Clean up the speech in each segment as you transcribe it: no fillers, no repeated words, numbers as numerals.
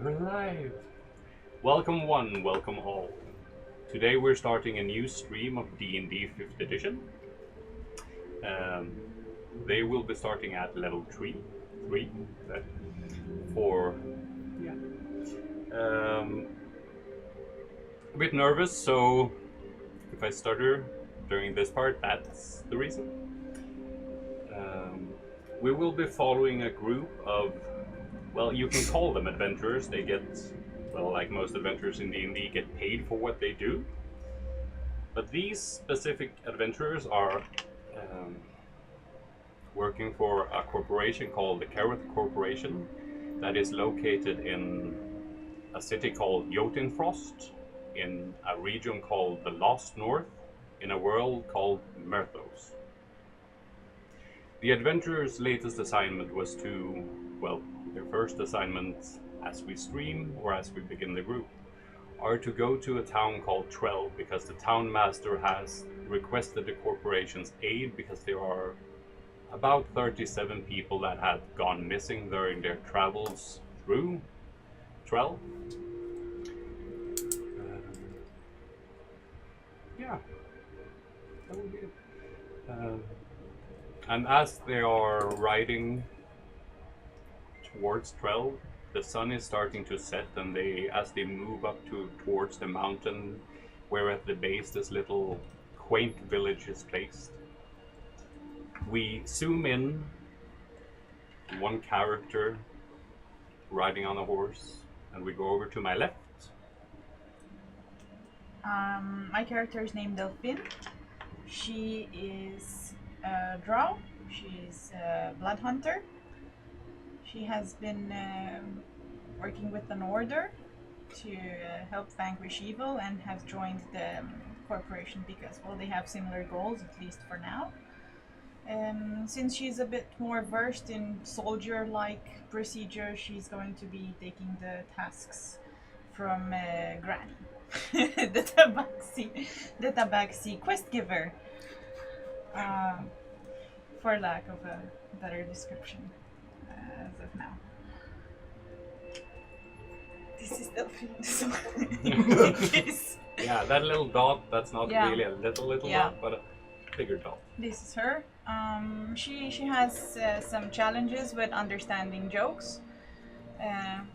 We're live! Welcome one, welcome all. Today we're starting a new stream of D&D 5th edition. They will be starting at level 3. A bit nervous, so if I stutter during this part, that's the reason. We will be following a group of, well, you can call them adventurers. They get, well, like most adventurers in D&D, get paid for what they do. But these specific adventurers are working for a corporation called the Carrot Corporation that is located in a city called Jotunfrost, in a region called the Lost North, in a world called Myrthos. The adventurers' latest assignment was to, well, their first assignment as we stream or as we begin the group, are to go to a town called Trell because the town master has requested the corporation's aid because there are about 37 people that had gone missing during their travels through Trell. Yeah, that would be it. And as they are riding towards Trell, the sun is starting to set, and as they move up towards the mountain, where at the base this little quaint village is placed, we zoom in one character riding on a horse, and we go over to my left. My character is named Delphine. She is a Drow. She's a blood hunter. She has been working with an order to help vanquish evil and has joined the corporation because, well, they have similar goals, at least for now. Since she's a bit more versed in soldier-like procedure, she's going to be taking the tasks from Granny, the Tabaxi quest giver, for lack of a better description as of now. This is Delphine. Yeah, that little dot, that's not really a little dot, but a bigger dot. This is her. She has some challenges with understanding jokes.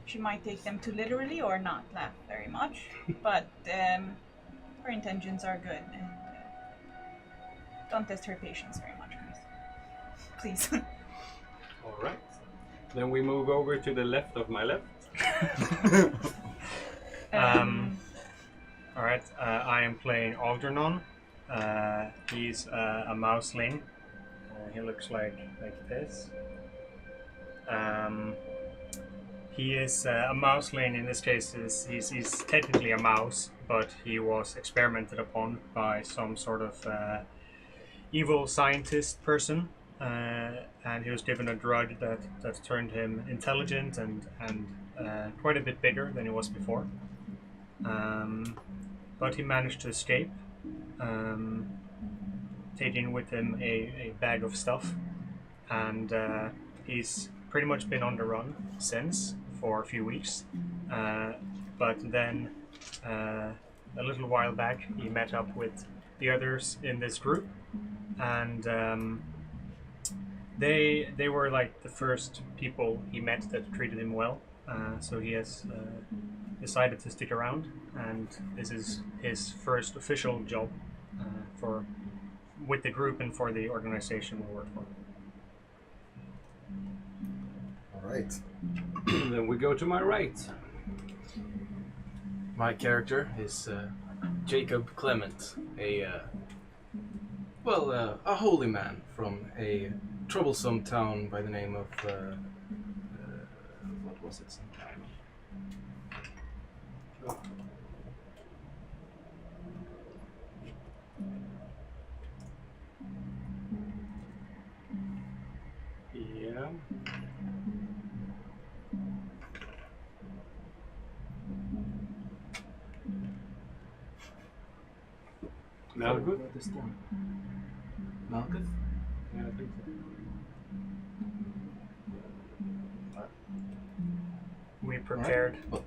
She might take them too literally or not laugh very much, but her intentions are good, and don't test her patience very much, guys. Please. All right. Then we move over to the left of my left. Alright, I am playing Algernon. He's a Mousling. He looks like this. He is a Mousling. In this case, he's technically a mouse, but he was experimented upon by some sort of evil scientist person, and he was given a drug that turned him intelligent and quite a bit bigger than he was before. But he managed to escape, taking with him a bag of stuff, and he's pretty much been on the run since for a few weeks. But then a little while back he met up with the others in this group, and they were like the first people he met that treated him well. So he has decided to stick around, and this is his first official job with the group and for the organization we work for. All right. Then we go to my right. My character is Jacob Clement, a holy man from a troublesome town by the name of what was it? Yeah. Malkuth? Malkuth? Yeah, I think so. We prepared. Well,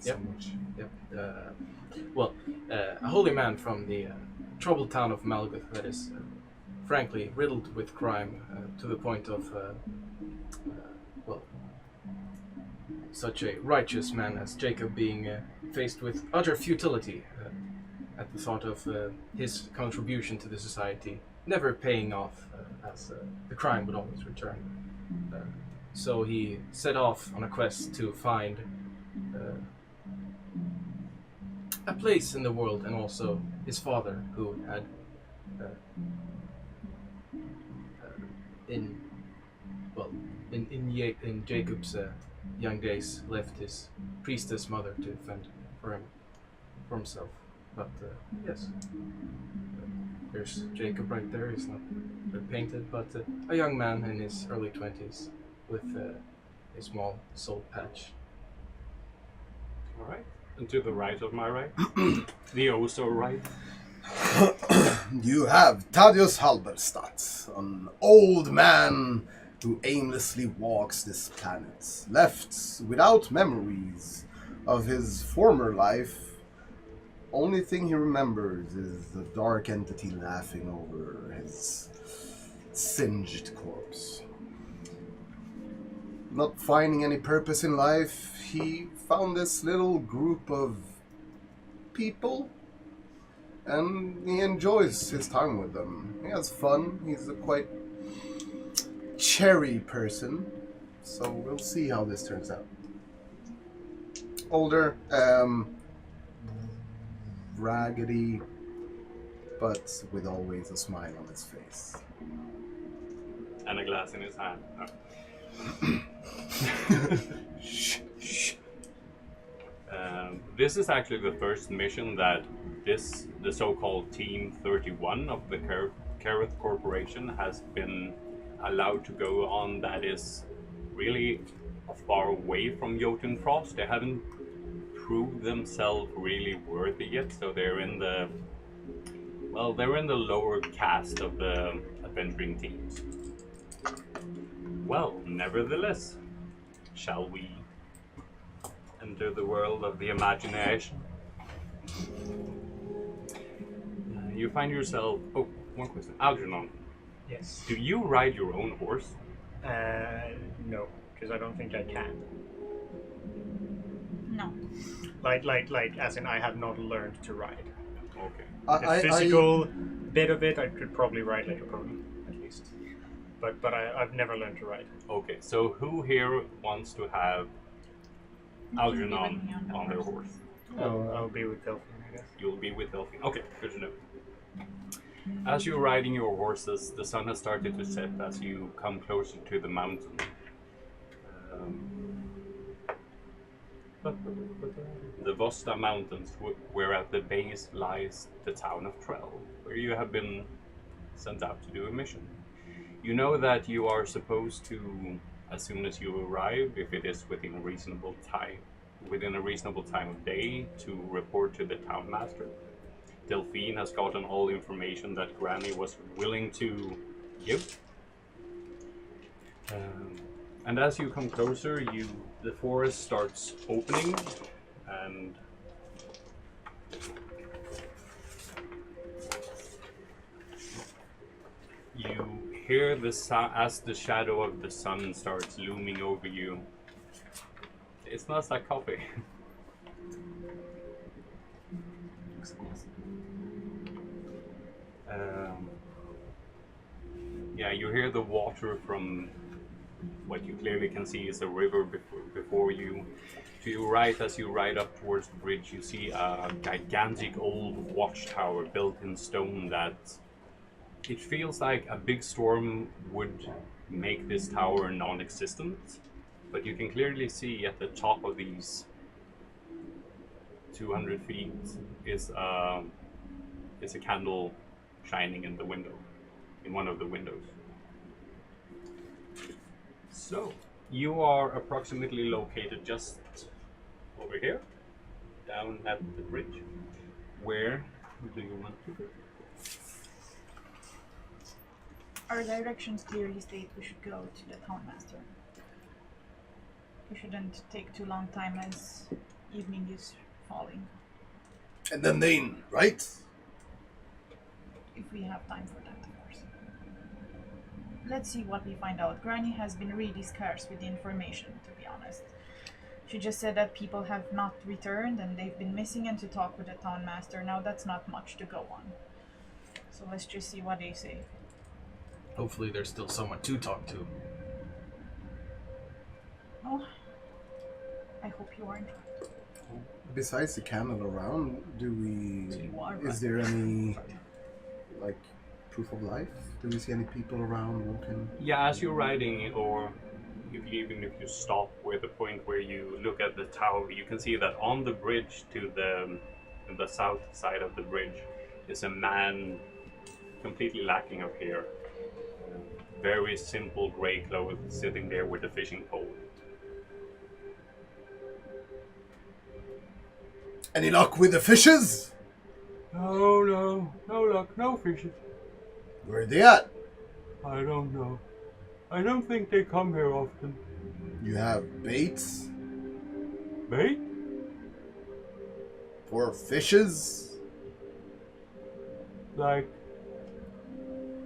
So Yep. much. Yep. A holy man from the troubled town of Malguth that is, frankly, riddled with crime to the point of, well, such a righteous man as Jacob being faced with utter futility at the thought of his contribution to the society never paying off, as the crime would always return. So he set off on a quest to find a place in the world, and also his father, who had in Jacob's young days left his priestess mother to fend for himself. But yes, there's Jacob right there. He's not painted, but a young man in his early 20s with a small soul patch. All right. And to the right of my right, the also right. You have Thaddeus Halberstadt, an old man who aimlessly walks this planet, left without memories of his former life. Only thing he remembers is the dark entity laughing over his singed corpse. Not finding any purpose in life, he found this little group of people, and he enjoys his time with them. He has fun. He's a quite cherry person, so we'll see how this turns out. Older, raggedy, but with always a smile on his face. And a glass in his hand. This is actually the first mission that the so-called Team 31 of the Careth Corporation has been allowed to go on. That is really far away from Jotunfrost. They haven't proved themselves really worthy yet, so they're in the lower caste of the adventuring teams. Well, nevertheless, shall we enter the world of the imagination? You find yourself... Oh, one question. Algernon, Yes. do you ride your own horse? No, because I don't think I can. No. Like, as in I have not learned to ride. Okay. The physical bit of it, I could probably ride like a pony, at least. But I've never learned to ride. Okay, so who here wants to have Algernon on their horse? I'll be with Delphine, I guess. You'll be with Delphine. Okay, good to know. As you're riding your horses, the sun has started to set as you come closer to the mountain. The Vosta Mountains, where at the base lies the town of Trell, where you have been sent out to do a mission. You know that you are supposed to, as soon as you arrive, if it is within a reasonable time of day, to report to the town master. Delphine has gotten all the information that Granny was willing to give. And as you come closer, the forest starts opening, and you hear the as the shadow of the sun starts looming over you. It smells like coffee. Yeah, you hear the water from what you clearly can see is a river before you. To your right, as you ride up towards the bridge, you see a gigantic old watchtower built in stone that it feels like a big storm would make this tower non-existent, but you can clearly see at the top of these 200 feet is a candle shining in the window, in one of the windows. So, you are approximately located just over here, down at the bridge. Where do you want to go? Our directions clearly state we should go to the town master. We shouldn't take too long time as evening is falling, And then Dane, right? if we have time for that, of course. Let's see what we find out. Granny has been really scarce with the information, to be honest. She just said that people have not returned and they've been missing and to talk with the town master. Now that's not much to go on. So let's just see what they say. Hopefully there's still someone to talk to. Oh, I hope you aren't right. Besides the candle around, You are is there any, like, proof of life? Do we see any people around walking? Yeah, as you're riding, or even if you stop with the point where you look at the tower, you can see that on the bridge to the south side of the bridge is a man completely lacking of hair. Very simple grey clothes, sitting there with a fishing pole. Any luck with the fishes? No luck, no fishes. Where are they at? I don't know. I don't think they come here often. You have baits Bait? for fishes? Like,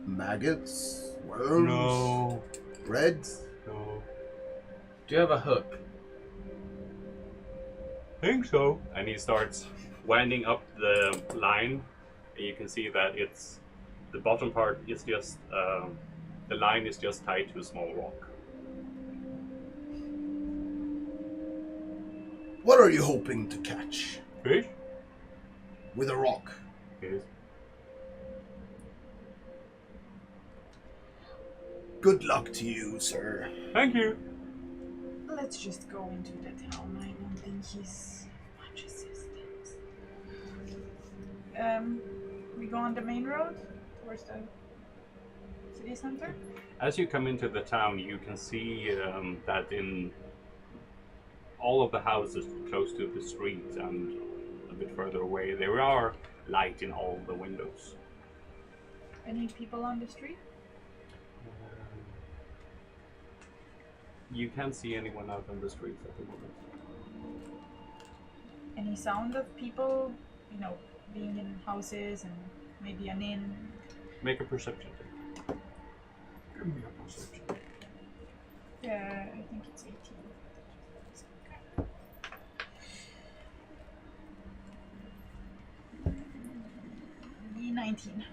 Maggots? Worms? no. Reds? No. Do you have a hook? Think so. And he starts winding up the line, and you can see that it's the bottom part is just the line is just tied to a small rock. What are you hoping to catch? Fish? With a rock? Yes. Good luck to you, sir. Thank you. Let's just go into the town. I don't think he's much assistance. We go on the main road towards the city center. As you come into the town, you can see that in all of the houses close to the street and a bit further away, there are light in all the windows. Any people on the street? You can't see anyone out on the streets at the moment. Any sound of people, being in houses and maybe an inn? Make a perception check. Give me a perception. Yeah, I think it's 18. 19.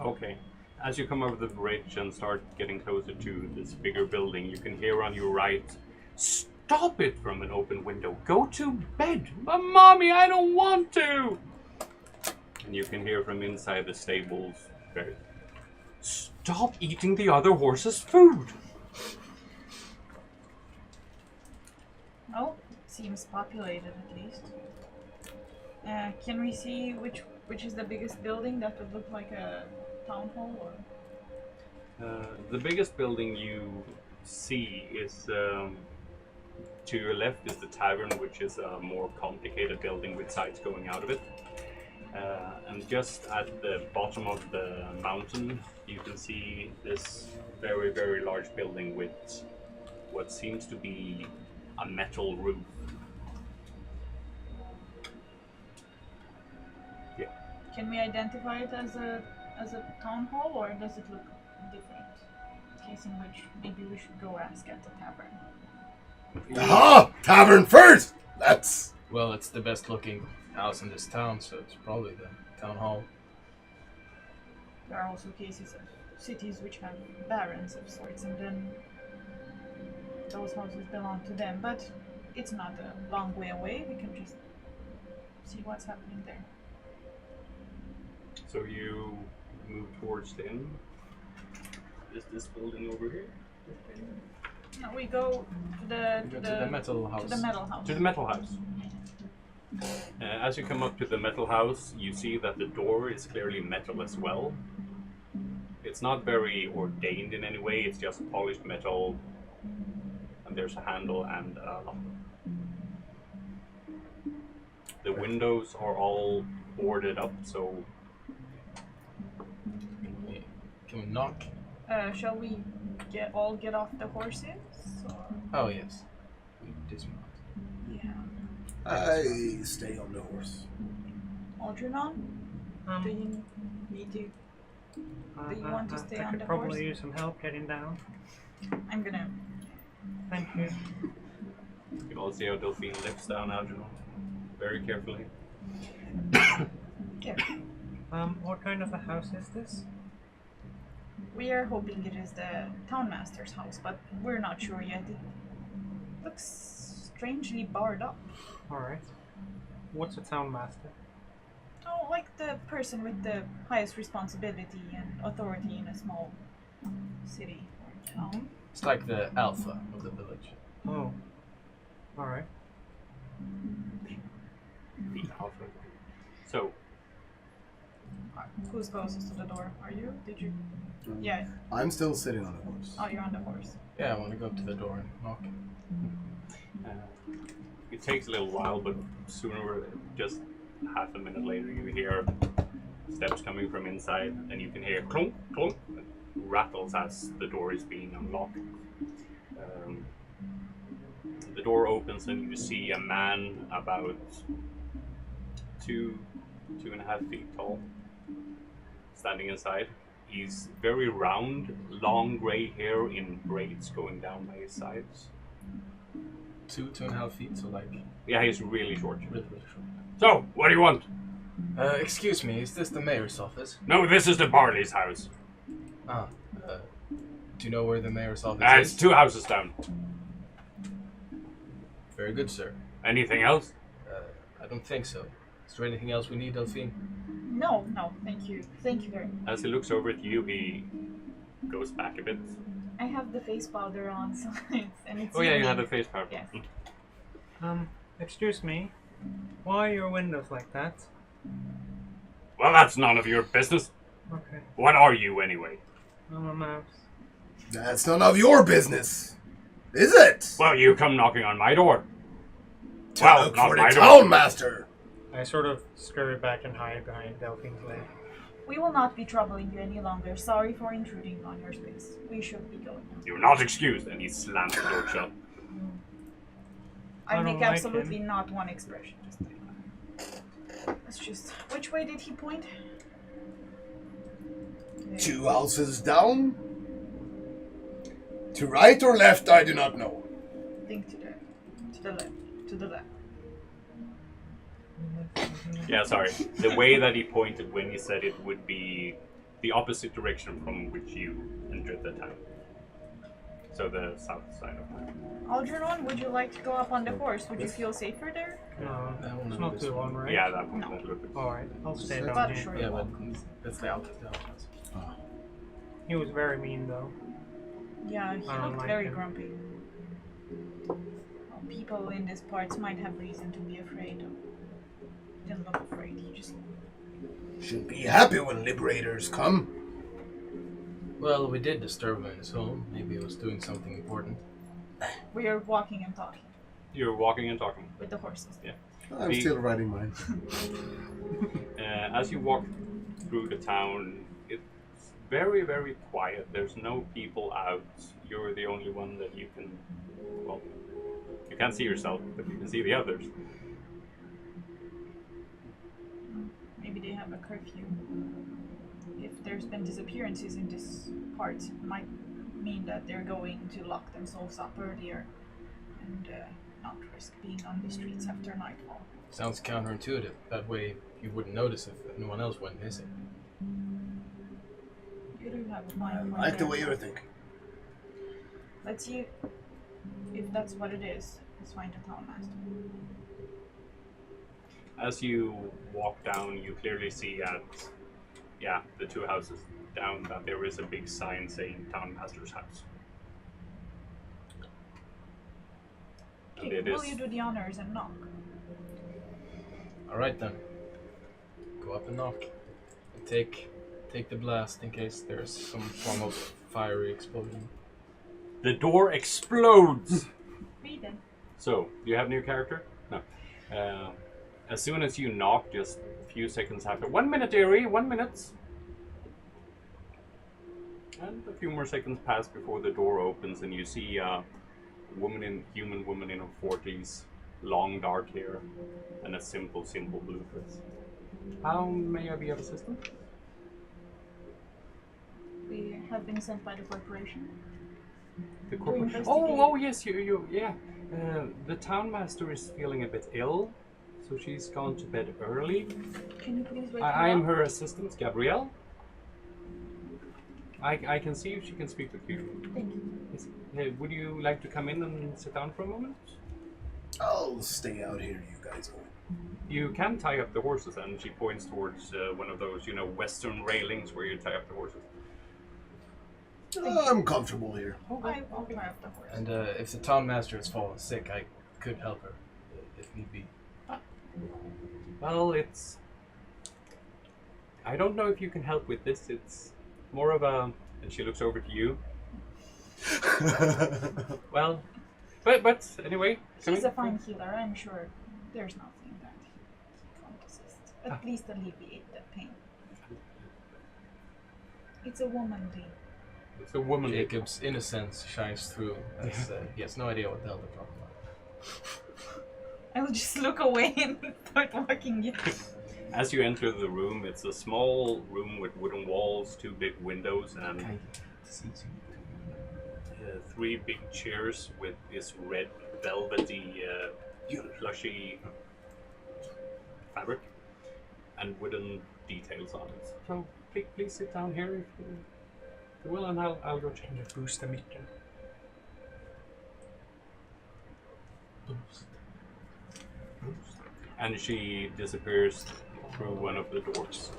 Okay. As you come over the bridge and start getting closer to this bigger building, you can hear on your right, "Stop it!" from an open window. "Go to bed! But Mommy, I don't want to!" And you can hear from inside the stables, "Stop eating the other horse's food!" Oh, seems populated at least. Can we see which is the biggest building that would look like a town hall? Or The biggest building you see is to your left is the tavern, which is a more complicated building with sides going out of it. And just at the bottom of the mountain, you can see this very, very large building with what seems to be a metal roof. Yeah. can we identify it as a town hall, or does it look different? In case in which maybe we should go ask at the tavern. Aha! Tavern first! Let's... Well, it's the best looking house in this town, so it's probably the town hall. There are also cases of cities which have barons of sorts, and then those houses belong to them. But it's not a long way away. We can just see what's happening there. So you move towards the inn. Is this building over here? No, we go to the metal house. To the metal house. To the metal house. As you come up to the metal house, you see that the door is clearly metal as well. It's not very ordained in any way, it's just polished metal, and there's a handle and a lock. The windows are all boarded up, so... Can we knock? Shall we get off the horses? Or? Oh, yes. Dismount. Yeah. I stay on the horse. Algernon, do you need to? Do you want to stay I on could the probably horse? use some help getting down. I'm gonna. Thank you. You can all see how Delphine lifts down Algernon very carefully. Yeah. What kind of a house is this? We are hoping it is the townmaster's house, but we're not sure yet. It looks strangely barred up. Alright. What's a town master? Oh, like the person with the highest responsibility and authority in a small city or town. It's like the alpha of the village. Oh. Alright. The alpha. So, Who's closest to the door? Are you? Did you? Yeah. I'm still sitting on the horse. Oh, you're on the horse. Yeah, I want to go up to the door and knock. it takes a little while, but sooner, just half a minute later, you hear steps coming from inside, and you can hear clunk, clunk, rattles as the door is being unlocked. The door opens, and you see a man about 2.5 feet tall, standing inside. He's very round, long grey hair in braids going down by his sides. 2.5 feet, so like Yeah, he's really short. really, really short. So, what do you want? Excuse me, is this the mayor's office? No, this is the Barley's house. Ah, do you know where the mayor's office It's is? 2 houses down. Very good, sir. Anything else? I don't think so. Is there anything else we need, Delphine? No, thank you. Thank you very much. As he looks over at you, he goes back a bit. I have the face powder on, so it's Oh yeah, you unique. had a face powder. Yes. Excuse me. Why are your windows like that? Well, that's none of your business. Okay. What are you, anyway? I'm a mouse. That's none of your business, is it? Well, you come knocking on my door. To well, look not for my the door. town master. I sort of scurry back and hide behind Delphine's leg. We will not be troubling you any longer. Sorry for intruding on your space. We should be going now. You're not excused. And he slams the door shut. I I make don't like absolutely him. not one expression. Let's just. Which way did he point? 2 houses down. To right or left, I do not know. Think to the left. To the left. Yeah, sorry. The way that he pointed when he said it would be the opposite direction from which you entered the town. So the south side of town. Algernon, would you like to go up on the horse? Would you feel safer there? No, That one it's is not this too one. long, right? Yeah, that one. No. That looked. Alright, I'll stay But down a here. short Yeah, but walk. that's the outfit. He was very mean though. Yeah, he I don't looked like very him. grumpy. Well, people in these parts might have reason to be afraid. He didn't look afraid. He just. Should be happy when liberators come. Well, we did disturb him in his home. Maybe he was doing something important. We are walking and talking You're walking and talking. with the horses. Yeah. I'm still riding mine. As you walk through the town, it's very, very quiet. There's no people out. You're the only one that you can. Well, you can't see yourself, but you can see the others. Maybe they have a curfew. If there's been disappearances in this part, it might mean that they're going to lock themselves up earlier and not risk being on the streets after nightfall. Sounds counterintuitive. That way you wouldn't notice if anyone else went missing. You do have a I fine point like the there. way you're thinking. Let's see if that's what it is. Let's find the town master. As you walk down, you clearly see at, the 2 houses down that there is a big sign saying Town Master's House. And Okay, it will is, you do the honors and knock? Alright then. Go up and knock. And take the blast in case there's some form of fiery explosion. the door explodes! Read it. So, do you have a new character? No. As soon as you knock, just a few seconds after, 1 minute, dearie, 1 minute. And a few more seconds pass before the door opens, and you see human woman in her 40s, long dark hair, and a simple blue dress. How may I be of assistance? We have been sent by the corporation. The To corporation. investigate. Oh, yes, yeah. The townmaster is feeling a bit ill, so she's gone to bed early. Can you please wake I her am up? her assistant, Gabrielle. I can see if she can speak with you. Thank you. Would you like to come in and sit down for a moment? I'll stay out here, you guys go. You can tie up the horses, and she points towards one of those, western railings where you tie up the horses. I'm comfortable here. I'll tie up the horse. And if the town master has fallen sick, I could help her, if need be. Well, I don't know if you can help with this. It's more of a... And she looks over to you. Well, but anyway... He's a fine healer, I'm sure. There's nothing that he can't assist. At least alleviate the pain. It's a womanly. It's a woman. Jacob's innocence shines through, as he has no idea what the hell they're talking about. I will just look away and start walking. As you enter the room, it's a small room with wooden walls, 2 big windows, and 3 big chairs with this red velvety, plushy fabric and wooden details on it. So please sit down here if you will, and I'll go change it. Boosta mitten. And she disappears through one of the doors.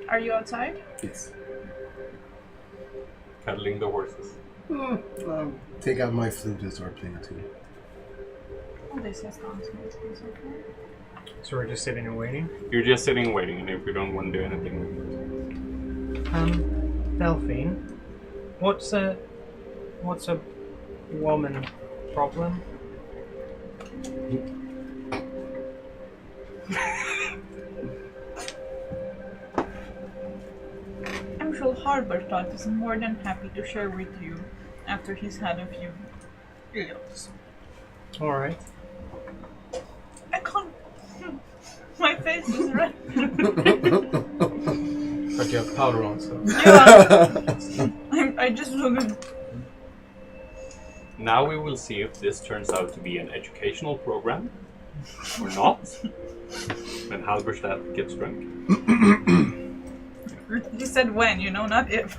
Are you outside? Yes. Cuddling the horses. Take out my flute and start playing a tune. Oh, this has gone smoothly so far. So we're just sitting and waiting. You're just sitting and waiting, and if you don't want to do anything with it. Delphine, what's a woman problem? I'm sure Halberstadt is more than happy to share with you after he's had a few ills. Alright. I can't. My face is red. But you have powder on, so. Yeah. I just look at. Now we will see if this turns out to be an educational program or not. When Halberstadt gets drunk. You said when, not if.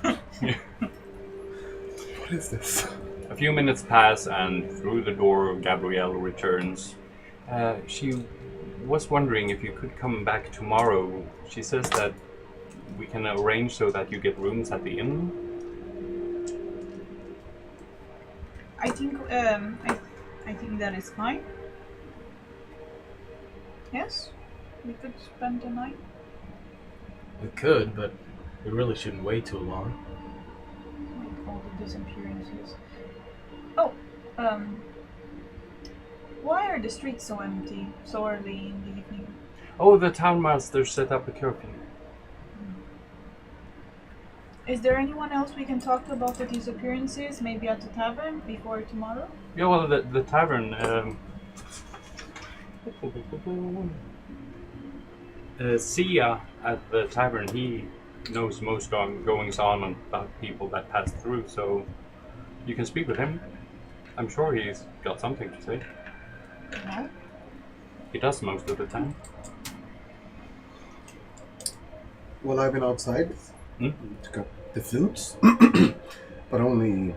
What is this? A few minutes pass, and through the door, Gabrielle returns. She was wondering if you could come back tomorrow. She says that we can arrange so that you get rooms at the inn. I think I think that is fine. Yes, we could spend the night. We could, but we really shouldn't wait too long. Like all the disappearances. Oh, why are the streets so empty so early in the evening? Oh, the townmaster set up a curfew. Is there anyone else we can talk to about the disappearances? Maybe at the tavern before tomorrow? Yeah, well, the tavern. Sia at the tavern, he knows most goings on about people that passed through, so you can speak with him. I'm sure he's got something to say. No. He does most of the time. Well, I've been outside. Took up the flutes, but only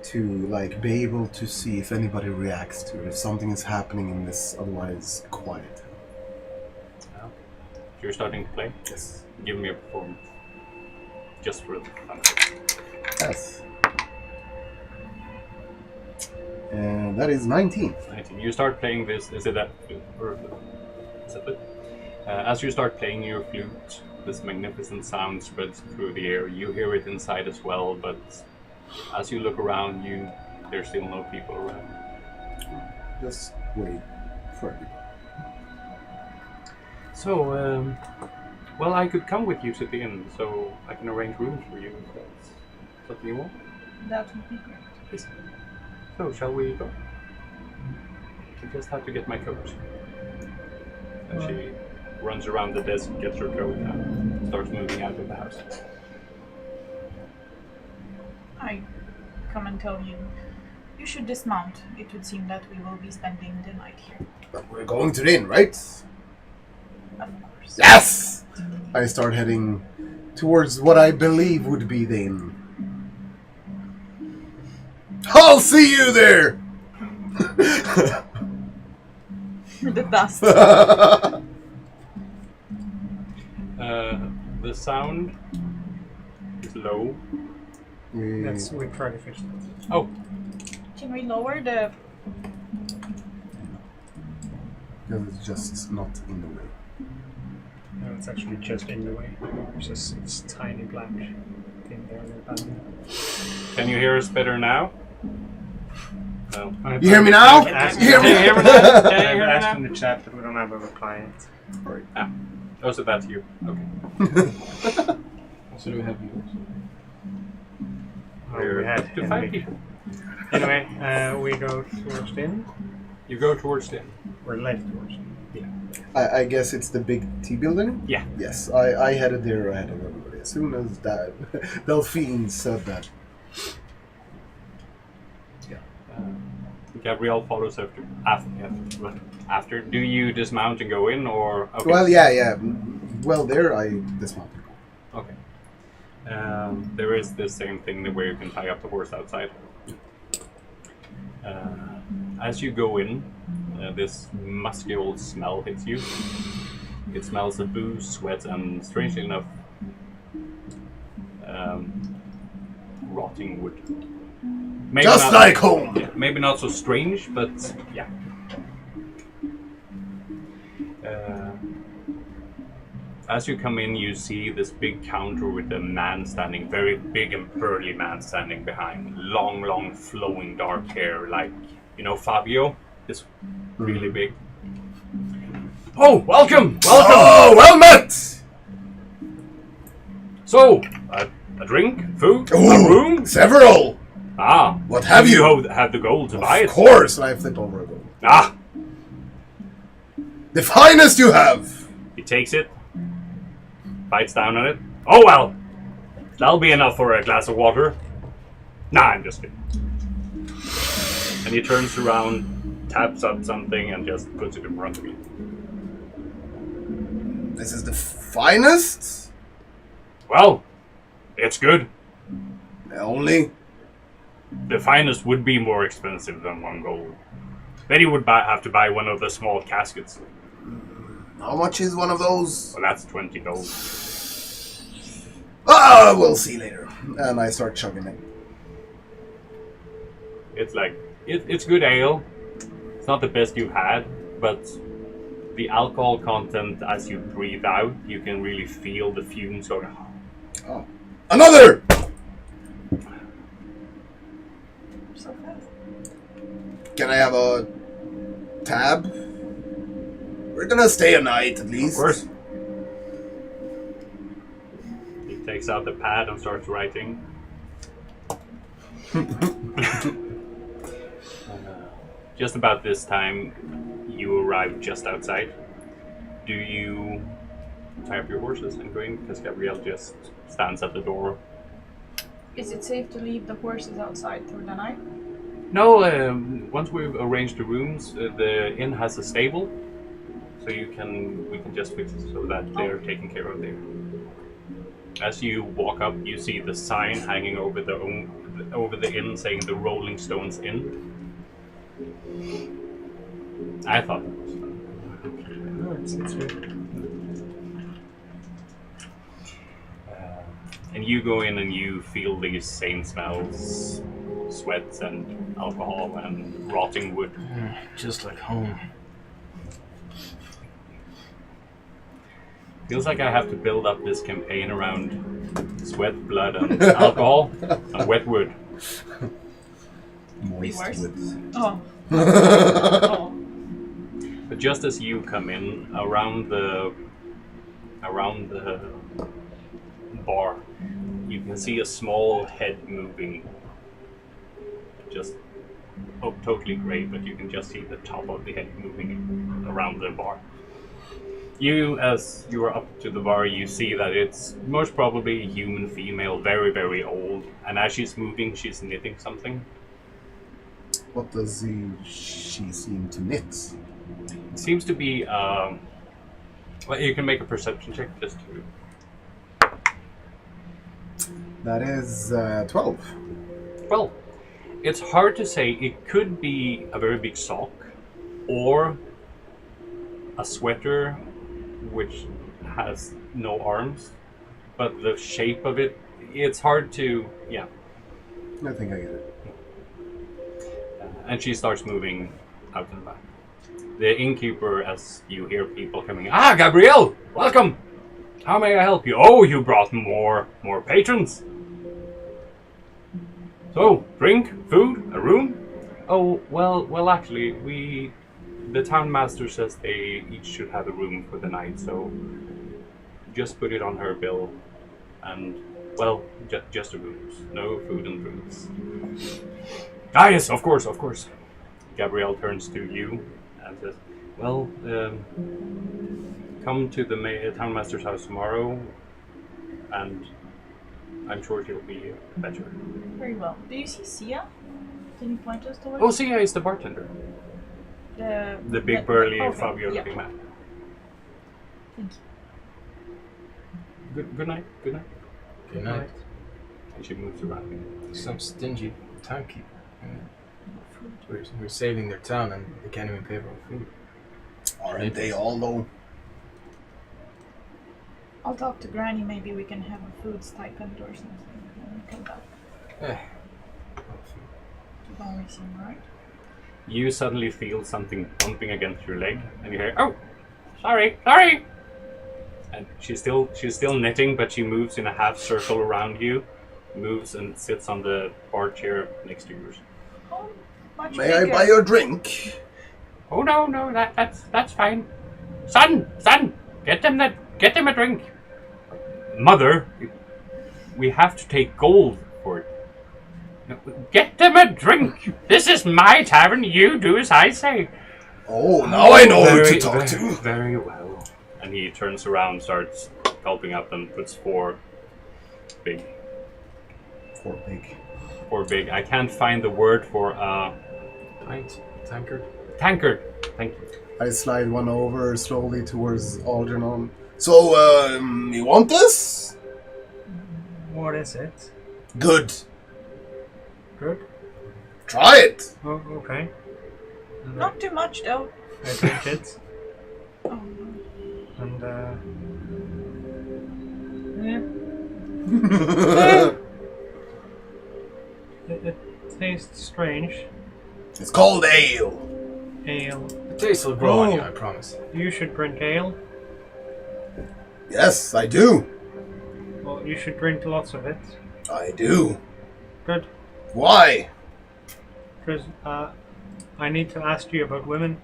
to be able to see if anybody reacts to it, if something is happening in this otherwise quiet. You're starting to play? Yes. Give me a performance. Just for the fun. Yes. And that is 19. 19. You start playing this. Is it that flute? Or is it? As you start playing your flute, this magnificent sound spreads through the air. You hear it inside as well, but as you look around you, there's still no people around. Just wait for everybody. So, Well, I could come with you to the inn, so I can arrange rooms for you. If that's something you want. That would be great. Yes. So, shall we go? I just have to get my coat. And she runs around the desk, gets her coat, and starts moving out of the house. I come and tell you, you should dismount. It would seem that we will be spending the night here. But we're going to the inn, right? Of course. Yes! I start heading towards what I believe would be the inn. I'll see you there! The dust. The sound is low. We try to fix that. Oh, Can we lower the... Because it's just not in the way. No, it's actually just in the way. There's just this tiny black thing there in the panel. can you hear us better now? No. You hear me now? I've You hear me? Can you hear me now? Can you I've hear asked me in the chat, but we don't have a reply yet. now? Oh, so that's you. Okay. So do we have viewers? Oh, we had to 5 Henry. people. Anyway, we go towards the inn. You go towards the inn. We're led towards the inn. I guess it's the big T building? Yeah. Yes, I headed there ahead of everybody. As soon as that Delphine said that. Gabrielle follows after. Do you dismount and go in, or okay? Well, yeah. Well, there I dismounted. Okay. There is the same thing where you can tie up the horse outside. As you go in, this musky old smell hits you. It smells of booze, sweat, and strangely enough, rotting wood. Maybe Just not, like home! yeah, maybe not so strange, but yeah. As you come in, you see this big counter with a man standing, very big and burly man standing behind. Long, flowing dark hair, like, you know, Fabio? This really big. Oh, welcome! Oh, well met! So, a drink, food, a Ooh, room? Several! Ah. What have you? Have the gold to buy it? Of course, and I flipped over a gold. Ah! The finest you have! He takes it, bites down on it. Oh well! That'll be enough for a glass of water. Nah, I'm just kidding. And he turns around, taps up something, and just puts it in front of you. This is the finest? Well, it's good. Only? The finest would be more expensive than 1 gold. Then you would have to buy one of the small caskets. How much is one of those? Well, that's 20 gold. Ah, we'll see later. And I start chugging it. It's like, it's good ale. It's not the best you've had, but the alcohol content as you breathe out, you can really feel the fumes going. Oh. Another! So fast. Can I have a tab? We're gonna stay a night at least. Of course. He takes out the pad and starts writing. Just about this time, you arrive just outside. Do you tie up your horses and go in? Because Gabrielle just stands at the door. Is it safe to leave the horses outside through the night? No, once we've arranged the rooms, the inn has a stable, so we can just fix it so that they're taken care of there. As you walk up, you see the sign hanging over the inn saying the Rolling Stones Inn. I thought that was fun. No, it's good. And you go in and you feel these same smells, sweat and alcohol and rotting wood. Just like home. Feels like I have to build up this campaign around sweat, blood, and alcohol and wet wood. Moist Worse? with. Oh. Oh. But just as you come in, around the around the bar, you can see a small head moving. Just totally gray, but you can just see the top of the head moving around the bar. You, as you are up to the bar, you see that it's most probably a human female, very, very old. And as she's moving, she's knitting something. What does she seem to knit? It seems to be, well, you can make a perception check just to... That is 12. Well, it's hard to say. It could be a very big sock, or a sweater which has no arms, but the shape of it, it's hard to, yeah. I think I get it. And she starts moving out and back. The innkeeper, as you hear people coming, "Ah, Gabrielle, welcome! How may I help you? Oh, you brought more patrons. So, drink, food, a room? Oh, well, actually, the town master says they each should have a room for the night, so just put it on her bill, and, well, just a room, no food and drinks." "Ah, yes, of course. Gabrielle turns to you and says, "Well, come to the town master's house tomorrow, and I'm sure she'll be better." Very well. Do you see Sia? Can you point us towards? Oh, Sia is the bartender. The big burly Fabio looking man. Thank you. Good night. Good night. And she moves around. Some stingy townkeeper. We're saving their town and they can't even pay for food. Aren't they all, though? I'll talk to Granny. Maybe we can have a food stipend or something when we come back. You've always seem right. You suddenly feel something bumping against your leg, and you hear, "Oh, sorry!" And she's still knitting, but she moves in a half circle around you, moves and sits on the bar chair next to yours. Oh, much May I bigger. buy your drink? "Oh no, that's fine. Son, get them a drink. Mother, we have to take gold for it. Get them a drink. This is my tavern. You do as I say." Oh, now I know who to talk to. Very well. And he turns around, starts helping up, and puts four big. I can't find the word for Pint? Tankard? tankard. Thank you. I slide one over slowly towards Algernon. So, you want this? What is it? Good. Good? Try it. Oh, okay. Not too much, though. I drink it. Oh, And, it tastes strange. It's called ale. Ale. The taste will grow on you, I promise. You should drink ale. Yes, I do. Well, you should drink lots of it. I do. Good. Why? Because, I need to ask you about women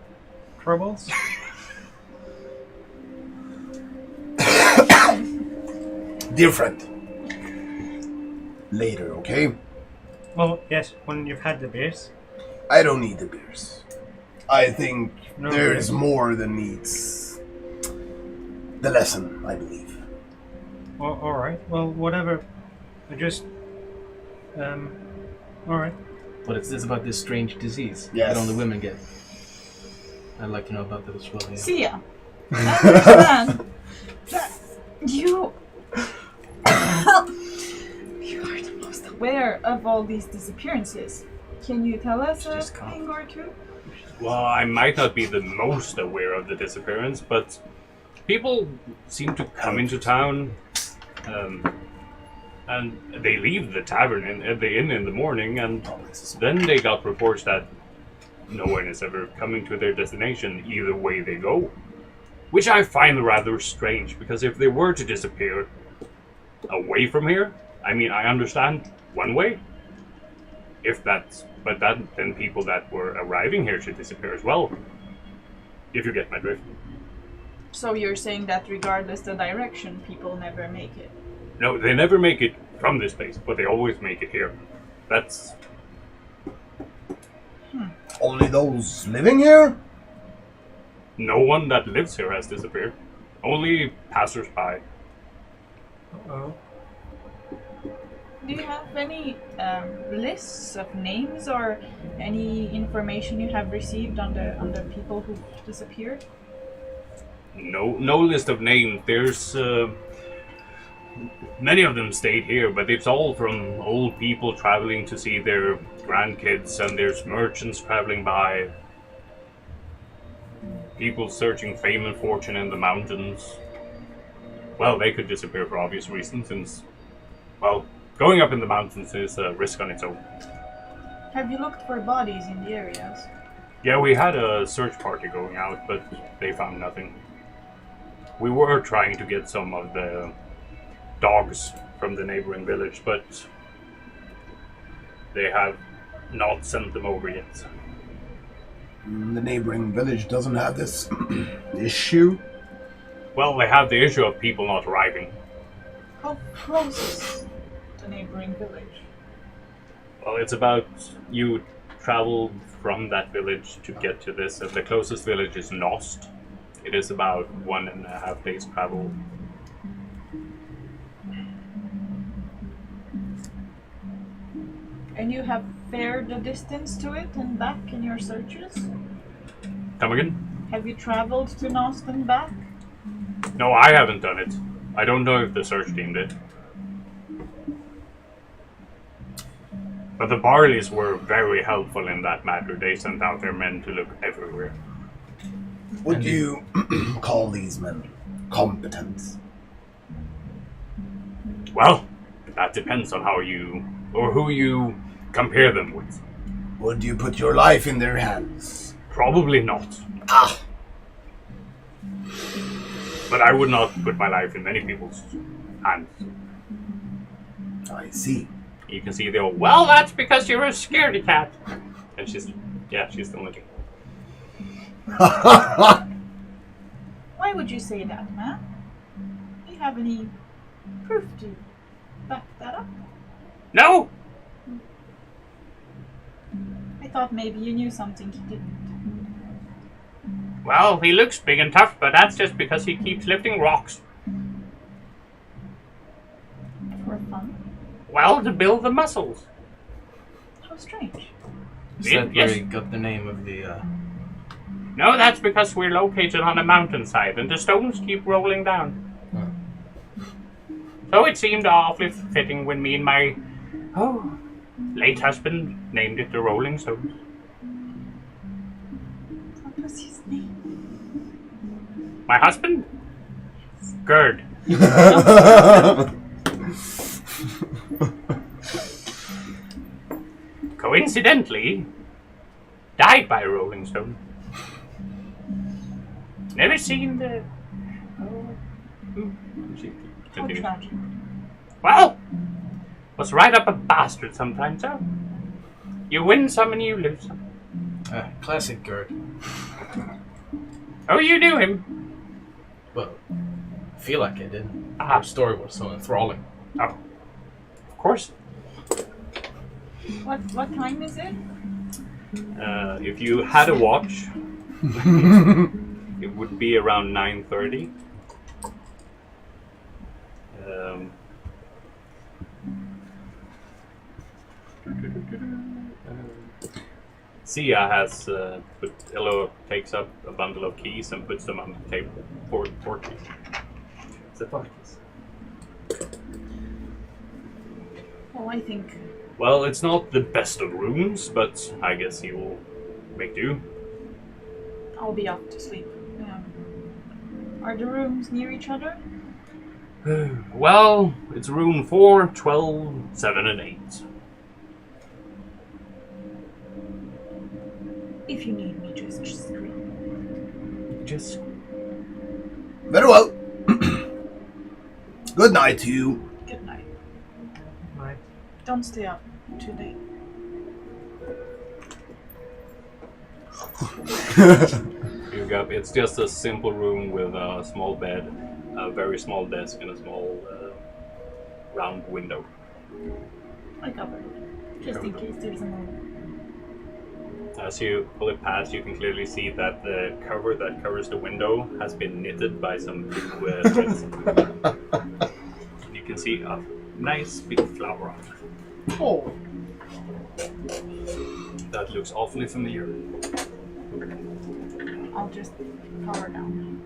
troubles. Dear friend. Later, okay? Well, yes, when you've had the beers. I don't need the beers. I think No, there okay. is more than needs the lesson, I believe. Alright, well, whatever. I just... Alright. But it's about this strange disease Yes. that only women get. I'd like to know about that as well. Yeah. Sia, I understand that you... you are the most aware of all these disappearances. Can you tell us a Just calm. thing or two? Well, I might not be the most aware of the disappearance, but people seem to come into town, and they leave the tavern and the inn in the morning, and then they got reports that no one is ever coming to their destination either way they go. Which I find rather strange, because if they were to disappear away from here, I mean, I understand one way. But then people that were arriving here should disappear as well. If you get my drift. So you're saying that regardless the direction, people never make it? No, they never make it from this place, but they always make it here. That's... Only those living here? No one that lives here has disappeared. Only passers-by. Oh. Do you have any lists of names or any information you have received on the people who disappeared? No list of names. There's... many of them stayed here, but it's all from old people traveling to see their grandkids, and there's merchants traveling by. People searching fame and fortune in the mountains. Well, they could disappear for obvious reasons, since, well, going up in the mountains is a risk on its own. Have you looked for bodies in the areas? Yeah, we had a search party going out, but they found nothing. We were trying to get some of the dogs from the neighboring village, but they have not sent them over yet. The neighboring village doesn't have this issue? Well, they have the issue of people not arriving. How close is the neighboring village? Well, it's about you travel from that village to get to this, and the closest village is Nost. It is about 1.5 days travel. And you have fared the distance to it and back in your searches? Come again? Have you traveled to Nost and back? No, I haven't done it. I don't know if the search team did. But the Barleys were very helpful in that matter. They sent out their men to look everywhere. Would you call these men competent? Well, that depends on how you, or who you compare them with. Would you put your life in their hands? Probably not. Ah! But I would not put my life in many people's hands. I see. You can see the old, well, that's because you're a scaredy cat. And she's still looking. Why would you say that, man? Do you have any proof to back that up? No! I thought maybe you knew something he didn't. Well, he looks big and tough, but that's just because he keeps lifting rocks. For fun? Well, to build the muscles. How strange. Is that Yes. where you got the name of the... No, that's because we're located on a mountainside and the stones keep rolling down. So it seemed awfully fitting when me and my, late husband named it the Rolling Stones. What was his name? My husband? Gerd. Coincidentally, died by a Rolling Stone. Never seen the... How tragic. Well, was right up a bastard sometimes, huh? You win some and you lose some. classic Gerd. Oh, you knew him? Well, I feel like I did. Ah. Her story was so enthralling. Oh, of course. What time is it? If you had a watch, it would be around 9:30. Sia has takes up a bundle of keys and puts them on the table. Four keys. It's a 4 keys. Oh, I think Well, it's not the best of rooms, but I guess he will make do. I'll be off to sleep. Are the rooms near each other? Well, it's room 4, 12, 7, and 8. If you need me, just scream. Just Very well. Good night to you. Good night. Right. Don't stay up too late. It's just a simple room with a small bed, a very small desk, and a small round window. I covered it, just in case there's a moment. As you pull it past, you can clearly see that the cover that covers the window has been knitted by some blue threads. You can see a nice big flower on it. Oh. That looks awfully familiar. I'll just cover down.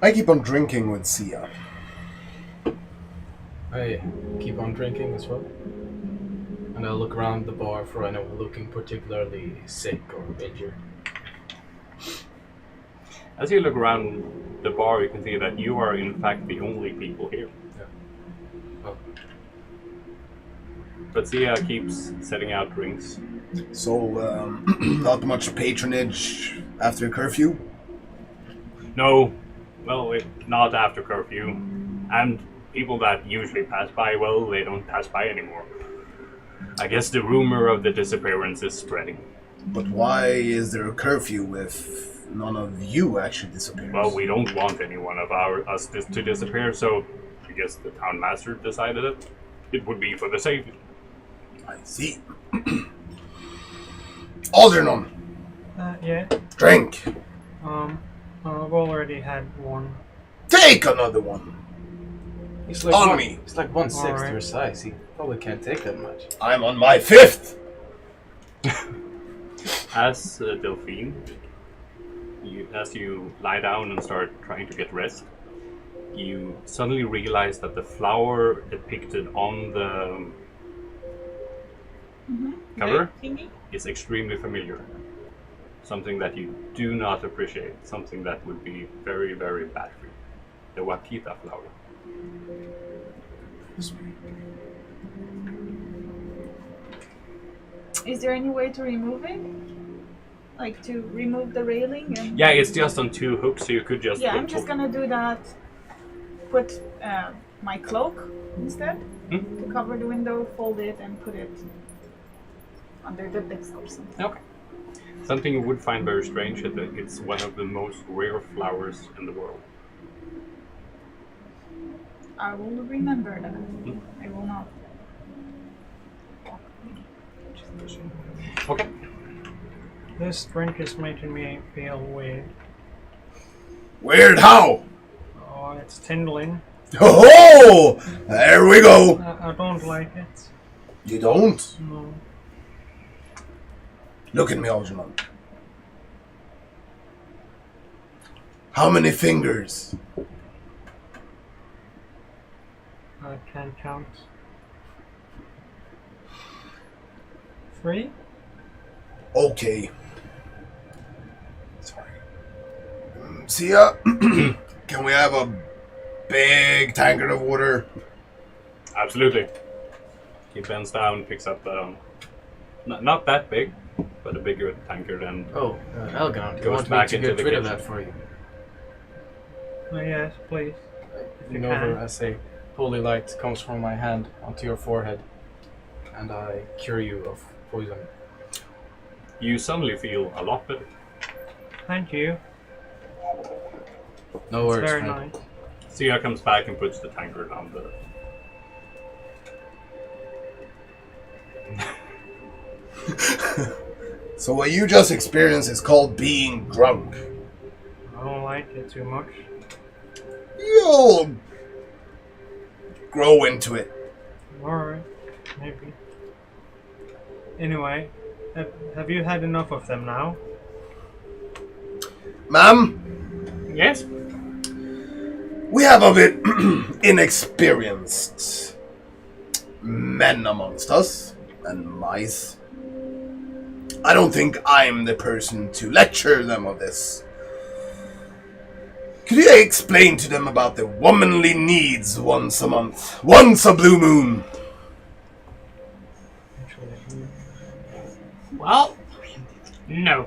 I keep on drinking with Sia. I keep on drinking as well. And I look around the bar for anyone looking particularly sick or injured. As you look around the bar, you can see that you are in fact the only people here. Yeah. Oh. But Sia keeps setting out drinks. So, not much patronage after curfew? No, well, not after curfew. And people that usually pass by, well, they don't pass by anymore. I guess the rumor of the disappearance is spreading. But why is there a curfew if none of you actually disappears? Well, we don't want any one of us to disappear, so I guess the town master decided it would be for the safety. I see. Algernon, Yeah. drink. I've already had one. Take another one. He's like On one, me. He's like 1/6 Alright. your size. He probably can't take that much. I'm on my 5th. As Delphine, as you lie down and start trying to get rest, you suddenly realize that the flower depicted on the cover Thingy? is extremely familiar. Something that you do not appreciate. Something that would be very, very bad for you. The Wakita flower. Is there any way to remove it? Like to remove the railing? And Yeah, it's just on 2 hooks, so you could just... yeah, I'm just gonna do that. Put my cloak instead to cover the window, fold it, and put it under the desk or something. Okay. Something you would find very strange is that it's one of the most rare flowers in the world. I will remember that. I will not. Okay. This drink is making me feel weird. Weird how? Oh, it's tingling. Oh, there we go. I don't like it. You don't? No. Look at me, Algernon. How many fingers? I can't count. 3? Okay. Sorry. Sia, can we have a big tankard of water? Absolutely. He bends down, picks up not that big, but a bigger tankard, and Algernon, do you Goes want me back to into get the rid of kitchen. that for you? Oh, yes, please. Lean over as a holy light comes from my hand onto your forehead, and I cure you of poison. you suddenly feel a lot better. Thank you. No It's worries, very friend. nice. Sia comes back and puts the tankard on the... So what you just experienced is called being drunk. I don't like it too much. You'll grow into it. Alright, maybe. Anyway, have you had enough of them now? Ma'am, Yes? we have a bit inexperienced men amongst us, and mice. I don't think I'm the person to lecture them of this. Could you explain to them about the womanly needs once a month? Once a blue moon! Well, no.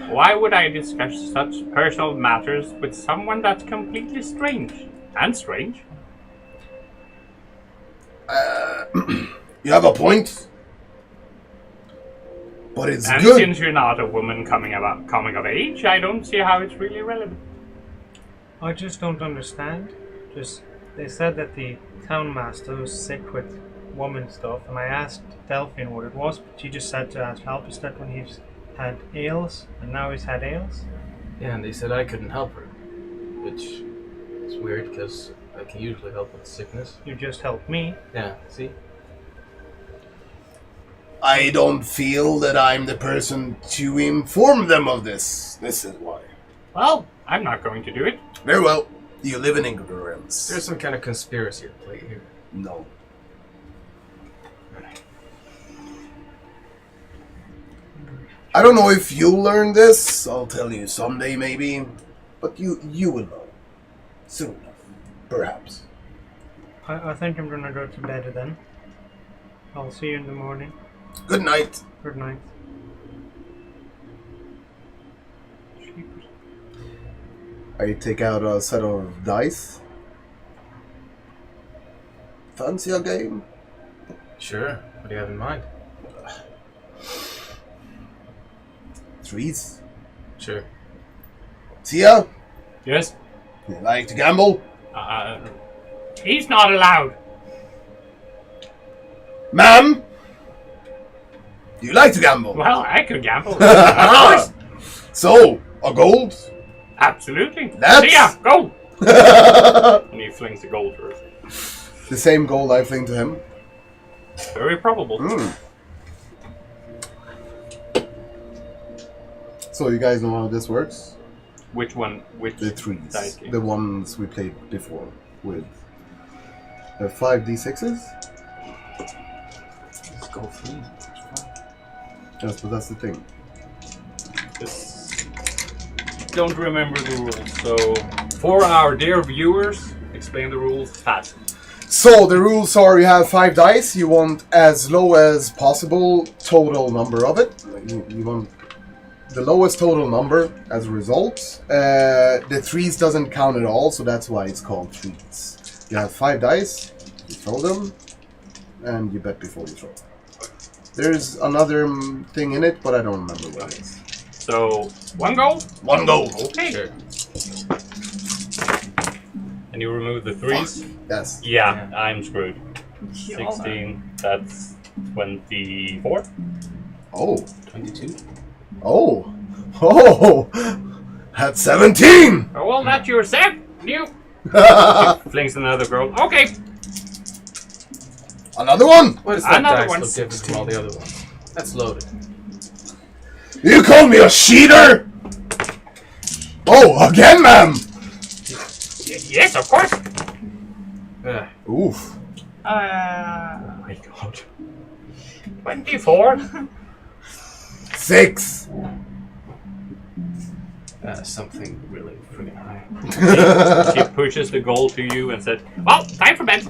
Why would I discuss such personal matters with someone that's completely strange? And strange? You have a point? But it's And good. since you're not a woman coming of age, I don't see how it's really relevant. I just don't understand. They said that the town master was sick with woman stuff, and I asked Delphine what it was, but she just said to ask Halberstadt when he's had ails, and now he's had ails. Yeah, and they said I couldn't help her, which is weird because I can usually help with sickness. You just helped me. Yeah, see? I don't feel that I'm the person to inform them of this. This is why. Well, I'm not going to do it. Very well. You live in ignorance. There's some kind of conspiracy at play here. No. I don't know if you'll learn this. I'll tell you someday, maybe. But you will know. Soon enough. Perhaps. I think I'm gonna go to bed then. I'll see you in the morning. Good night. Good night. I take out a set of dice. Fancy a game? Sure. What do you have in mind? 3s. Sure. Tia, Yes? you like to gamble? He's not allowed. Ma'am, do you like to gamble? Well, I could gamble. Of course. So, a gold? Absolutely. Let's- See ya, go! The And he flings the gold to her. same gold I fling to him. Very probable. So you guys know how this works? Which one? Which The dice 3s. game? The ones we played before with the 5d6s? Let's go 3. Yes, but that's the thing. Don't remember the rules, so for our dear viewers, explain the rules fast. So the rules are you have 5 dice, you want as low as possible total number of it. You want the lowest total number as a result. The 3s doesn't count at all, so that's why it's called 3s. You have 5 dice, you throw them, and you bet before you throw. There's another thing in it, but I don't remember what it is. So, one gold? 1 gold. Okay. Sure. And you remove the 3s? Yes. Yeah, I'm screwed. 16, that's 24. Oh. 22. Oh. Oh. That's 17. Oh, well, that's your set. You. Flings another gold. Okay. Another one. Why does that Another dice one. look different from all the other ones? That's loaded. You call me a cheater? Oh, again, ma'am. Yes, of course. Oof. Oh my god. 24. 6. Something really friggin' high. She pushes the gold to you and said, well, time for bed.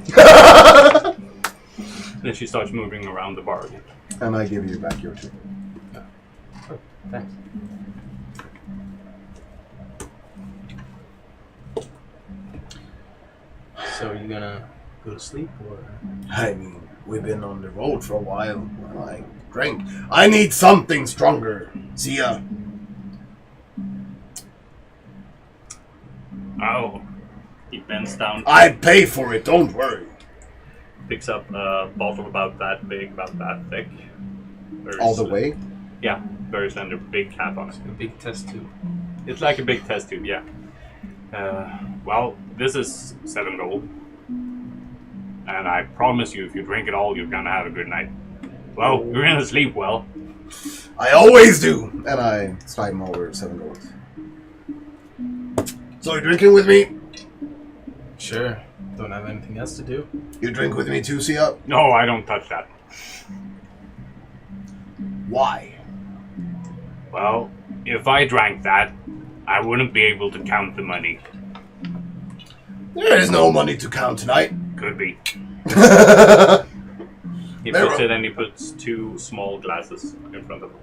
Then she starts moving around the bar again. And I give you back your 2. Oh, thanks. So you gonna go to sleep or? I mean, we've been on the road for a while. And I drank. I need something stronger. See ya. Oh. He bends down, I pay for it. Don't worry. picks up a bottle about that big, about that thick. Very All the sli- way. Yeah, very slender, big cap on it. A big test tube. It's like a big test tube, yeah. Well, this is 7 gold. And I promise you, if you drink it all, you're gonna have a good night. Well, you're gonna sleep well. I always do. And I slide him over 7 gold. So you drinking with me? Sure. Don't have anything else to do. You drink with me too, Sia? No, I don't touch that. Why? Well, if I drank that, I wouldn't be able to count the money. There is no money to count tonight. Could be. Very He puts well. it and he puts 2 small glasses in front of him.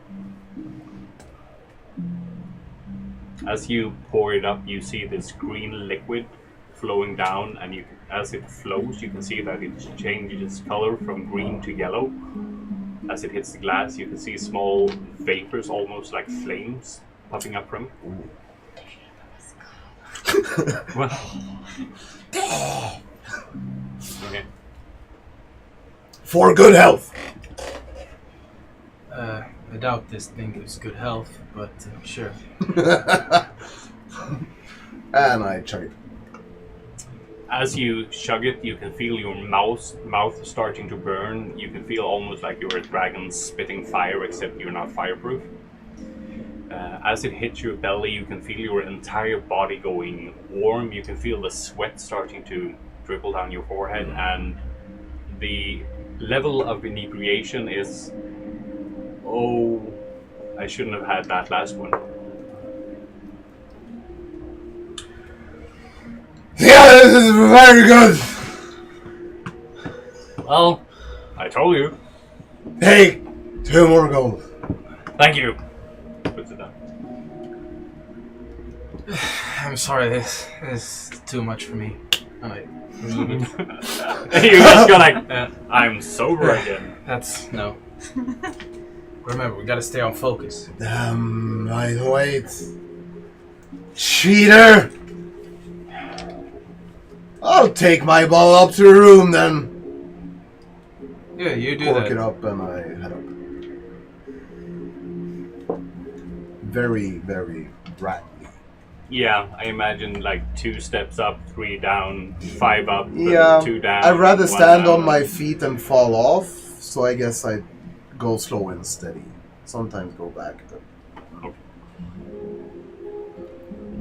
As you pour it up, you see this green liquid flowing down, and as it flows, you can see that it changes color from green to yellow. as it hits the glass, you can see small vapors, almost like flames, popping up from it. What? Okay. For good health. I doubt this thing gives good health, but sure. And I chug it. As you chug it, you can feel your mouth starting to burn. You can feel almost like you're a dragon spitting fire, except you're not fireproof. As it hits your belly, you can feel your entire body going warm. You can feel the sweat starting to dribble down your forehead, and the level of inebriation is... Oh, I shouldn't have had that last one. Yeah, this is very good. Well, I told you. Hey, 2 more gold. Thank you. Puts it down. I'm sorry, this is too much for me. I need it. You just go like, I'm sober again. That's no. Remember, we gotta stay on focus. Right, wait. Cheater! I'll take my ball up to the room then. Yeah, you do Cork that. it up and I head up. Very, very brightly. Yeah, I imagine like 2 steps up, 3 down, 5 up, Yeah, 2 down. I'd rather 1 stand down. on my feet and fall off, so I guess I go slow and steady. Sometimes go back.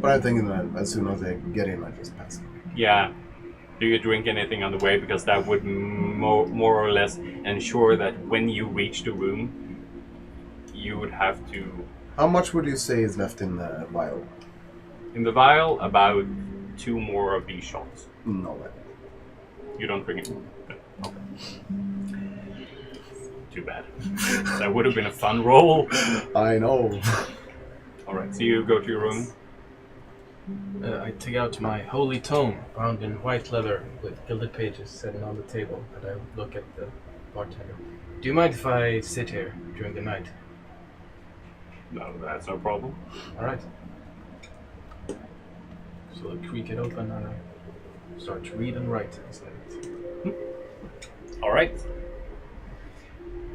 But I'm thinking that as soon as I get in, I just pass it. Yeah. Do you drink anything on the way? Because that would more or less ensure that when you reach the room, you would have to... How much would you say is left in the vial? In the vial, about 2 more of these shots. No way. You don't drink it? Okay. Too bad. That would have been a fun roll. I know. Alright, so you go to your room. I take out my holy tome, bound in white leather with gilded pages sitting on the table, and I look at the bartender. Do you mind if I sit here during the night? No, that's no problem. Alright. So I creak it open and I start to read and write inside it. Alright.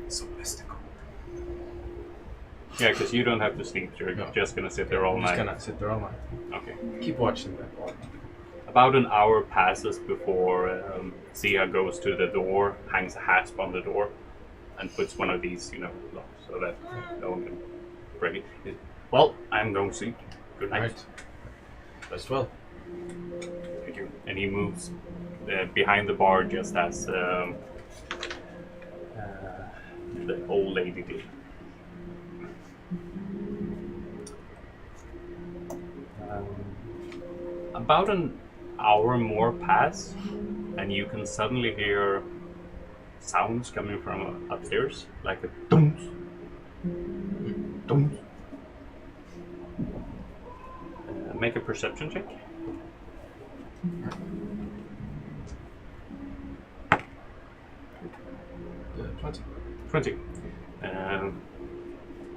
So mystical. Yeah, because you don't have to sleep. You're No. just going to sit there all I'm night. just gonna sit there all night. Okay. Keep watching that ball. About an hour passes before Sia goes to the door, hangs a hasp on the door, and puts one of these, locks so that no one can break it. Well, I'm going to sleep. Good night. Alright. Rest well. Thank you. And he moves behind the bar just as the old lady did. About an hour more pass, and you can suddenly hear sounds coming from upstairs, like a dum, dum. Make a perception check. 20.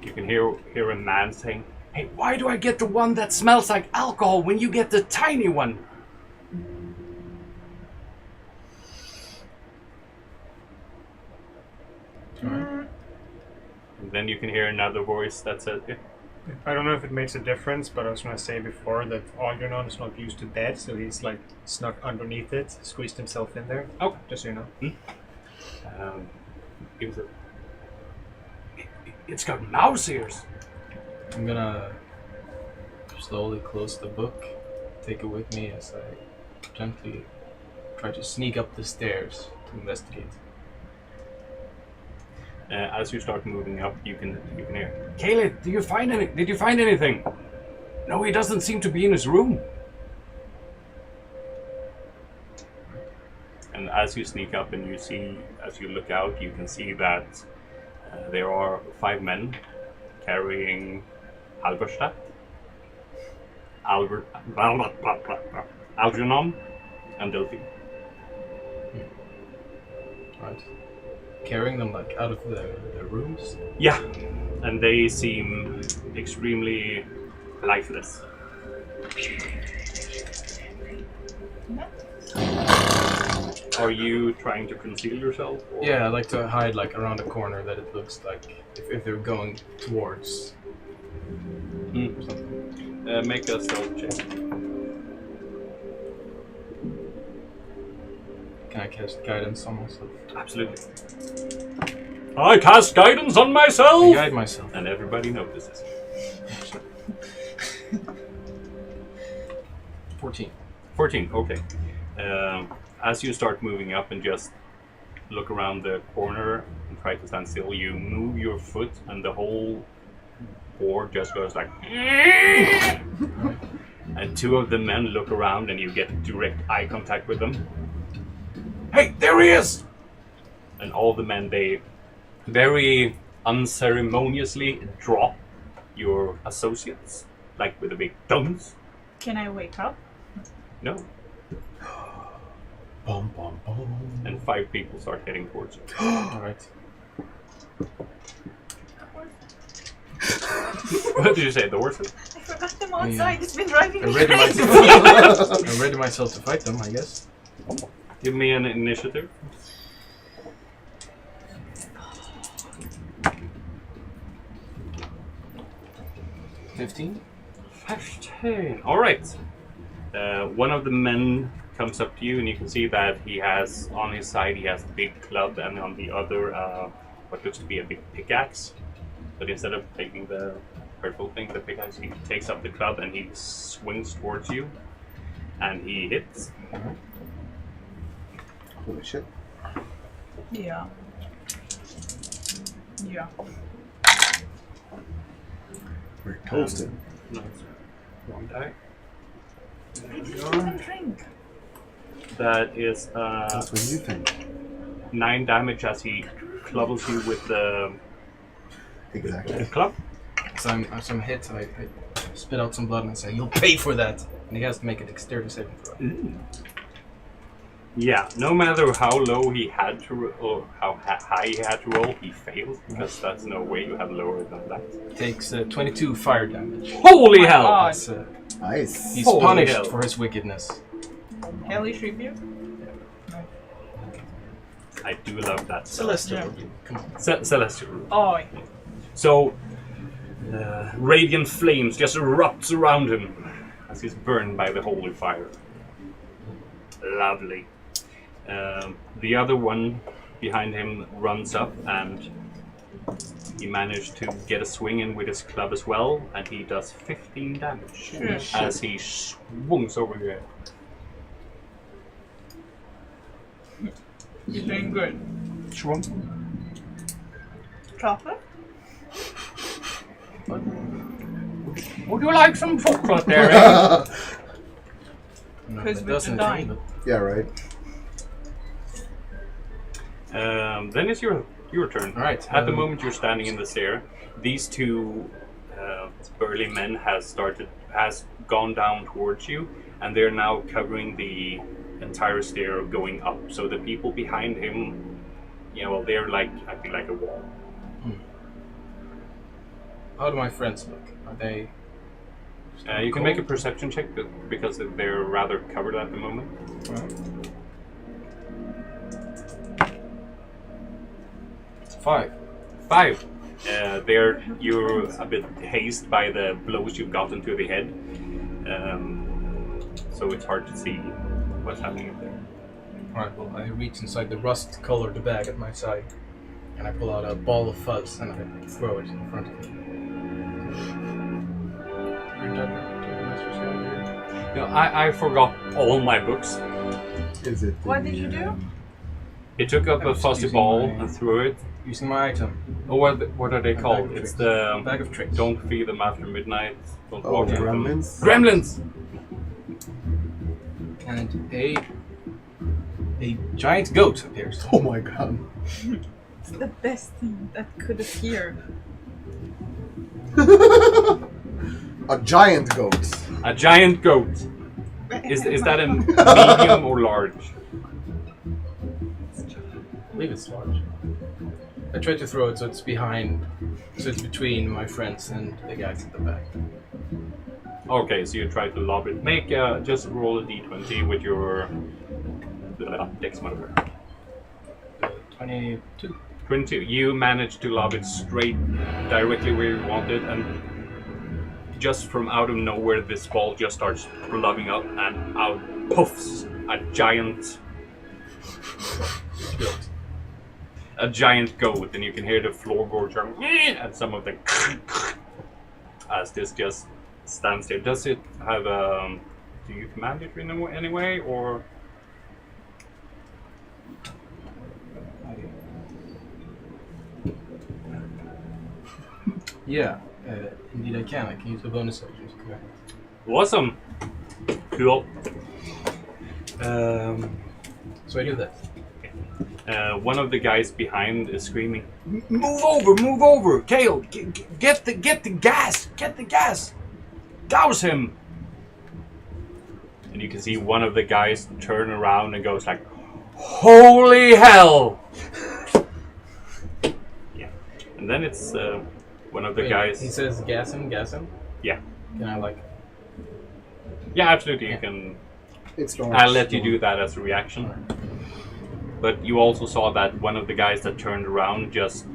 You can hear a man saying, "Hey, why do I get the one that smells like alcohol when you get the tiny one?" And then you can hear another voice that says, I don't know if it makes a difference, but I was going to say before that Algernon is not used to bed, so he's like snuck underneath it, squeezed himself in there. "Oh, Just so you know. he was it's got mouse ears." I'm gonna slowly close the book, take it with me as I gently try to sneak up the stairs to investigate. As you start moving up, you can hear, "Caleb, did you find anything?" "No, he doesn't seem to be in his room." And as you sneak up and as you look out, you can see that there are 5 men carrying Halberstadt, Algernon, and Delphine. Right. carrying them like out of the rooms? Yeah, and they seem extremely lifeless. Are you trying to conceal yourself? Or? Yeah, I'd like to hide like around a corner that it looks like if they're going towards. Something. Make a stealth check. Can I cast guidance on myself? Absolutely. I cast guidance on myself! I guide myself. And everybody notices. 14. 14, okay. As you start moving up and just look around the corner and try to stand still, you move your foot and the whole board just goes like... And two of the men look around and you get direct eye contact with them. Hey, there he is! And all the men, they very unceremoniously drop your associates, like with a big thumbs. Can I wake up? No. Bum, bum, bum. And 5 people start heading towards you. Alright. What did you say, the horses? I forgot them outside. It's been driving I me ready crazy. myself. I ready myself to fight them, I guess. Give me an initiative. 15. 15. All right. One of the men comes up to you, and you can see that he has on his side he has a big club, and on the other what looks to be a big pickaxe. But instead of taking the purple thing, the pickaxe, he takes up the club and he swings towards you, and he hits. Holy shit. Yeah. Yeah. We're toasted. No, it's wrong die. I didn't even drink. That is That's what you think. 9 damage as he clubbles you with the Exactly. club. As I'm hit, I spit out some blood and I say, "You'll pay for that." And he has to make a dexterity saving throw. Yeah, no matter how low he had to or how high he had to roll, he failed, because that's no way you have lower than that. Takes 22 fire damage. Holy my hell! God. That's, Nice. he's Holy punished hell. for his wickedness. Hellish rebuke? I do love that. Celestial. Yeah. Come on. Celestial. Oh, So, radiant flames just erupts around him as he's burned by the holy fire. Lovely. The other one behind him runs up, and he managed to get a swing in with his club as well, and he does 15 damage as he swings over your head. you're doing good. Swung. Chocolate? Would you like some chocolate there? No, Because that we doesn't could die. but Yeah, right. Then it's your turn. All right. At the moment you're standing in the stair, these two burly men has gone down towards you, and they're now covering the entire stair going up. So the people behind him, they're like acting like a wall. How do my friends look? Are they? You can make a perception check because they're rather covered at the moment. Alright. 5. 5. You're a bit hazed by the blows you've gotten to the head, so it's hard to see what's happening up there. Alright, well, I reach inside the rust-colored bag at my side, and I pull out a ball of fuzz, and I throw it in front of me. I forgot all my books. Is it? What did you do? He took up I a was fuzzy using ball my- and threw it. Using my item. Oh, what are they My called? bag of It's tricks. the Bag of tricks. don't feed them after midnight. Don't Oh, walk with them. gremlins? Gremlins! And a giant goat appears. Oh my god. It's the best thing that could appear. A giant goat. A giant goat. Is that a medium or large? I believe it's large. I try to throw it so it's behind, so it's between my friends and the guys at the back. Okay, so you try to lob it. Make just roll a d20 with your dex modifier. 22. 22. You manage to lob it straight, directly where you want it, and just from out of nowhere, this ball just starts blowing up, and out puffs a giant goat, and you can hear the floorboards and some of the as this just stands there. Does it have a? Do you command it in any way, or? Yeah, indeed I can. I can use a bonus action to command. Awesome. Cool. So I do that. One of the guys behind is screaming, "Move over, Kale! Get the gas! Get the gas! Douse him!" And you can see one of the guys turn around and goes like, "Holy hell!" Yeah. And then it's one of the guys. He says, "Gas him." Yeah. Can I like? Yeah, absolutely. You can. It's I'll let you do that as a reaction. But you also saw that one of the guys that turned around just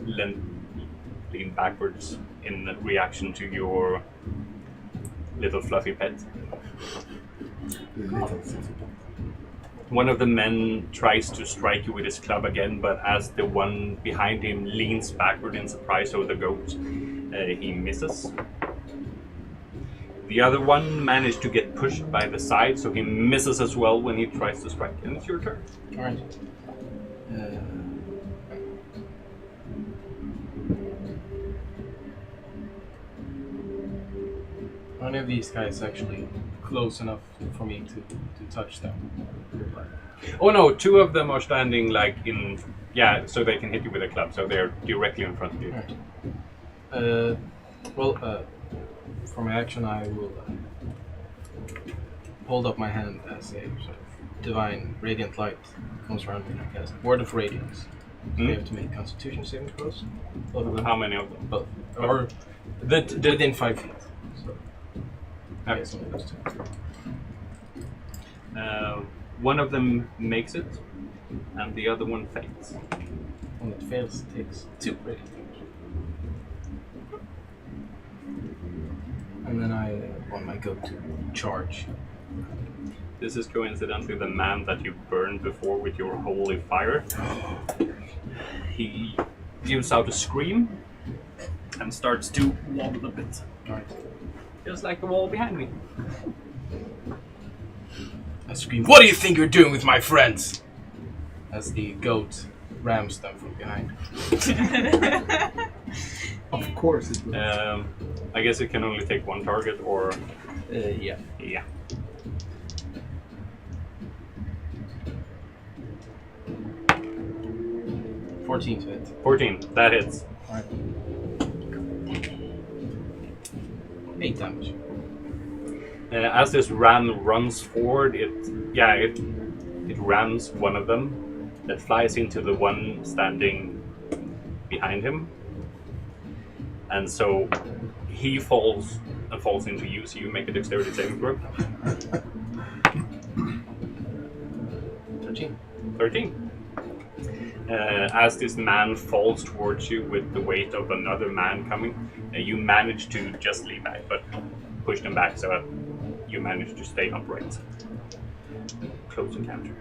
leaned backwards in reaction to your little fluffy pet. One of the men tries to strike you with his club again, but as the one behind him leans backward in surprise over the goat, he misses. The other one managed to get pushed by the side, so he misses as well when he tries to strike. And it's your turn. Alright. One of these guys actually close enough for me to touch them. Oh no, two of them are standing like in... Yeah, so they can hit you with a club, so they're directly in front of you. Right. For my action, I will hold up my hand as a sort of divine radiant light comes around me and I cast Word of Radiance. So we have to make Constitution saving throws. Both of them. How many of them? Both. Or within 5 feet. So, Okay. yes, only those two. One of them makes it, and the other one fails. One that fails takes 2 radiant damage. And then I want my go to charge. This is coincidentally the man that you burned before with your holy fire. He gives out a scream and starts to wobble a bit. Alright. Just like the wall behind me. I scream, "What do you think you're doing with my friends?" As the goat rams them from behind. Of course it will. I guess it can only take one target, or... Yeah. Yeah. $14 to hit. 14, that hits. Alright. 8 damage. As this ram runs forward, it rams one of them that flies into the one standing behind him. And so he falls into you, so you make a dexterity saving throw. 13. As this man falls towards you with the weight of another man coming, you manage to just lean back, but push them back, so you manage to stay upright. Close encounter.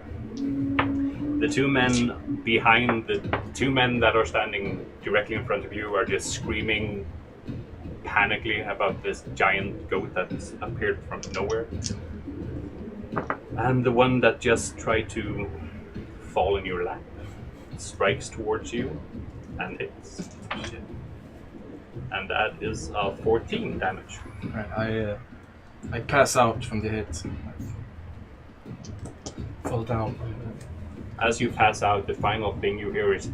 The two men behind the two men that are standing directly in front of you are just screaming panically about this giant goat that's appeared from nowhere. And the one that just tried to fall in your lap strikes towards you and hits. And that is 14 damage. Alright, I pass out from the hit. Fall down. As you pass out, the final thing you hear is,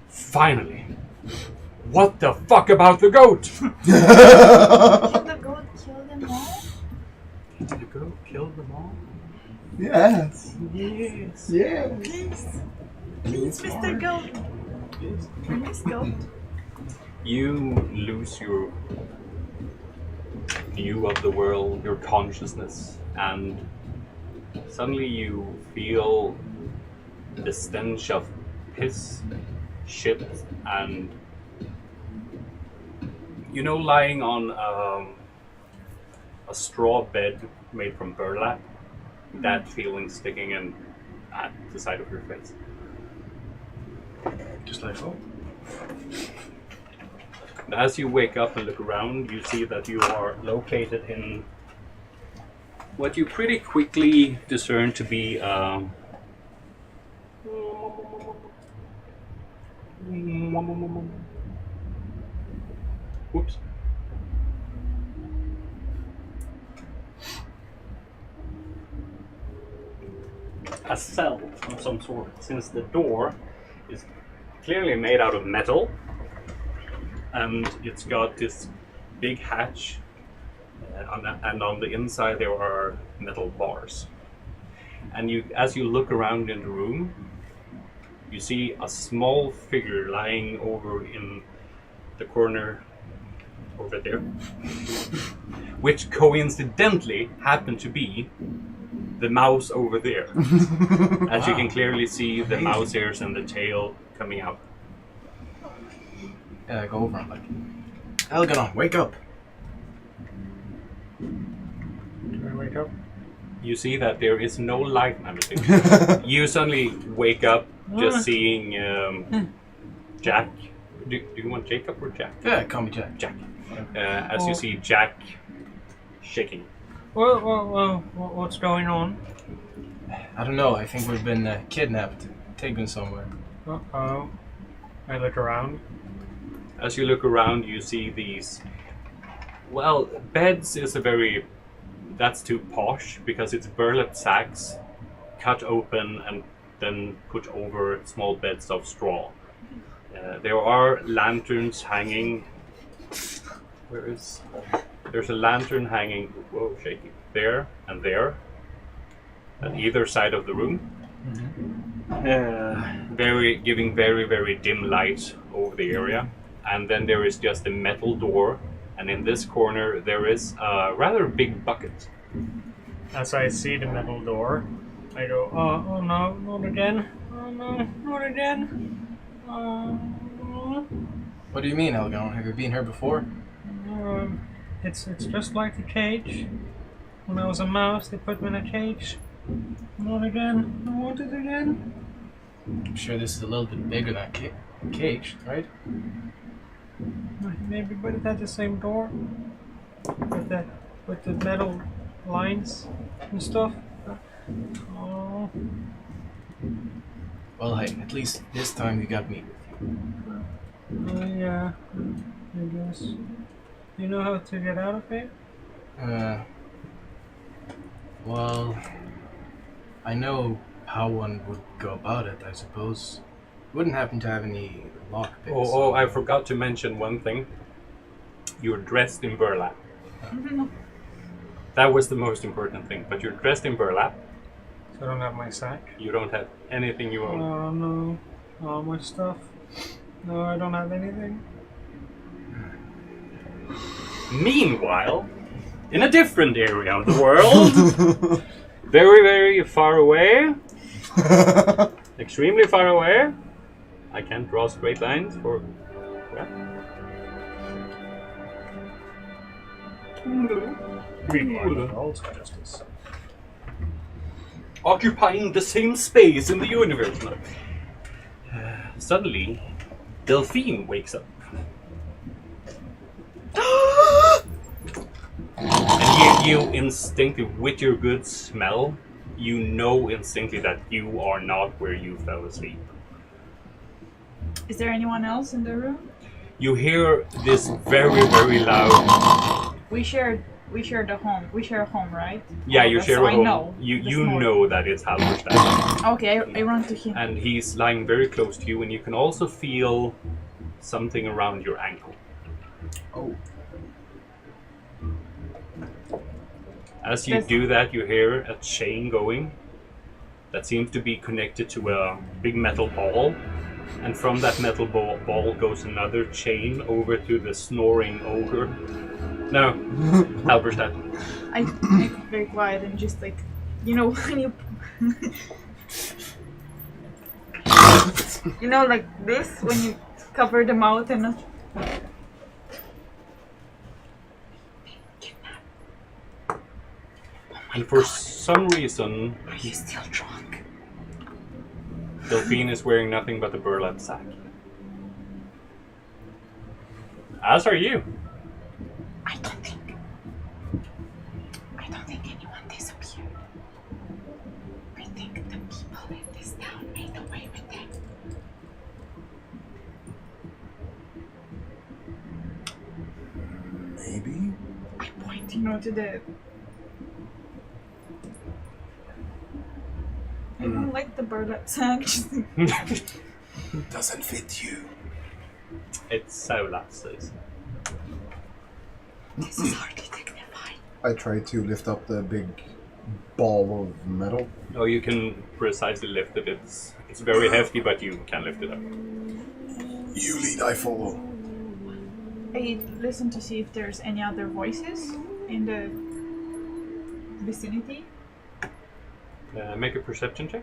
"Finally! What the fuck about the goat?" Did the goat kill them all? Did the goat kill them all? Yes. Yes. Yes. Please. Please, Mr. Goat. Yes. Let's go. You lose your view of the world, your consciousness, and suddenly you feel the stench of piss, shit, and lying on a straw bed made from burlap, that feeling sticking in at the side of your face. Just like home. As you wake up and look around, you see that you are located in what you pretty quickly discern to be whoops. A cell of some sort, since the door is clearly made out of metal, and it's got this big hatch, and on the inside there are metal bars. And as you look around in the room, you see a small figure lying over in the corner over there, which coincidentally happened to be the mouse over there. As you can clearly see the mouse ears and the tail coming out. Go over and like, Algernon, wake up! Do I wake up? You see that there is no light. You suddenly wake up just seeing Jack. Do you want Jacob or Jack? Yeah, call me Jack. Jack. As you see Jack shaking. Well, what's going on? I don't know, I think we've been kidnapped, taken somewhere. Uh-oh. I look around. As you look around, you see these. Well, beds is that's too posh because it's burlap sacks cut open and then put over small beds of straw. There are lanterns hanging. There's a lantern hanging, whoa, shaking, there and there, at either side of the room. Giving very, very dim light over the area. And then there is just a metal door, and in this corner there is a rather big bucket. As I see the metal door, I go, oh no, not again. Oh no, not again. What do you mean, Algernon? Have you been here before? It's just like the cage. When I was a mouse, they put me in a cage. Not again. I want it again. I'm sure this is a little bit bigger than a cage, right? Maybe, but it had the same door. With the metal lines and stuff. Oh. Well, hey, at least this time you got me. Yeah, I guess. Do you know how to get out of here? Well, I know how one would go about it, I suppose. Wouldn't happen to have any lockpicks. Oh, I forgot to mention one thing. You're dressed in burlap. That was the most important thing, but you're dressed in burlap. So I don't have my sack? You don't have anything you own. Oh no, all my stuff. No, I don't have anything. Meanwhile, in a different area of the world, very, very far away, extremely far away. I can't draw straight lines for. Justice. Occupying the same space in the universe. Suddenly, Delphine wakes up. And you instinctively, with your good smell, you know instinctively that you are not where you fell asleep. Is there anyone else in the room? You hear this very, very loud. We share the home. We share a home, right? Yeah, you share so a home. I know. You know that it's Halberstadt. Okay, I run to him. And he's lying very close to you, and you can also feel something around your ankle. Oh. As you do that, you hear a chain going that seems to be connected to a big metal ball. And from that metal ball goes another chain over to the snoring ogre. No, Halberstadt. I make it very quiet and just like, you know, when you... you know, like this, when you cover the mouth and not... And for some reason, Are you still drunk? Delphine is wearing nothing but a burlap sack. As are you. I don't think anyone disappeared. I think the people in this town made away with them. Maybe? I point, you know, to the... I don't like the burlap sack. Doesn't fit you. It's so lasses. This is hardly dignified. I try to lift up the big ball of metal. Oh, you can precisely lift it. It's very hefty, but you can lift it up. You lead, I follow. I listen to see if there's any other voices in the vicinity. Make a perception check.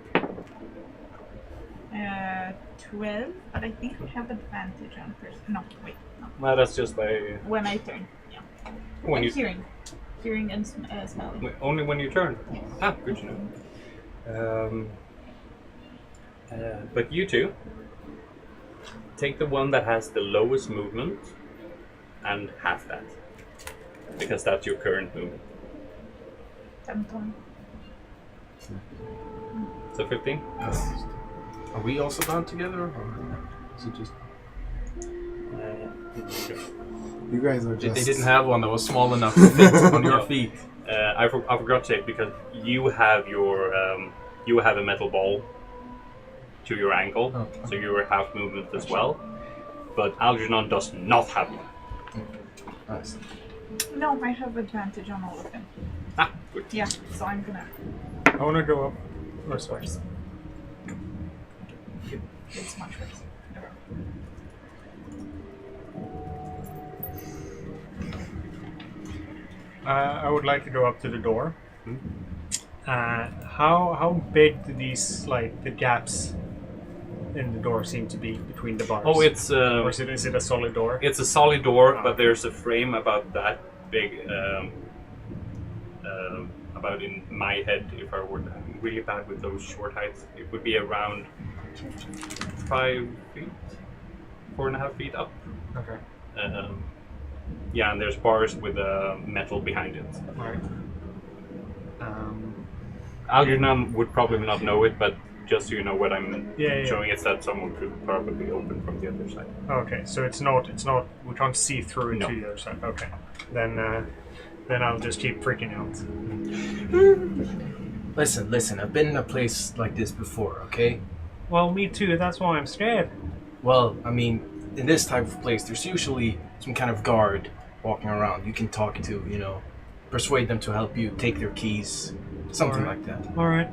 12, but I think I have advantage on no, wait, no. Well, that's just by When I turn, yeah. when you Hearing and smelling. only when you turn. Yes. Ah, good to know. But you two take the one that has the lowest movement and half that, because that's your current movement. So 15. Are we also bound together, or is it just... You guys are They just... didn't have one that was small enough to fit on your No. feet. I forgot to say, because you have your you have a metal ball to your ankle, Oh, so you're half movement as well. But Algernon does not have one. Nice. No, I have advantage on all of them. Ah, good. Yeah, so I'm gonna... I want to go up. Or sorry. It's much worse. I would like to go up to the door. How big do these, like, the gaps in the door seem to be between the bars? Oh, it's Or is it a solid door? it's a solid door, Oh. but there's a frame about that big. About in my head, if I were really bad with those short heights, it would be around 5 feet, 4.5 feet up. Okay. Yeah, and there's bars with metal behind it. Alright. Algernon would probably not know it, but just so you know what I'm Yeah. showing, it's that someone could probably open from the other side. Okay, so it's not, we can't see through it No. to the other side. Okay. Then I'll just keep freaking out. Listen, I've been in a place like this before, okay? Well, me too, that's why I'm scared. Well, I mean, in this type of place, there's usually some kind of guard walking around. You can talk to, persuade them to help you take their keys, something Alright. like that. Alright.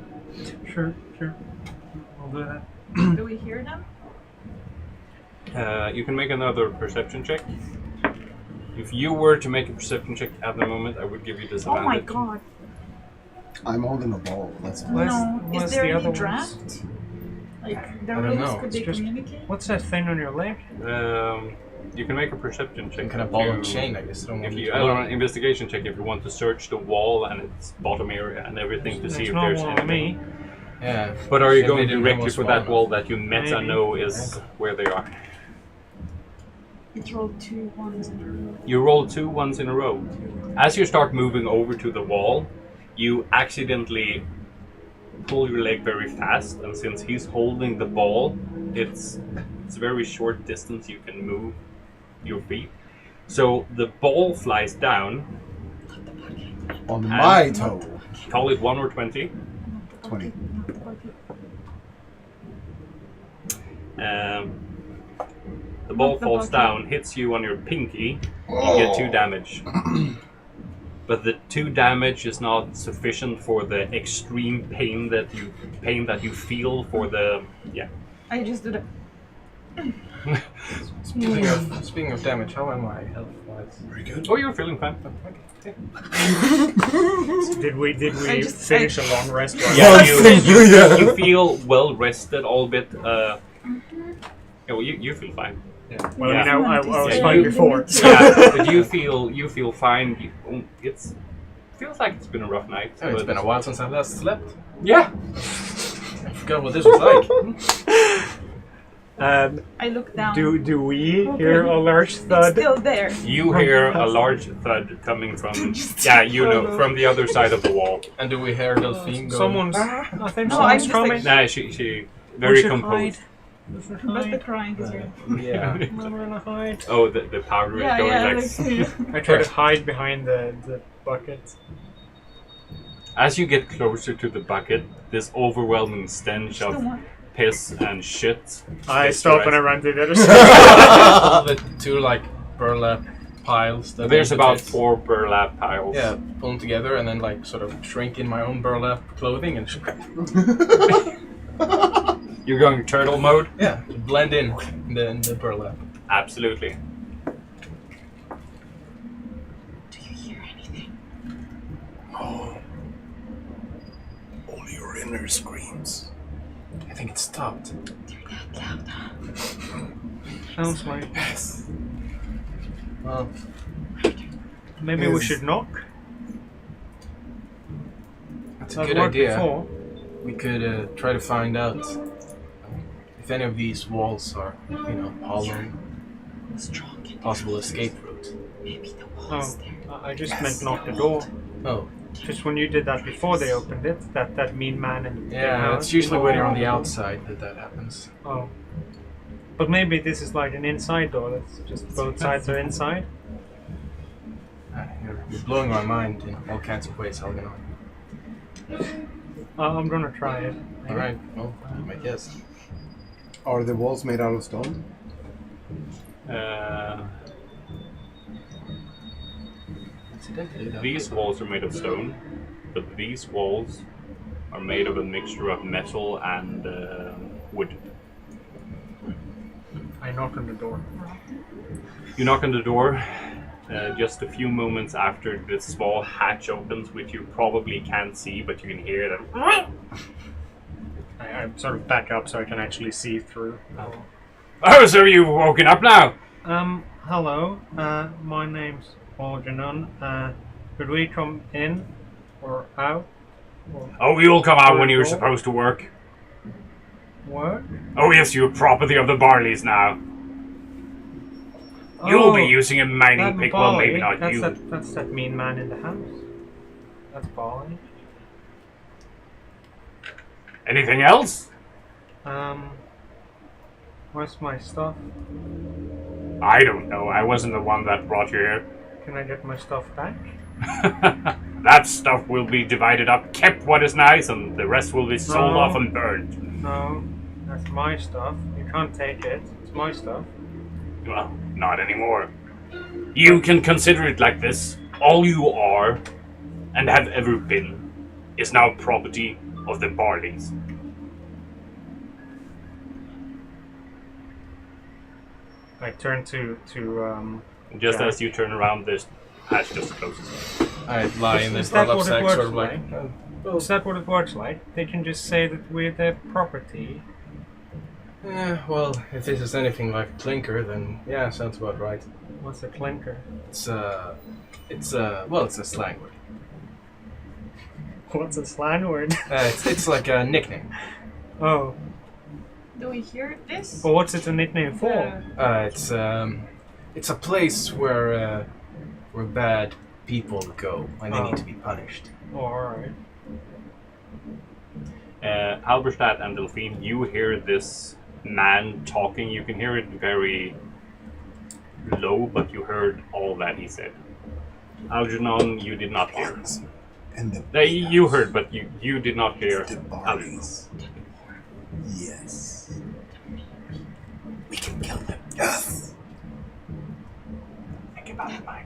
Sure. I'll do that. Do we hear them? You can make another perception check. If you were to make a perception check at the moment, I would give you Oh disadvantage. my god. I'm holding a ball, that's all. Where's- No, where's is there the any other ones? draft? Like, their I don't rules, know. could they It's just- communicate? What's that thing on your leg? You can make a perception check. Some kind of ball and chain, I guess. I don't If want you, to an investigation check if you want to search the wall and its bottom area and everything to see There's if no there's one on anything. me. Yeah. But are you Maybe going they didn't directly have for one that small wall enough. that you meta Maybe. know is where they are? It rolled 2 1s in a row. You roll 2 1s in a row. As you start moving over to the wall, you accidentally pull your leg very fast, and since he's holding the ball, it's a very short distance you can move your feet. So the ball flies down. On my toe. Call it 1 or 20. 20. The ball Not the falls bucket. down, hits you on your pinky. You get 2 damage. But the 2 damage is not sufficient for the extreme pain that you feel for the I just did it. Speaking of damage, how am I health-wise? Very good. Oh, you're feeling fine. Did we just- finish a long rest? Yeah, Yeah. you feel well rested, all bit. You feel fine. Well, Yeah. I mean, I was Yeah, fine you- before. So. Yeah, but you feel fine. It's feels like it's been a rough night. Oh, it's but- been a while since I last slept. Yeah. I forgot what this was like. I look down. Do we hear a large It's thud? still there. You hear a large thud coming from from the other side of the wall. And do we hear Delphine go? Someone's. I think No, someone's I'm just like- coming. Nah, she We very should composed. But the crying is real. Yeah. We're gonna hide. Oh, the powder is going like. I try to hide behind the bucket. As you get closer to the bucket, this overwhelming stench of piss and shit. I gets stop right- and I run to the other side. The two like burlap piles. That There's make about it- 4 burlap piles. Yeah, pull them together and then like sort of shrink in my own burlap clothing and You're going turtle mode? yeah, to blend in the burlap. Absolutely. Do you hear anything? Oh. Only your inner screams. I think it stopped. They're that loud, huh? Sounds like Yes. Well, maybe we should knock. that's a That good worked idea. before. We could try to find out if any of these walls are, hollow, Strong. possible escape route. Maybe the Oh, walls there. I just meant knock the door. Oh, Just when you did that before they opened it, that mean man in the yeah, house. it's usually when you're on the outside that happens. Oh. But maybe this is like an inside door, that's just both sides are inside. You're blowing my mind in all kinds of ways, Algernon. I'm gonna try it. Alright, well, I guess. Are the walls made out of stone? These walls are made of stone, but these walls are made of a mixture of metal and wood. I knock on the door. You knock on the door. Just a few moments after this small hatch opens, which you probably can't see, but you can hear them. I sort of back up so I can actually see through. Oh, so you've woken up now? Hello. My name's Algernon. Could we come in or out? Or Oh, you'll come out when you're supposed to work. work? Oh yes, you're property of the Barleys now. You'll be using a mining pick, well maybe not that's you. That's that mean man in the house. That's Barley. Anything else? Where's my stuff? I don't know, I wasn't the one that brought you here. Can I get my stuff back? That stuff will be divided up, kept what is nice, and the rest will be sold No. off and burned. No, that's my stuff. You can't take it. It's my stuff. Well, not anymore. You can consider it like this. All you are, and have ever been, is now property of the Barleys. I turn to Just Jack. as you turn around, this hatch just closes. I lie in this Is that burlap what it sack, works sort of like. Is that what it works like? They can just say that we're their property. Well, if this is anything like clinker, then yeah, sounds about right. What's a clinker? It's a slang word. What's a slang word? It's like a nickname. Oh, Do we hear this? but what's it a nickname for? It's a place where bad people go when they need to be punished. Oh, alright. Halberstadt and Delphine, you hear this man talking. You can hear it very low, but you heard all that he said. Algernon, you did not hear. And the You heard, but you did not hear the Algernon. Barleys. Yes. We can kill them. Yes. Think about it, Mike.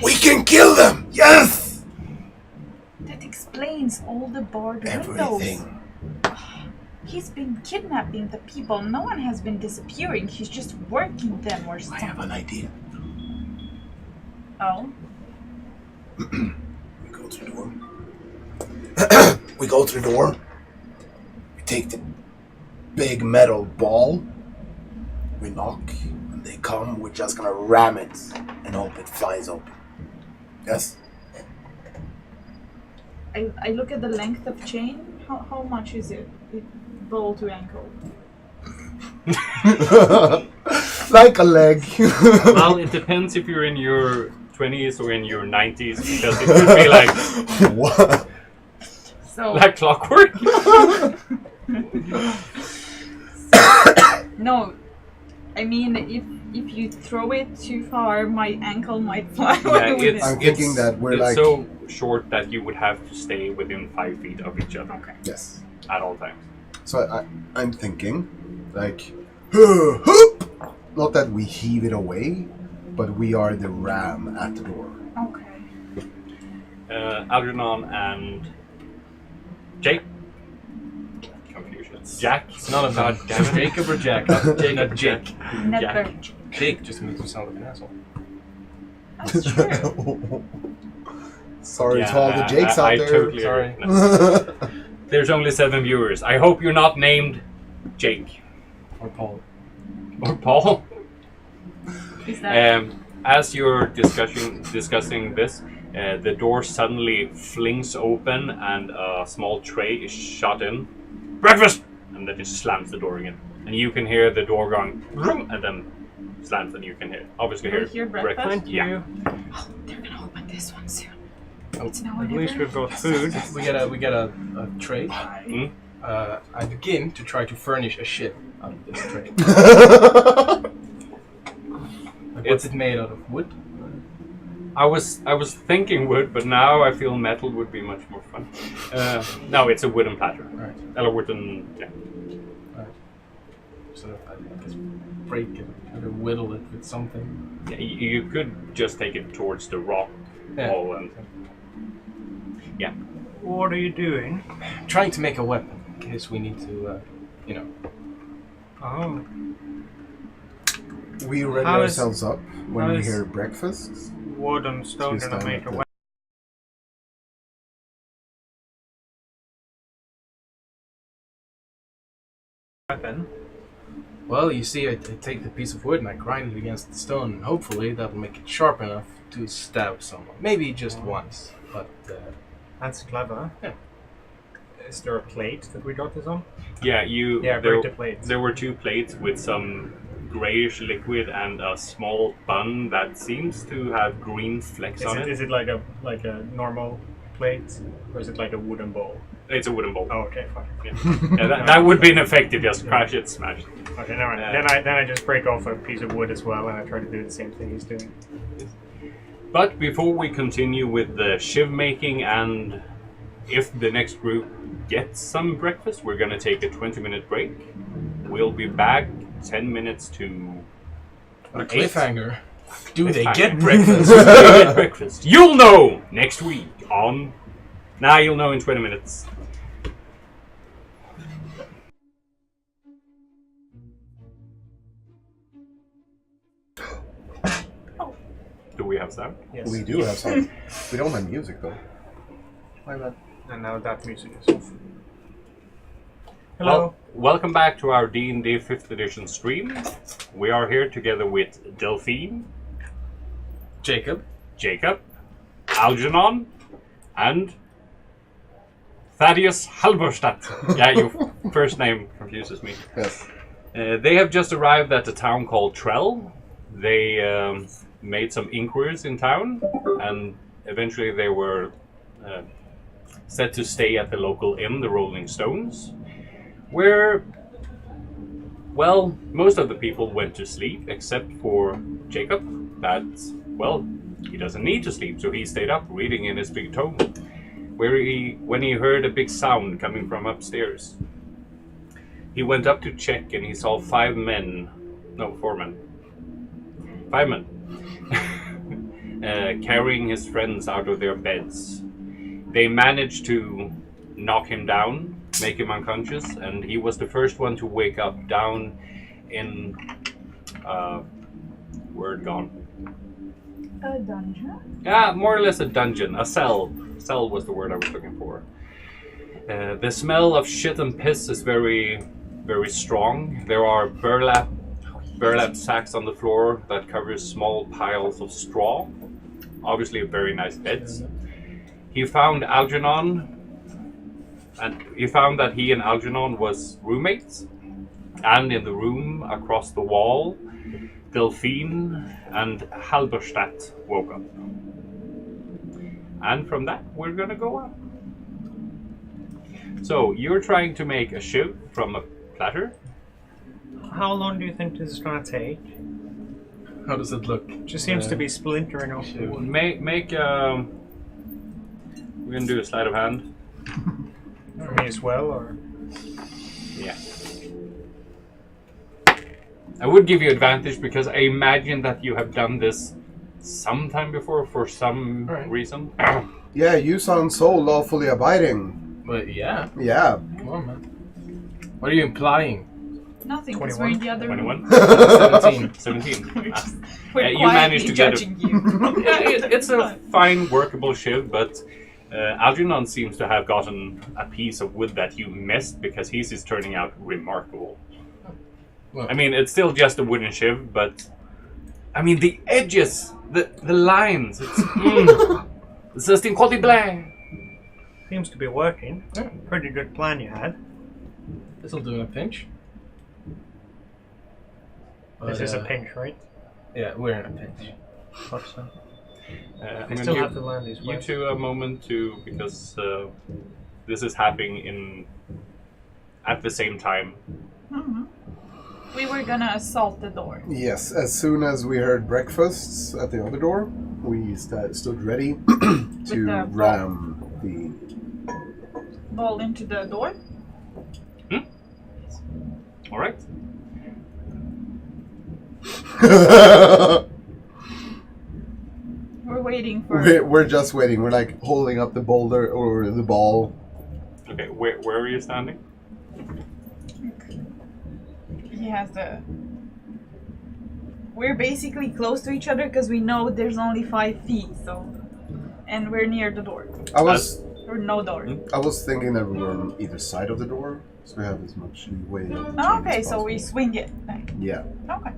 We can kill them. Yes. That explains all the barred windows. Everything. He's been kidnapping the people. No one has been disappearing. He's just working them or I something. have an idea. Oh. We go through the door. We go through the door. We take the big metal ball. We knock, and they come. We're just gonna ram it and hope it flies open. Yes? I look at the length of chain. How much is it? Bowl to ankle. Like a leg. Well, it depends if you're in your 20s or in your 90s, because it could be like What? So like clockwork. no, I mean if you throw it too far, my ankle might fly Yeah, away with I'm it. thinking that we're it's like... so short that you would have to stay within 5 feet of each other Okay. Yes. at all times. So I'm thinking, like, hoop! Not that we heave it away, but we are the ram at the door. Okay. Algernon and Jake. Confusion. Jack. It's not about damn it. Jacob or Jack. Not Jake. Never. Jake just makes me sound like an asshole. That's true. Sorry Yeah, to all the Jakes out I there. totally Sorry. agree. No. There's only 7 viewers. I hope you're not named Jake Or Paul. or Paul. Is that As you're discussing this, the door suddenly flings open and a small tray is shot in. Breakfast! And then it slams the door again. And you can hear the door going vroom, and then slams, and you can obviously Can we hear hear breakfast? Thank Yeah. you. Oh, they're gonna open this one soon. Oh, It's now or At least never. we've got food. We get a tray. Hmm? I begin to try to furnish a ship out of this tray. Like, what's it made out of? Wood? I was thinking wood, but now I feel metal would be much more fun. No, it's a wooden platter. Right. Or wooden, yeah. So I guess break it, try to whittle it with something. Yeah, you could just take it towards the rock Yeah. wall and yeah. What are you doing? Trying to make a weapon in case we need to, you know. Oh. We ready How is- ourselves up when how we is- hear breakfast. Wood and stone Twist gonna down make a like weapon. Well, you see, I take the piece of wood and I grind it against the stone, and hopefully that'll make it sharp enough to stab someone. Maybe just once, but That's clever. Yeah. Is there a plate that we got this on? Yeah, Yeah, break the plates. there were 2 plates with some grayish liquid and a small bun that seems to have green flecks on it. Is it like a normal plate, or is it like a wooden bowl? It's a wooden bowl. Oh, okay, fine. Yeah, that would be ineffective. Just crash it, smash it. Okay, never mind. Then I just break off a piece of wood as well, and I try to do the same thing he's doing. But before we continue with the shiv making, and if the next group gets some breakfast, we're gonna take a 20-minute break. We'll be back 10 minutes to a 8. cliffhanger. Do they Cliffhanger. get breakfast? Do they get breakfast? You'll know next week on. Nah, you'll know in 20 minutes. Do we have sound? Yes. We do have some. We don't have music though. My bad. And now that music is off. Hello. Well, welcome back to our D&D 5th edition stream. We are here together with Delphine, Jacob. Jacob, Algernon, and Thaddeus Halberstadt. Yeah, your first name confuses me. Yes. They have just arrived at a town called Trell. They made some inquiries in town, and eventually they were set to stay at the local inn, the Rolling Stones, where, well, most of the people went to sleep, except for Jacob, that, well, he doesn't need to sleep, so he stayed up reading in his big tome, when he heard a big sound coming from upstairs. He went up to check, and he saw 4 men, carrying his friends out of their beds. They managed to knock him down, make him unconscious, and he was the first one to wake up down in word gone. A dungeon? Yeah, more or less a dungeon, a cell. Cell was the word I was looking for. The smell of shit and piss is very, very strong. There are burlap sacks on the floor that covers small piles of straw. Obviously, very nice beds. He found Algernon, and he found that he and Algernon was roommates. And in the room across the wall, Delphine and Halberstadt woke up. And from that, we're gonna go up. So, you're trying to make a shiv from a platter. How long do you think this is gonna take? How does it look? Just seems to be splintering off the wood. Make we're gonna do a sleight of hand. For me as well, or? Yeah. I would give you advantage because I imagine that you have done this sometime before for some reason. Yeah, you sound so lawfully abiding. But yeah, Yeah. come on, man. What are you implying? Nothing, because 21. we're in the other room. 21? 17. We're Ah. just, we're You managed to get it. judging you. Yeah, it's a fine, workable shiv, but Algernon seems to have gotten a piece of wood that you missed because his is turning out remarkable. Well, I mean, it's still just a wooden shiv, but I mean, the edges, the lines, it's just incredible. Seems to be working. Yeah. Pretty good plan you had. this'll do in a pinch. This is a pinch, right? Yeah, we're in a pinch. Thought so. I'm I gonna still give have to learn these you words. two a moment to, because this is happening at the same time. Mhm. We were gonna assault the door. Yes, as soon as we heard breakfasts at the other door, we stood ready to the ram the... Ball into the door. All right. We're waiting for. We're just waiting. We're like holding up the boulder or the ball. Okay, where are you standing? He has the. We're basically close to each other because we know there's only 5 feet, so, and we're near the door. I was No door. I was thinking that we were on either side of the door, so we have as much leeway. of the chain Okay, as so we possible. swing it. Yeah. Okay.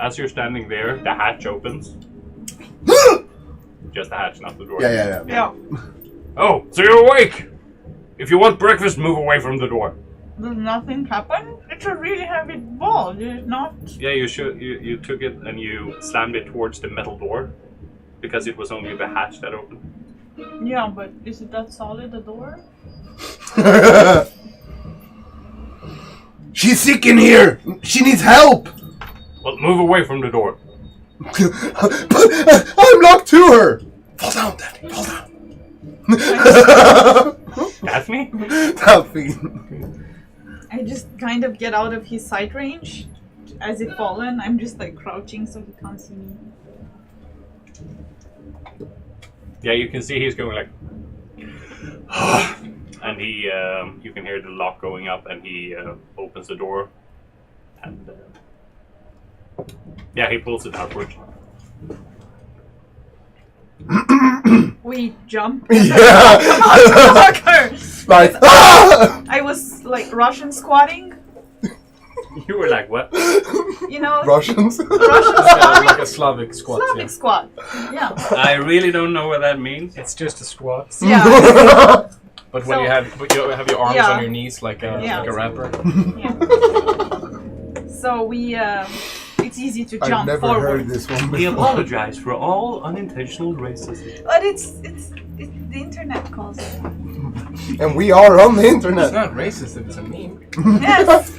As you're standing there, the hatch opens. Just the hatch, not the door. Yeah. Yeah. Oh, so you're awake! If you want breakfast, move away from the door. Does nothing happen? It's a really heavy ball. It's not. Yeah, you should. You took it and you slammed it towards the metal door because it was only the hatch that opened. Yeah, but is it that solid, the door? She's sick in here! She needs help! Well, move away from the door. But I'm locked to her! Fall down, Daddy, fall down. Daphne? Delphine. I just kind of get out of his sight range. As if fallen, I'm just like crouching so he can't see me. Yeah, you can see he's going like, and he, you can hear the lock going up, and he opens the door, and yeah, he pulls it outward. We jump. Yeah! Fucker! Like, ah! I was like Russian squatting, You were like, what? you know? Russians? Russian Yeah, squatting? like a Slavic squat. Slavic squat. Yeah. I really don't know what that means. It's just a squat. Yeah. But when So- you have your arms Yeah. on your knees like a Yeah. rapper. Yeah. So we, it's easy to I've jump never forward. heard this one We before. apologize for all unintentional racism. But it's the internet calls it. And we are on the It's internet. not racist if it's a meme. Yes.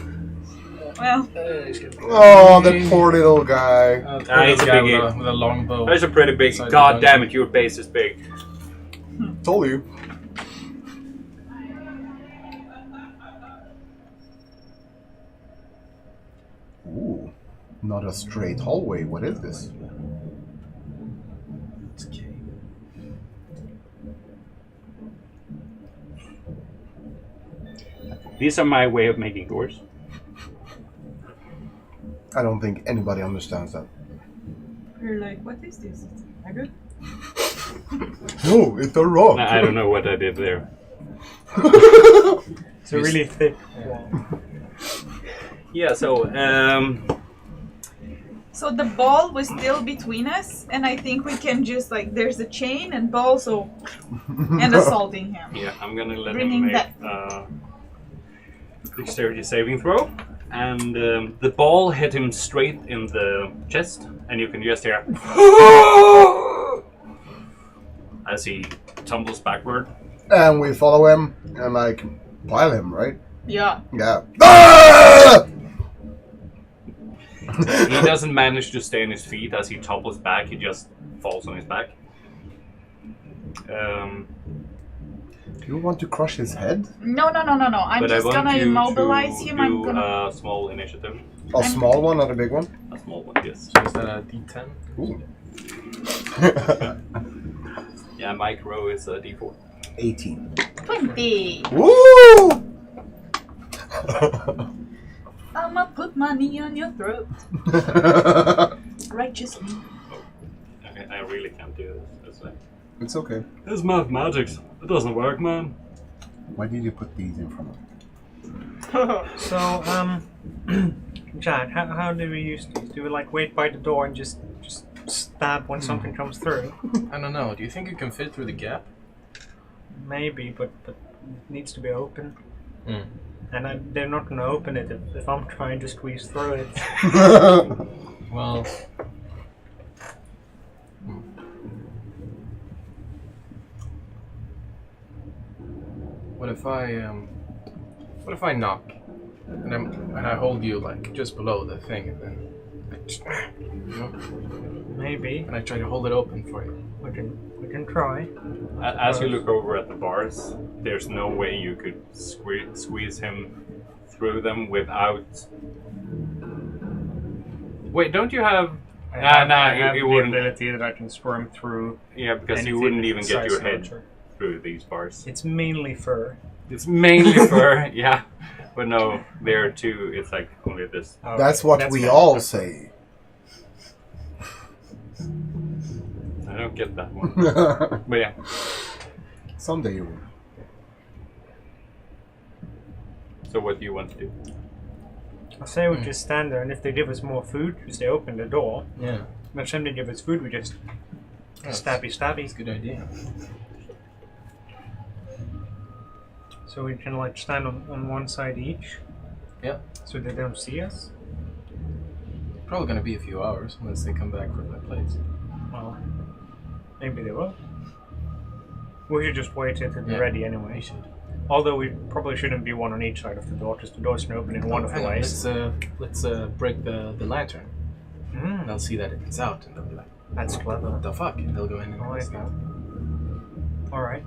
Well, Oh, that poor little guy. It's a guy biggie. with a long bow. That's a pretty big. Inside the God dungeon. damn it, your base is big. Told you. Ooh, not a straight hallway. What is this? It's a cave. These are my way of making doors. I don't think anybody understands that. You're like, what is this? I good? No, it's a rock. I don't know what I did there. It's a really thick wall. Yeah, so So the ball was still between us, and I think we can just like there's a chain and ball, so and assaulting him. yeah, I'm gonna let Bringing him make dexterity saving throw, and the ball hit him straight in the chest, and you can just hear as he tumbles backward. And we follow him and like pile him, right? Yeah. Yeah. Ah! He doesn't manage to stay on his feet as he topples back. He just falls on his back. Do you want to crush his head? No. I'm But just I want gonna you immobilize to him. do I'm gonna. a small initiative. A small one, not a big one? A small one, yes. So is that a D10? Ooh. Yeah, micro is a D4. 18. 20. Woo! I'ma put my knee on your throat. Righteously. Okay, I really can't do this. It's okay. It's mathematics. It doesn't work, man. Why did you put these in front of me? So, Chad, how do we use these? Do we like wait by the door and just stab when something comes through? I don't know. Do you think you can fit through the gap? Maybe, but it needs to be open. Mm. And they're not going to open it if I'm trying to squeeze through it. Well... What if I knock and I hold you like just below the thing and then you know, Maybe. and I try to hold it open for you? We can try. As you look over at the bars, there's no way you could squeeze him through them without... Wait, don't you have... I have you the wouldn't... ability that I can squirm through. Yeah, because you anything wouldn't even get size your head larger. through these bars. It's mainly fur. It's mainly fur, yeah. But no, there too, it's like only this. Oh, That's what we all say. I don't get that one. But yeah. Someday you will. So what do you want to do? I say we just stand there, and if they give us more food, because they open the door, Yeah. next time they give us food, we just stabby. That's a good idea. So we can like stand on one side each. Yeah. So they don't see us. Probably gonna be a few hours once they come back from their place. Well, maybe they will. We should just wait until they're ready anyway. We should. Although we probably shouldn't be one on each side of the door, because the doors can open in one of the Hang on, ways. let's break the lantern. And they'll see that it's out and they'll be like, That's clever. what the fuck? And they'll go in and I like that. Alright.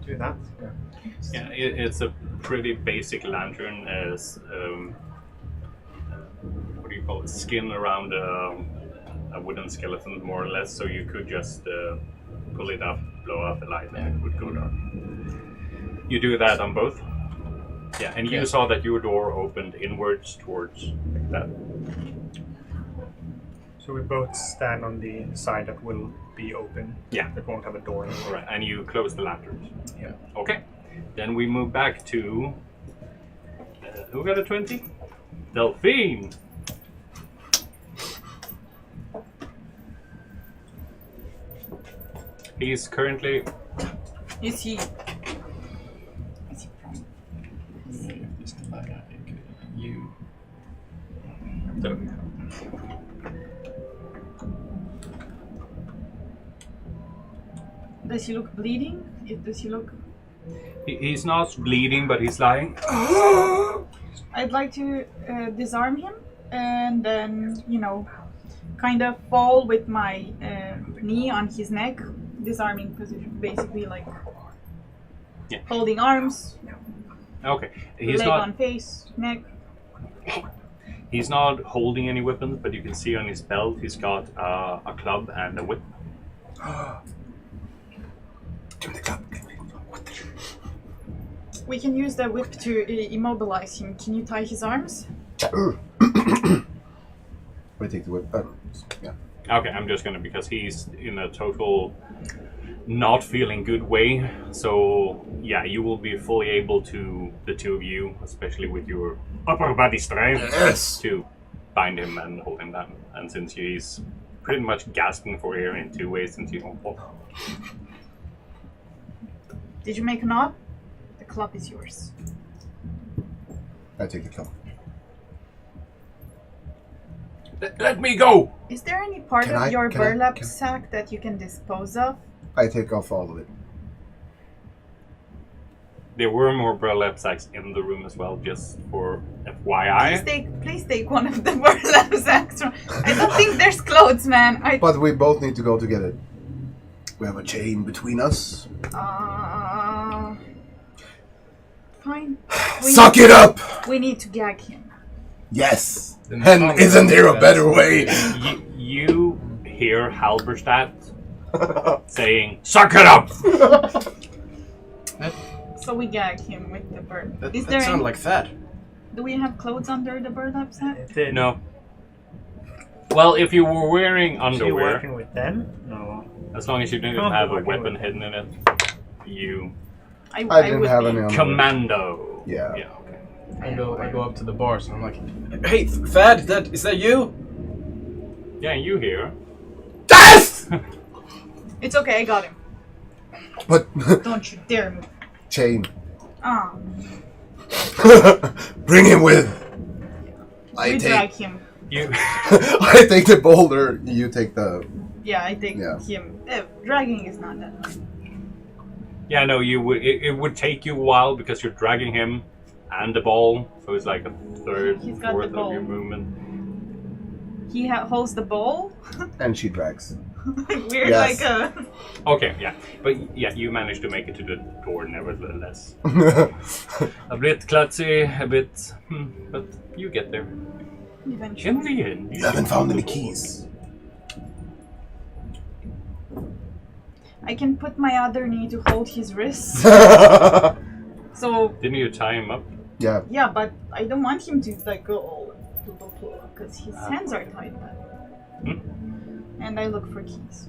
Do that. Yeah, it's a pretty basic lantern as what do you call it? Skin around a wooden skeleton, more or less. So you could just pull it up, blow out the light, and it would go dark. You do that on both. Yeah, and you saw that your door opened inwards towards like that. So we both stand on the side that will be open. Yeah. That won't have a door. All right, and you close the lanterns. Yeah. Okay. Then we move back to who got a 20? Delphine. He's currently. Is he? You. Does he look bleeding? Does he look? He's not bleeding, but he's lying. I'd like to disarm him and then, kind of fall with my knee on his neck, disarming position, basically like holding arms, Okay. He's leg not. on face, neck. He's not holding any weapons, but you can see on his belt he's got a club and a whip. Give me the club. We can use the whip to immobilize him. Can you tie his arms? I take the whip. Yeah. Okay, I'm just gonna, because he's in a total not feeling good way. So yeah, you will be fully able to, the two of you, especially with your upper body strength, Yes. to bind him and hold him down. And since he's pretty much gasping for air in 2 ways, since you Did you make a knot? The club is yours. I take the club. let me go. Is there any part Can of I- your can I- burlap can- sack that you can dispose of? I take off all of it. There were more burlap sacks in the room as well, just for FYI. Please take one of the burlap sacks. I don't think there's clothes, man. But we both need to go to get it. We have a chain between us. Fine. Suck it up! We need to gag him. Yes. Then And fine. isn't there a better way? You hear Halberstadt saying, "Suck it up!" So we gag him with the bird. That Is there sounds any, like Thad. do we have clothes under the burlap sack? It did. No. Well, if you were wearing Are you underwear, working with them? No. as long as you didn't Can't be have a working weapon with hidden in it, you I didn't would have be. any on. commando. Yeah. Yeah. Okay. I go up to the bars and I'm like, "Hey, Thad, is that you?" Yeah, you hear. Death! It's okay, I got him. But Don't you dare move. chain. Ah, Bring him with. I we take. drag him. You. I take the boulder. You take the. Yeah, I take Yeah. him. Dragging is not that hard. Yeah, no, you would. It would take you a while because you're dragging him and the ball, so it's like a third, He's got the fourth of ball. your movement. He holds the bowl. And she drags. We're Yes. like a. Okay, yeah, but yeah, you managed to make it to the door nevertheless. A bit klutzy, a bit, but you get there. Eventually. In the end, You haven't found any keys. I can put my other knee to hold his wrist. So didn't you tie him up? Yeah. yeah, but I don't want him to like go because his hands are tied. And I look for keys.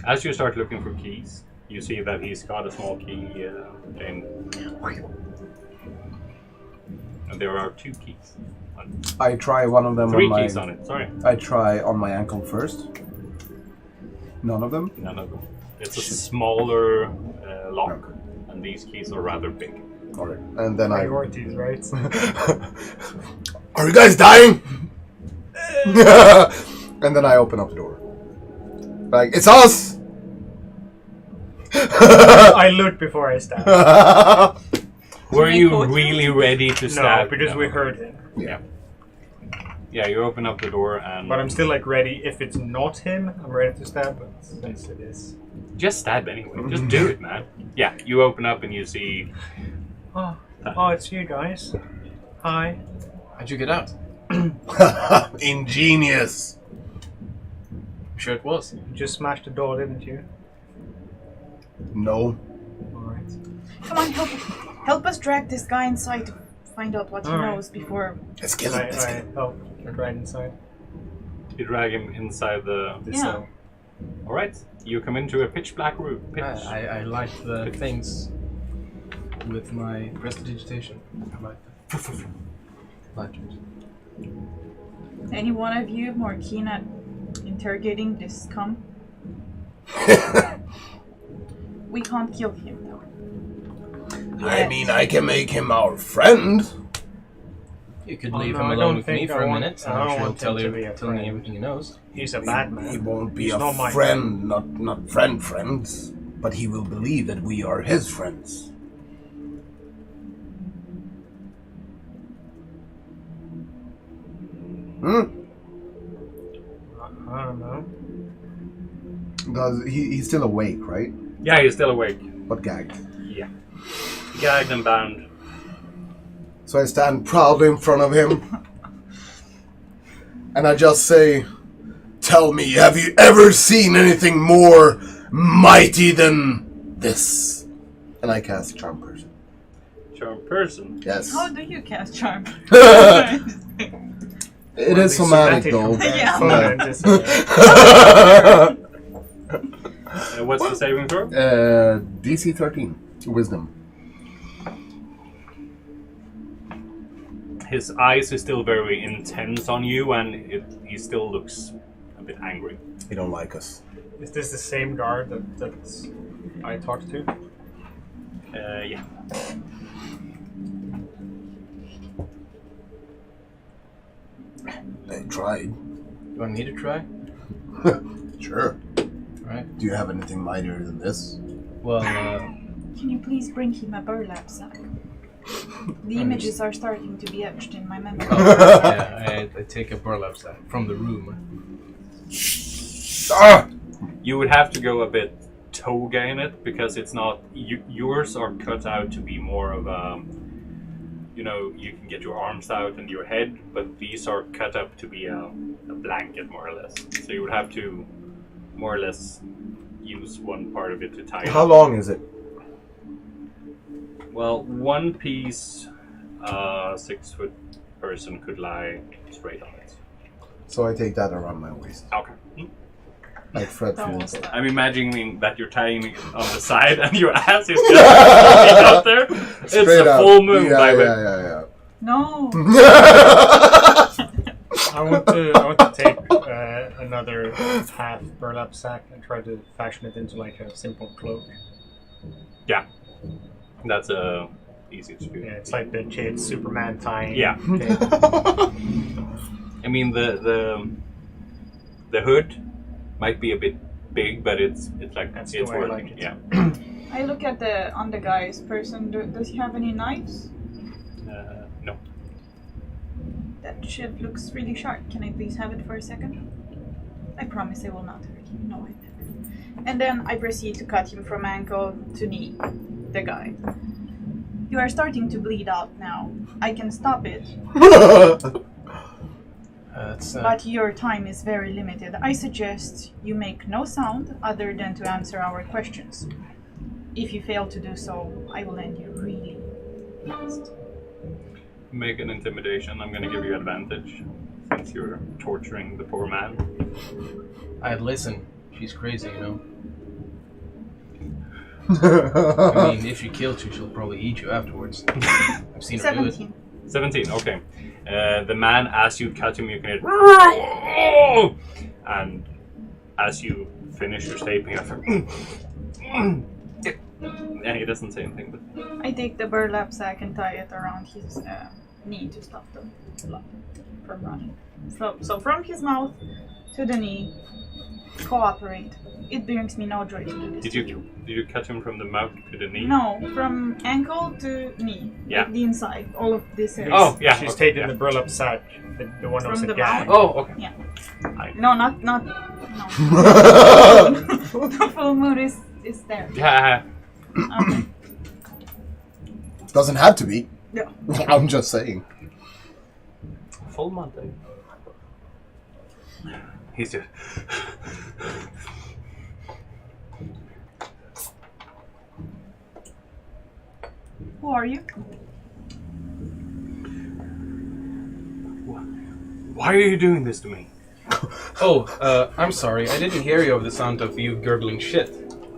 As you start looking for keys, you see that he's got a small key chain. And there are 2 keys. I try one of them 3 on my. keys on it, sorry. I try on my ankle first. None of them. None of them. It's a smaller lock, and these keys are rather big. All right. And then I. Priorities, right? Are you guys dying? And then I open up the door. Like, it's us! I looked before I stabbed. Were I you caught you? really ready to No, stab? because we heard him. Yeah. Yeah, you open up the door and But I'm still like ready. If it's not him, I'm ready to stab. But since it is, just stab anyway. Just do it, man. Yeah, you open up and you see. oh, it's you guys. Hi. How'd you get out? Ingenious. I'm sure it was. You just smashed the door, didn't you? No. All right. Come on, help us drag this guy inside to find out what he Alright. knows before. Let's kill him. I Let's kill him. help. Get right inside You drag him inside the. the Yeah. cell. All right. You come into a pitch black room. Pitch. I light the things with my prestidigitation. I light the lanterns. Any one of you more keen at interrogating this scum? We can't kill him though. I mean, I can make him our friend. You could Oh, leave no, him I alone don't with me think for I a want- minute, I and don't I'm sure he'll want him to be a tell me friend. everything he knows. He's a bad man. He won't be He's a not my friend, not friends, but he will believe that we are his friends. Hmm? I don't know. He's still awake, right? Yeah, he's still awake. But gagged. Yeah. Gagged and bound. So I stand proudly in front of him. And I just say, tell me, have you ever seen anything more mighty than this? And I cast Charm Person. Charm person. Yes. How do you cast charm? It is somatic though. Yeah. What's the saving throw? DC 13. Wisdom. His eyes is still very intense on you, and he still looks a bit angry. He don't like us. Is this the same guard that I talked to? Yeah. They tried. You want me to try? Sure. Alright. Do you have anything mightier than this? Well, Can you please bring him a burlap sack? The images are starting to be etched in my memory. yeah, I take a burlap sack from the room. Ah! You would have to go a bit toga in it, because it's not... yours are cut out to be more of a... you can get your arms out and your head, but these are cut up to be a blanket, more or less. So you would have to, more or less, use one part of it to tie it. How long is it? Well, one piece, 6-foot person could lie straight on it. So I take that around my waist. Okay. Like Fred That feels. was I'm imagining that you're tying it on the side and your ass is just out there. It's Straight a up. full moon, Yeah, baby. yeah. No. I want to take another half burlap sack and try to fashion it into like a simple cloak. Yeah. That's easy to do. Yeah, it's like the kid Superman tying. Yeah. Okay. I mean, the hood might be a bit big, but it's like That's it's the way I working. like it. Yeah. I look at the guy's person. Does he have any knives? No. That shiv looks really sharp. Can I please have it for a second? I promise I will not hurt you. No, I never. And then I proceed to cut him from ankle to knee. The guy. You are starting to bleed out now. I can stop it, but your time is very limited. I suggest you make no sound other than to answer our questions. If you fail to do so, I will end you really fast. Make an intimidation. I'm gonna give you advantage since you're torturing the poor man. I'd listen. She's crazy, I mean, if you kill her, she'll probably eat you afterwards. I've seen her do it. 17. 17, okay. The man, as you cut him, you can hear... And as you finish your statement, and he doesn't say anything, but... I take the burlap sack and tie it around his knee to stop the blood from running. So from his mouth to the knee, cooperate. It brings me no joy to do this. Did you cut him from the mouth to the knee? No, from ankle to knee. Yeah. Like the inside, all of this area. Oh, yeah. She's okay, taking yeah. the burlap sack, the one that was From a the gag. Oh, okay. Yeah. Fine. No, not no. The full moon is there. Yeah. Okay. Doesn't have to be. Yeah. I'm just saying. Full month, eh? He's just... Who are you? Why are you doing this to me? Oh, I'm sorry. I didn't hear you over the sound of you gurgling shit.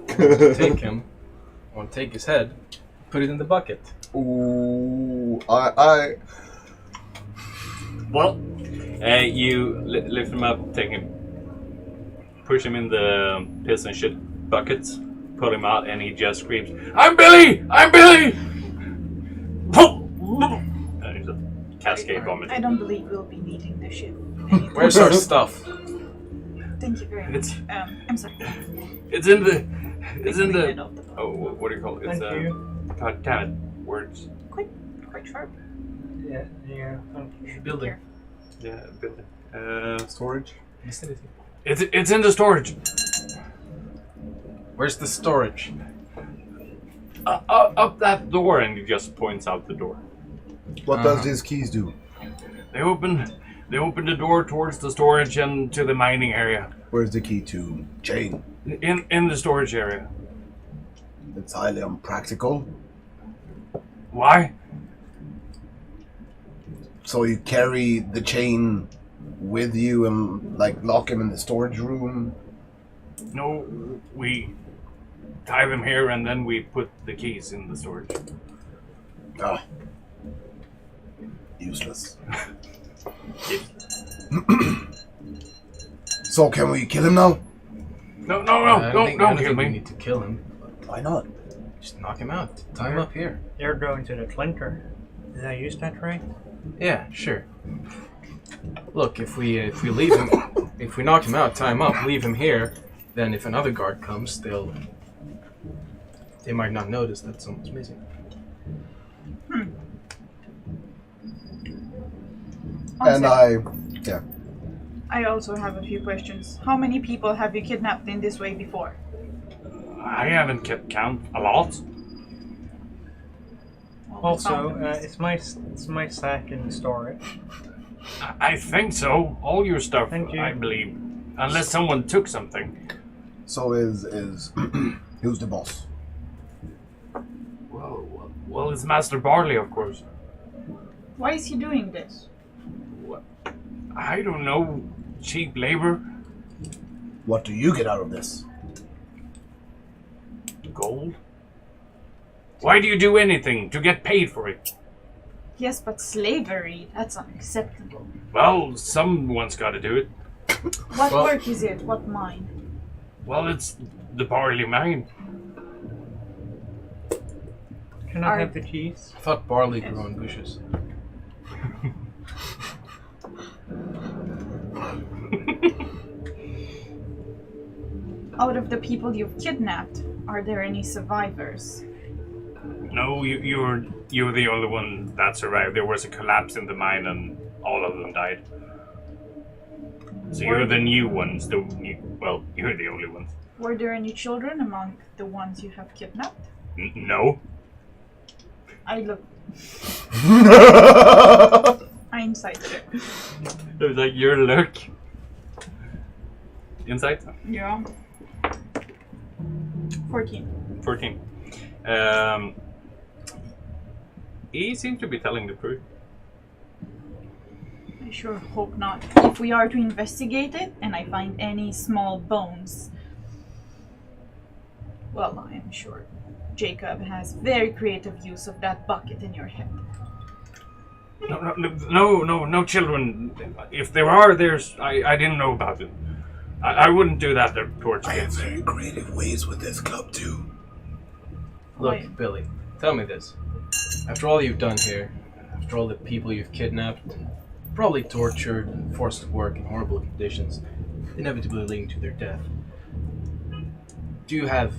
Take him. I want to take his head, put it in the bucket. Ooh, Well, you lift him up, take him, push him in the piss and shit bucket, pull him out, and he just screams, "I'm Billy! I'm Billy!" And he's a cascade vomit. I don't believe we'll be needing the ship. anytime. Where's our stuff? Thank you very much. I'm sorry. It's in the. It's in The the. head of the boat. Oh, what do you call it? It's Thank you. God damn it! Words. Quite sharp. Yeah. You should Building. be Yeah, building. storage. Vicinity. It's in the storage. Where's the storage? Up that door, and he just points out the door. What does these keys do? They open the door towards the storage and to the mining area. Where's the key to chain? In the storage area. It's highly unpractical. Why? So you carry the chain with you and like lock him in the storage room? No, we tie them here and then we put the keys in the storage. Ah. Useless. So can we kill him now? No, I don't think kill we me. need to kill him. Why not? Just knock him out. Tie him up here. You're going to the clinker. Did I use that right? Yeah, sure. Look, if we leave him, if we knock him out, tie him up, leave him here, then if another guard comes, they might not notice that someone's missing. And I also have a few questions. How many people have you kidnapped in this way before? I haven't kept count. A lot. Well, we Also, found them. it's my sack in the storage. I think so. All your stuff, Thank you. I believe. Unless someone took something. so is who's the boss? Well, it's Master Barley, of course. Why is he doing this? I don't know. Cheap labor. What do you get out of this? Gold. Why do you do anything? To get paid for it. Yes, but slavery, that's unacceptable. Well, someone's got to do it. What Well- work is it? What mine? Well, it's the Barley mine. Can I have the keys? I thought barley grew on bushes. Out of the people you've kidnapped, are there any survivors? No, you're the only one that survived. There was a collapse in the mine, and all of them died. So you're the new ones. You're the only ones. Were there any children among the ones you have kidnapped? No. I look. Insight check. It was like your luck. Insight? Yeah. 14. 14. He seems to be telling the truth. I sure hope not. If we are to investigate it and I find any small bones, well, I am sure Jacob has very creative use of that bucket in your head. No children. If there are, I didn't know about it. I wouldn't do that towards I have kids. very creative ways with this club too. Look, Wait. Billy, tell me this. After all you've done here, after all the people you've kidnapped, probably tortured and forced to work in horrible conditions, inevitably leading to their death, do you have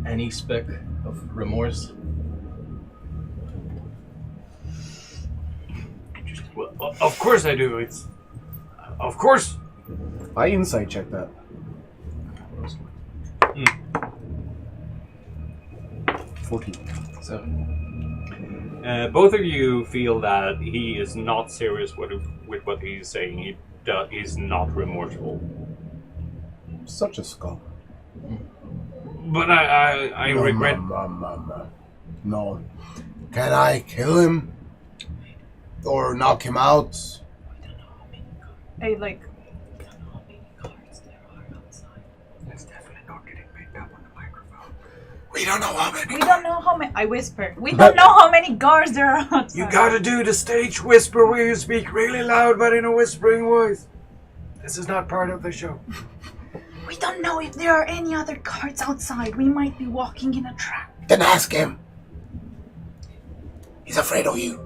any speck of remorse? Well, of course I do. Of course. I insight check that. 14. So, Both of you feel that he is not serious with what he's saying. He's not remorseful. Such a scum. But I regret. No. Can I kill him? Or knock him out? I like. That's definitely not getting picked up on the microphone. We don't know how many. We don't know how many. I whisper. We don't know how many guards there are outside. You gotta do the stage whisper where you speak really loud but in a whispering voice. This is not part of the show. We don't know if there are any other guards outside. We might be walking in a trap. Then ask him. He's afraid of you.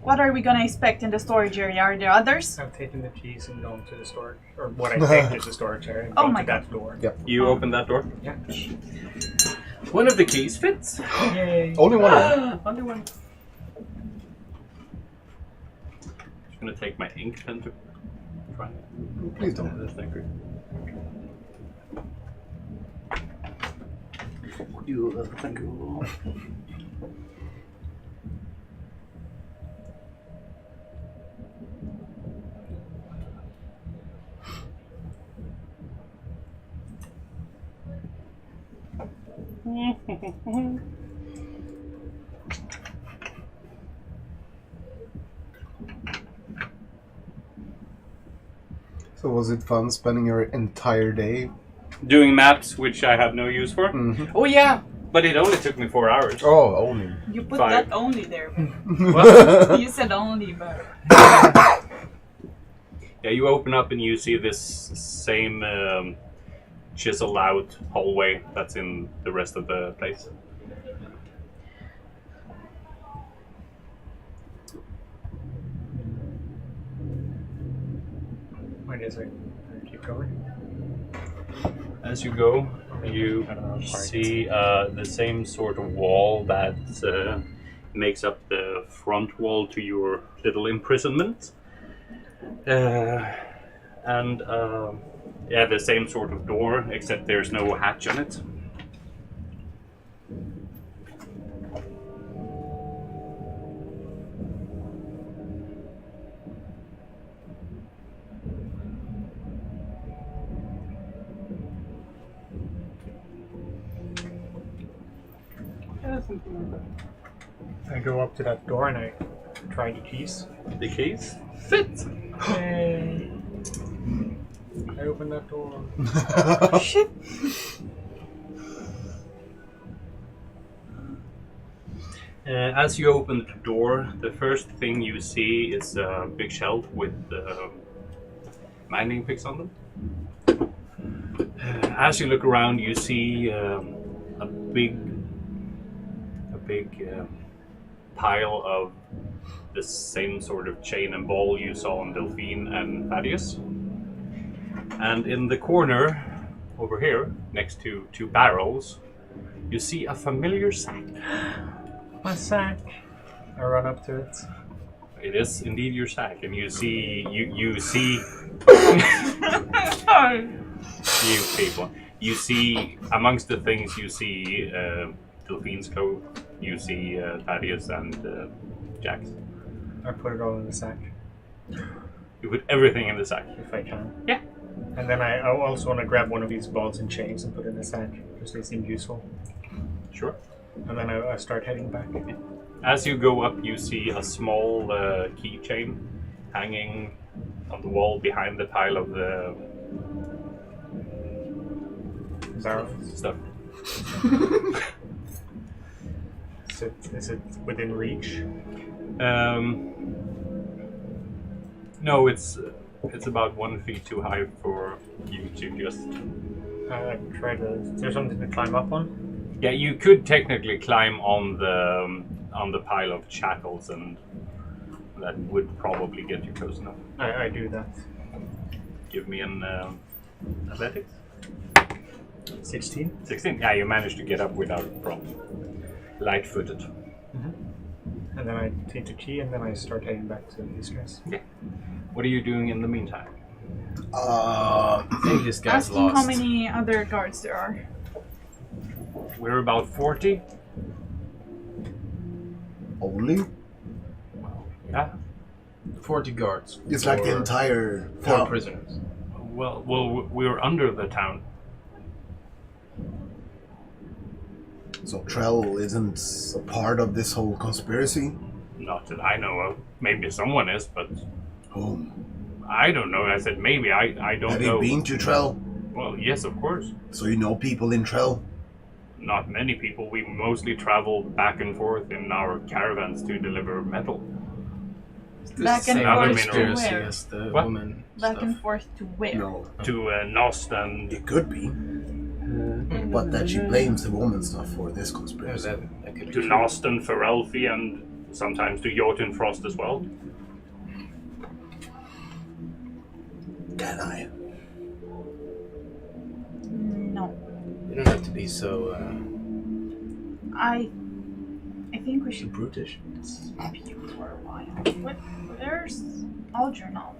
What are we gonna expect in the storage area? Are there others? I've taken the keys and gone to the storage, or what I think is the storage area, and Oh gone my to that door. Yep. You open that door. Yeah. One of the keys fits. Yay. Only one of them. Only one. Just gonna take my ink pen to try it. Please don't. That's not great. Thank you. So was it fun spending your entire day? Doing maps, which I have no use for. Mm-hmm. Oh yeah, but it only took me 4 hours. Oh, only. You put 5. that only there. What? You said only, but Yeah, you open up and you see this same chiseled out hallway that's in the rest of the place. Wait a second. Keep going. As you go, you see the same sort of wall that makes up the front wall to your little imprisonment. And yeah, the same sort of door, except there's no hatch on it. I go up to that door and I try the keys. The keys fit. Hey. I open that door. shit. As you open the door, the first thing you see is a big shelf with mining picks on them. As you look around, you see a big pile of the same sort of chain and ball you saw on Delphine and Thaddeus. And in the corner, over here, next to 2 barrels, you see a familiar sack. My sack. I run up to it. It is indeed your sack, and you see you people. You see amongst the things you see Delphine's clothes. You see Thaddeus and Jack's. I put it all in the sack. You put everything in the sack. If I can. Yeah. And then I also want to grab one of these balls and chains and put it in the sack because they seem useful. Sure. And then I start heading back. As you go up, you see a small keychain hanging on the wall behind the pile of the Barrels. stuff. Is it within reach? No, it's about 1 feet too high for you to just. I try to. Is there something to climb up on? Yeah, you could technically climb on the pile of shackles, and that would probably get you close enough. I do that. Give me an athletics. 16. 16. Yeah, you managed to get up without a problem. Light-footed. Mm-hmm. And then I take the key and then I start heading back to these guys. Yeah. What are you doing in the meantime? I think this guy's Asking lost. how many other guards there are. We're about 40. Only? Yeah. 40 guards. It's like the for entire 4 town. prisoners. Well, we're under the town. So Trell isn't a part of this whole conspiracy? Not that I know of. Maybe someone is, but Whom? I don't know. I said maybe. I don't Have know. you been to Trell? Well, yes, of course. So you know people in Trell? Not many people. We mostly travel back and forth in our caravans to deliver metal. Back and forth to conspiracy where? as the What? woman Back stuff. and forth to where? No. To Nost and It could be. But that she blames the woman stuff for this Yeah, conspiracy. that could be to true. Nost and Ferelfi, and sometimes to Jotunfrost as well. Can I? No. You don't have to be so I think we should brutish. be for a while. What? There's Algernon.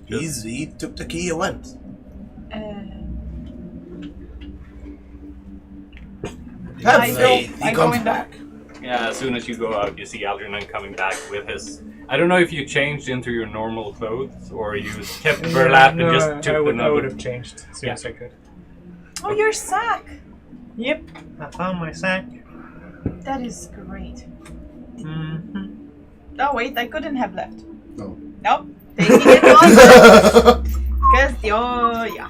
He took the key and went. Have I faith, go he comes in back. Yeah, as soon as you go out, you see Algernon coming back with his. I don't know if you changed into your normal clothes or you kept burlap and just took I would another. have changed as soon as I could. Oh, your sack! Yep, I found my sack. That is great. Mm-hmm. Oh wait, I couldn't have left. No. Nope. Taking it on. Oh, yeah.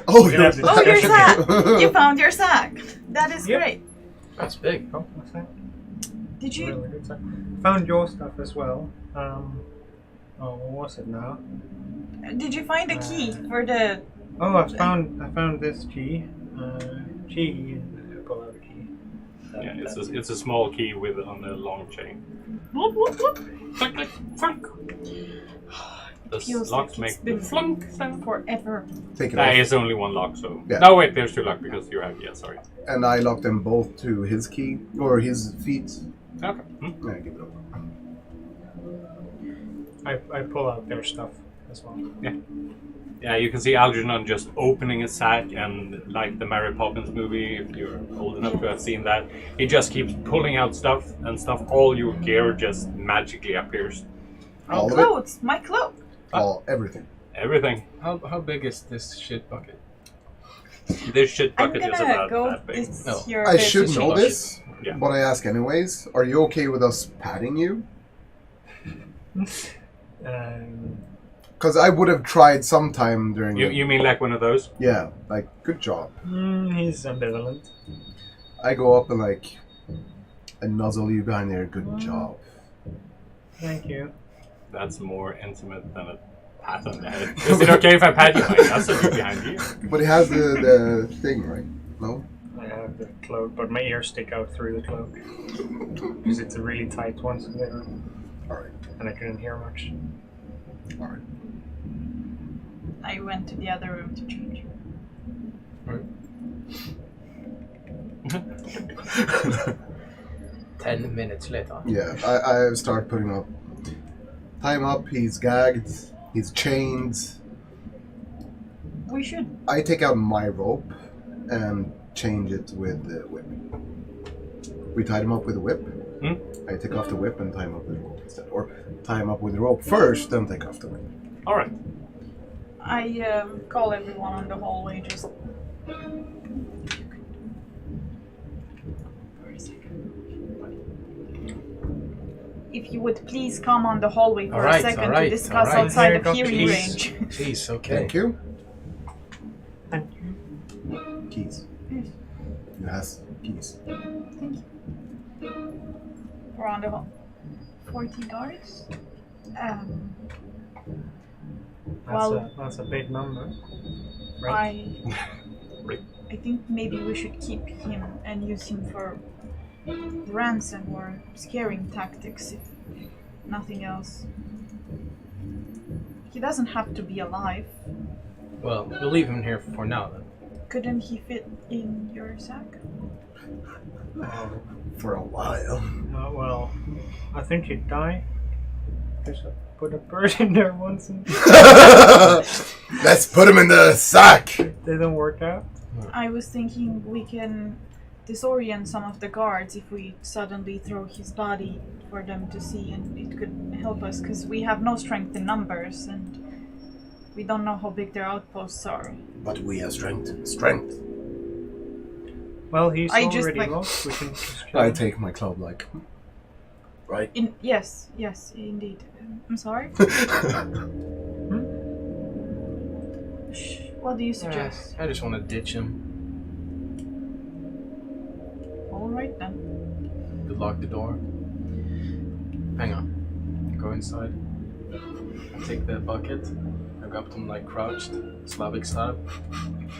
Oh, We you're have the Oh, your discussion sack! You found your sack! That is Yep. great. That's big. Oh, what's that? Did you? Really good stuff. Found your stuff as well. What was it now? Did you find a key for the? Oh, I found this key. Key. Pull out a key. Yeah, it's a small key with on a long chain. Whoop, whoop, whoop. Flunk, flunk, flunk. The Feels locks like it's make the been flunk sound. forever. Take it There off. is only one lock, so Yeah. no wait, there's two locks because you have sorry. And I lock them both to his key or his feet. Okay. Yeah, give it over. I pull out their stuff as well. Yeah, you can see Algernon just opening a sack, and like the Mary Poppins movie, if you're old enough to have seen that, he just keeps pulling out stuff, and all your gear just magically appears. All of it? Clothes! My cloak! All, everything. Everything. How big is this shit bucket? This shit I'm bucket is gonna about go that big. this No. your I should it's know just- this, Yeah. but I ask anyways. Are you okay with us patting you? Because I would have tried sometime during. You mean like one of those? Yeah, like good job. He's ambivalent. I go up and like, and nuzzle you behind there. Good job. Thank you. That's more intimate than a pat on the head. Is it okay if I pat you? I nuzzle you behind you. But it has the thing, right? No. I have the cloak, but my ears stick out through the cloak. Because it's a really tight one, so All right. and I couldn't hear much. All right. I went to the other room to change. 10 minutes later. Yeah, I start putting up. Tie him up. He's gagged. He's chained. We should. I take out my rope and change it with the whip. We tied him up with a whip. Hmm? I take off the whip and tie him up with the rope instead. Or tie him up with the rope first, then take off the whip. All right. I call everyone on the hallway just. For a second. If you would please come on the hallway for a second to discuss outside of hearing range. Jeez, okay. Thank you. Thank Keys. Yes. You has keys. We're on the hall. 40 guards. That's a big number. Right? I think maybe we should keep him and use him for ransom or scaring tactics, if nothing else. He doesn't have to be alive. Well, we'll leave him here for now then. Couldn't he fit in your sack? For a while. Well, I think he'd die. Because I put a bird in there once and Let's put him in the sack. it didn't work out. I was thinking we can disorient some of the guards if we suddenly throw his body for them to see, and it could help us because we have no strength in numbers and we don't know how big their outposts are. But we have strength. Strength. Well, he's I just, already like- lost. We can just kill I him. take my club like. Right. Yes, indeed. I'm sorry. Shh, what do you suggest? I just want to ditch him. All right then. To lock the door. Hang on. Go inside. I take the bucket. I got him like crouched, Slavic style.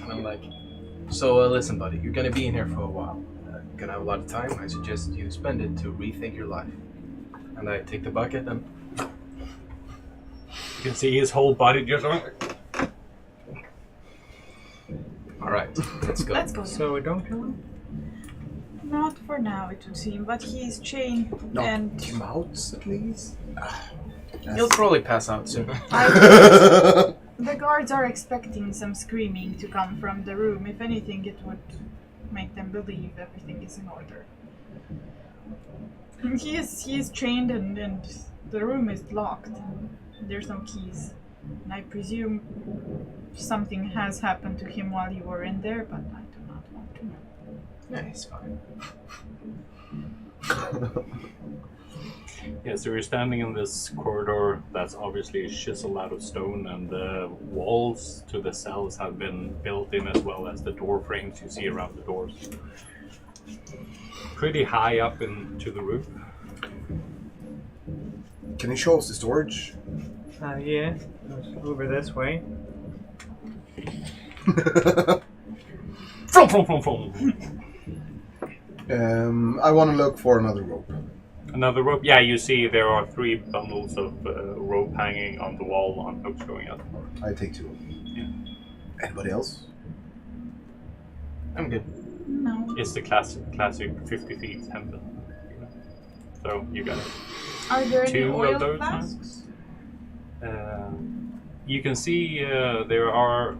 And I'm like, so listen buddy, you're gonna be in here for a while. You're gonna have a lot of time. I suggest you spend it to rethink your life. And I take the bucket and You can see his whole body just. alright, let's go. Let's go. So we don't kill him? Not for now, it would seem, but he's chained Knock and him out, at least. He'll probably pass out soon. the guards are expecting some screaming to come from the room. If anything, it would make them believe everything is in order. He is chained and the room is locked. There's no keys. And I presume something has happened to him while you were in there, but I do not want to know. Yeah, he's fine. Yeah, so you're standing in this corridor that's obviously chiseled out of stone, and the walls to the cells have been built in as well as the door frames you see around the doors. Pretty high up into the roof. Can you show us the storage? Yeah, it's over this way. I want to look for another rope. Another rope? Yeah, you see there are 3 bundles of rope hanging on the wall on hooks going up. I take 2. Yeah. Anybody else? I'm good. No. It's the classic 50 feet hempen. So you got it. Are there any 2 oil of those. flasks? You can see there are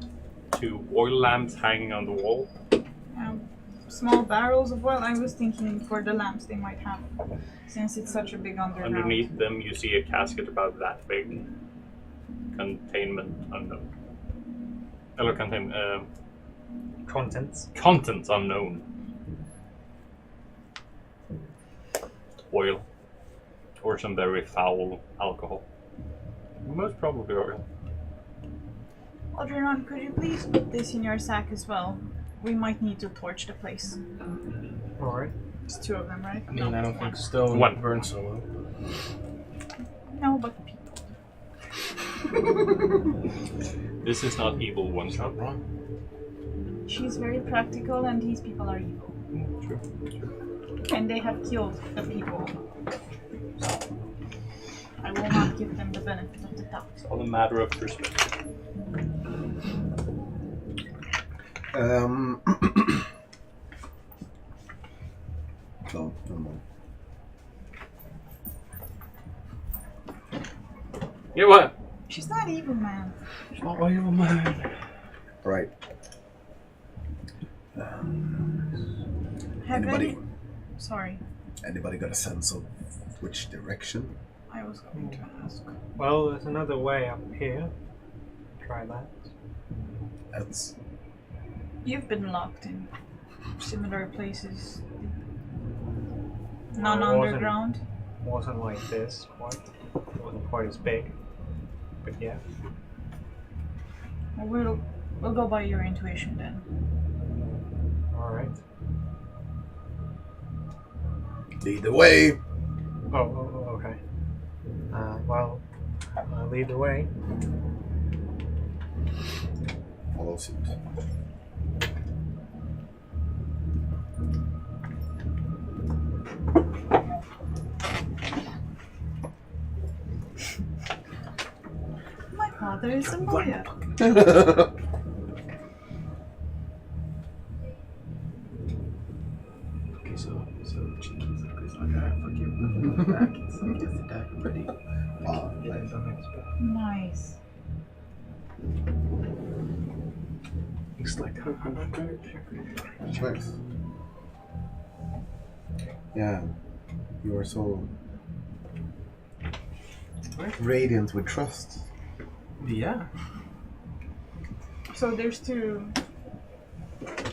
2 oil lamps hanging on the wall. Small barrels of oil. I was thinking for the lamps they might have, since it's such a big underground. Underneath them, you see a casket about that big. Containment unknown. Contents. Contents unknown. Oil. Or some very foul alcohol. Most probably oil. Algernon, could you please put this in your sack as well? We might need to torch the place. Alright. It's 2 of them, right? I mean, I don't think stone One. burns so well. No, but people. This is not evil one shot. Not wrong. She's very practical and these people are evil. True. And they have killed the people. So, I will not give them the benefit of the doubt. It's all a matter of perspective. No, never mind. Yeah, what? She's not evil, man. It's not evil, man. Right. Have Anybody? Sorry, Anybody got a sense of which direction? I was going to ask. Well, there's another way up here. Try that. That's You've been locked in similar places. None Well, it wasn't- underground. Wasn't like this, quite. It wasn't quite as big. But yeah. We'll go by your intuition then. Alright. lead the way. Oh, okay. Well, lead the way. Follow suit. My father is a lawyer. Okay, so cheeky. It's like, alright, fuck you. Back. It's like, just attack. Ready. Nice. It's like, Nice. Yeah, you are so radiant with trust. yeah. So there's 2.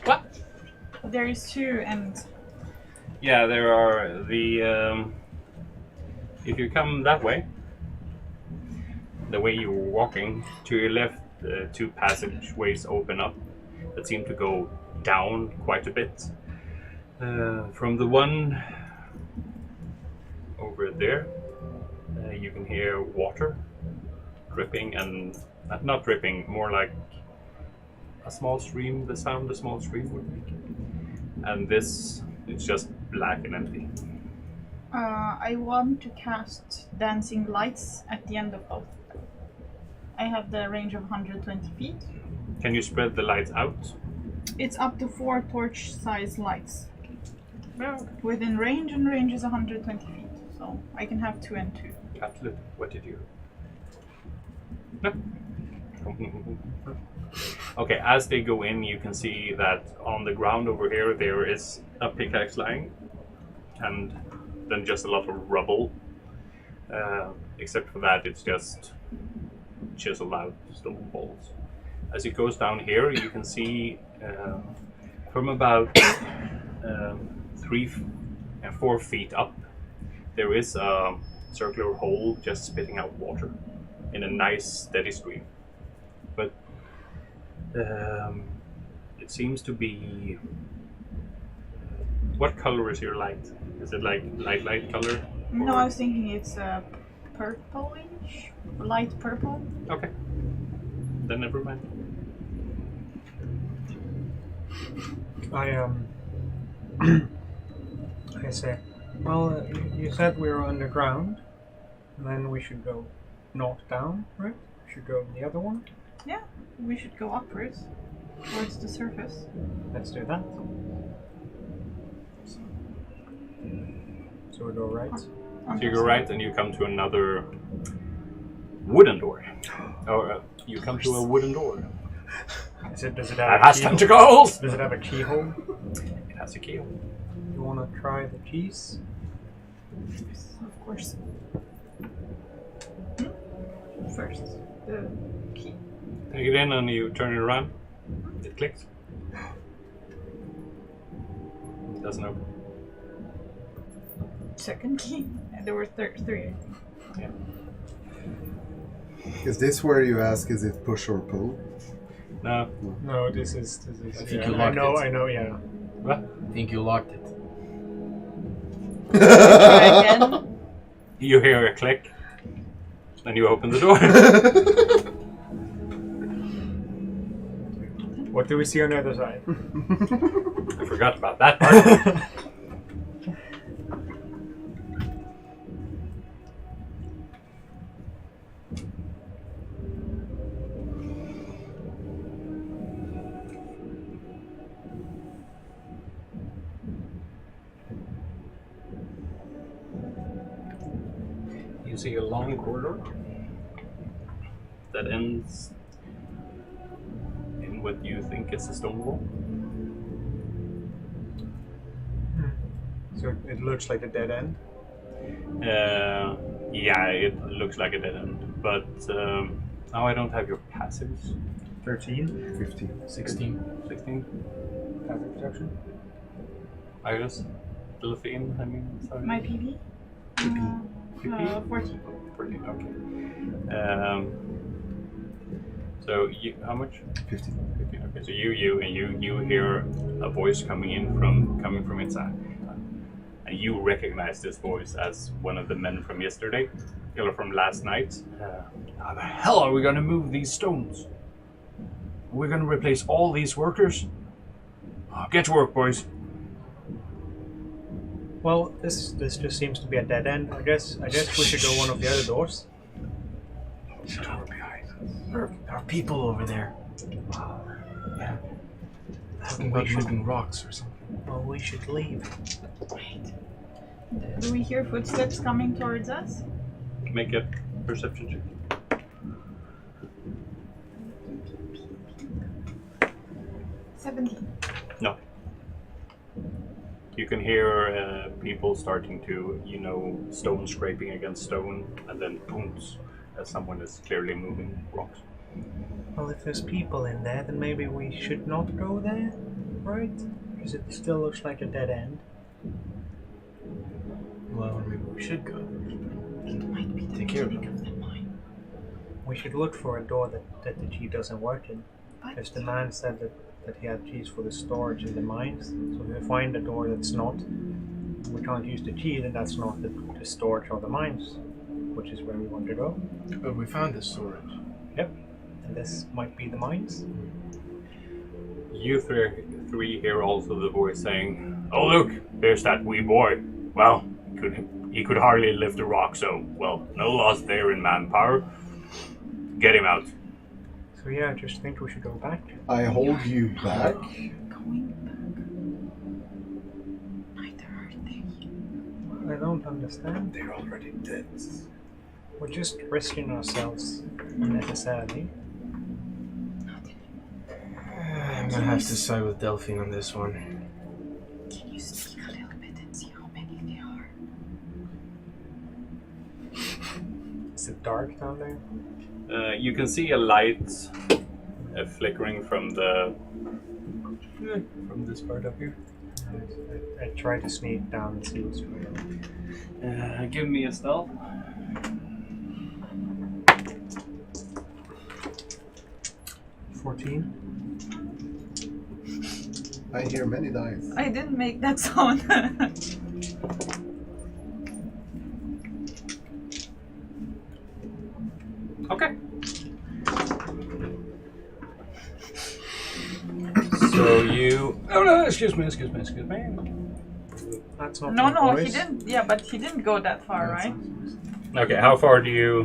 What? There is 2 and Yeah, there are the. If you come that way, the way you were walking, to your left, 2 passageways open up that seem to go down quite a bit. From the one over there, you can hear water dripping, and not dripping, more like a small stream, the sound a small stream would make. And this, it's just black and empty. I want to cast dancing lights at the end of both. I have the range of 120 feet. Can you spread the lights out? It's up to 4 torch-sized lights. Within range, and range is 120 feet. So I can have 2 and 2. Absolutely. What did you? No. Okay, as they go in, you can see that on the ground over here there is a pickaxe lying, and then just a lot of rubble. Except for that, it's just chiseled out stone walls. As it goes down here, you can see from about 3 and 4 feet up, there is a circular hole just spitting out water in a nice steady stream. But it seems to be... What color is your light? Is it like light color? No, I was thinking it's purplish, light purple. Okay. Then never mind. I say, well, you said we were underground, and then we should go north down, right? We should go the other one. Yeah, we should go upwards, towards the surface. Let's do that. So we go right. So you go right and you come to another wooden door. Or you come to a wooden door. Does it have That a has keyhole? tentacles! Does it have a keyhole? It has a keyhole. You want to try the keys? Of course. First, the key. Take it in and you turn it around. It clicks. It doesn't open. Second key. And there were three, I think. Yeah. Is this where you ask, is it push or pull? No. No, this is. I think yeah, you locked it. I know, yeah. What? I think you locked it. Try again. You hear a click. Then you open the door. What do we see on the other side? I forgot about that part. You see a long corridor that ends in what you think is a stone wall. So it looks like a dead end. Yeah, it looks like a dead end, but now I don't have your passives. 13. 15. 16. 16. Passive perception. Iris, Delphine, I mean, sorry. My PV? PP? 14. 14, okay. So you, how much? 15. 15. Okay, so you hear a voice coming from inside, and you recognize this voice as one of the men from yesterday, or from last night. How the hell are we gonna move these stones? Are we gonna replace all these workers? Oh, get to work, boys. Well, this just seems to be a dead end. I guess we should go one of the other doors. There are people over there. Yeah. Talking about moving rocks or something. Well, we should leave. Wait. Do we hear footsteps coming towards us? Make a perception check. 17. No. You can hear people starting to, stone scraping against stone, and then booms, as someone is clearly moving rocks. Well, if there's people in there, then maybe we should not go there, right? Because it still looks like a dead end. Well, maybe we should go. It might be the Take care of beginning of the mine. We should look for a door that the key doesn't work in. But Because the man said that he had keys for the storage in the mines. So if we find a door that's not, we can't use the key, then that's not the storage of the mines, which is where we want to go. But we found the storage. Yep. And this might be the mines. You three hear also the voice saying, "Oh look, there's that wee boy. Well, he could hardly lift a rock, so, well, no loss there in manpower. Get him out." So yeah, I just think we should go back. I hold you back. going back. Neither are they. I don't understand. They're already dead. We're just risking ourselves unnecessarily. I'm gonna have to side with Delphine on this one. Can you speak a little bit and see how many there are? Is it dark down there? You can see a light flickering from this part up here. I try to sneak down and see what's going on. Give me a stealth. 14. I hear many dice. I didn't make that sound. Okay. So you... Oh no, excuse me. That's not no, my he voice. didn't. Yeah, but he didn't go that far, right? Okay, how far do you...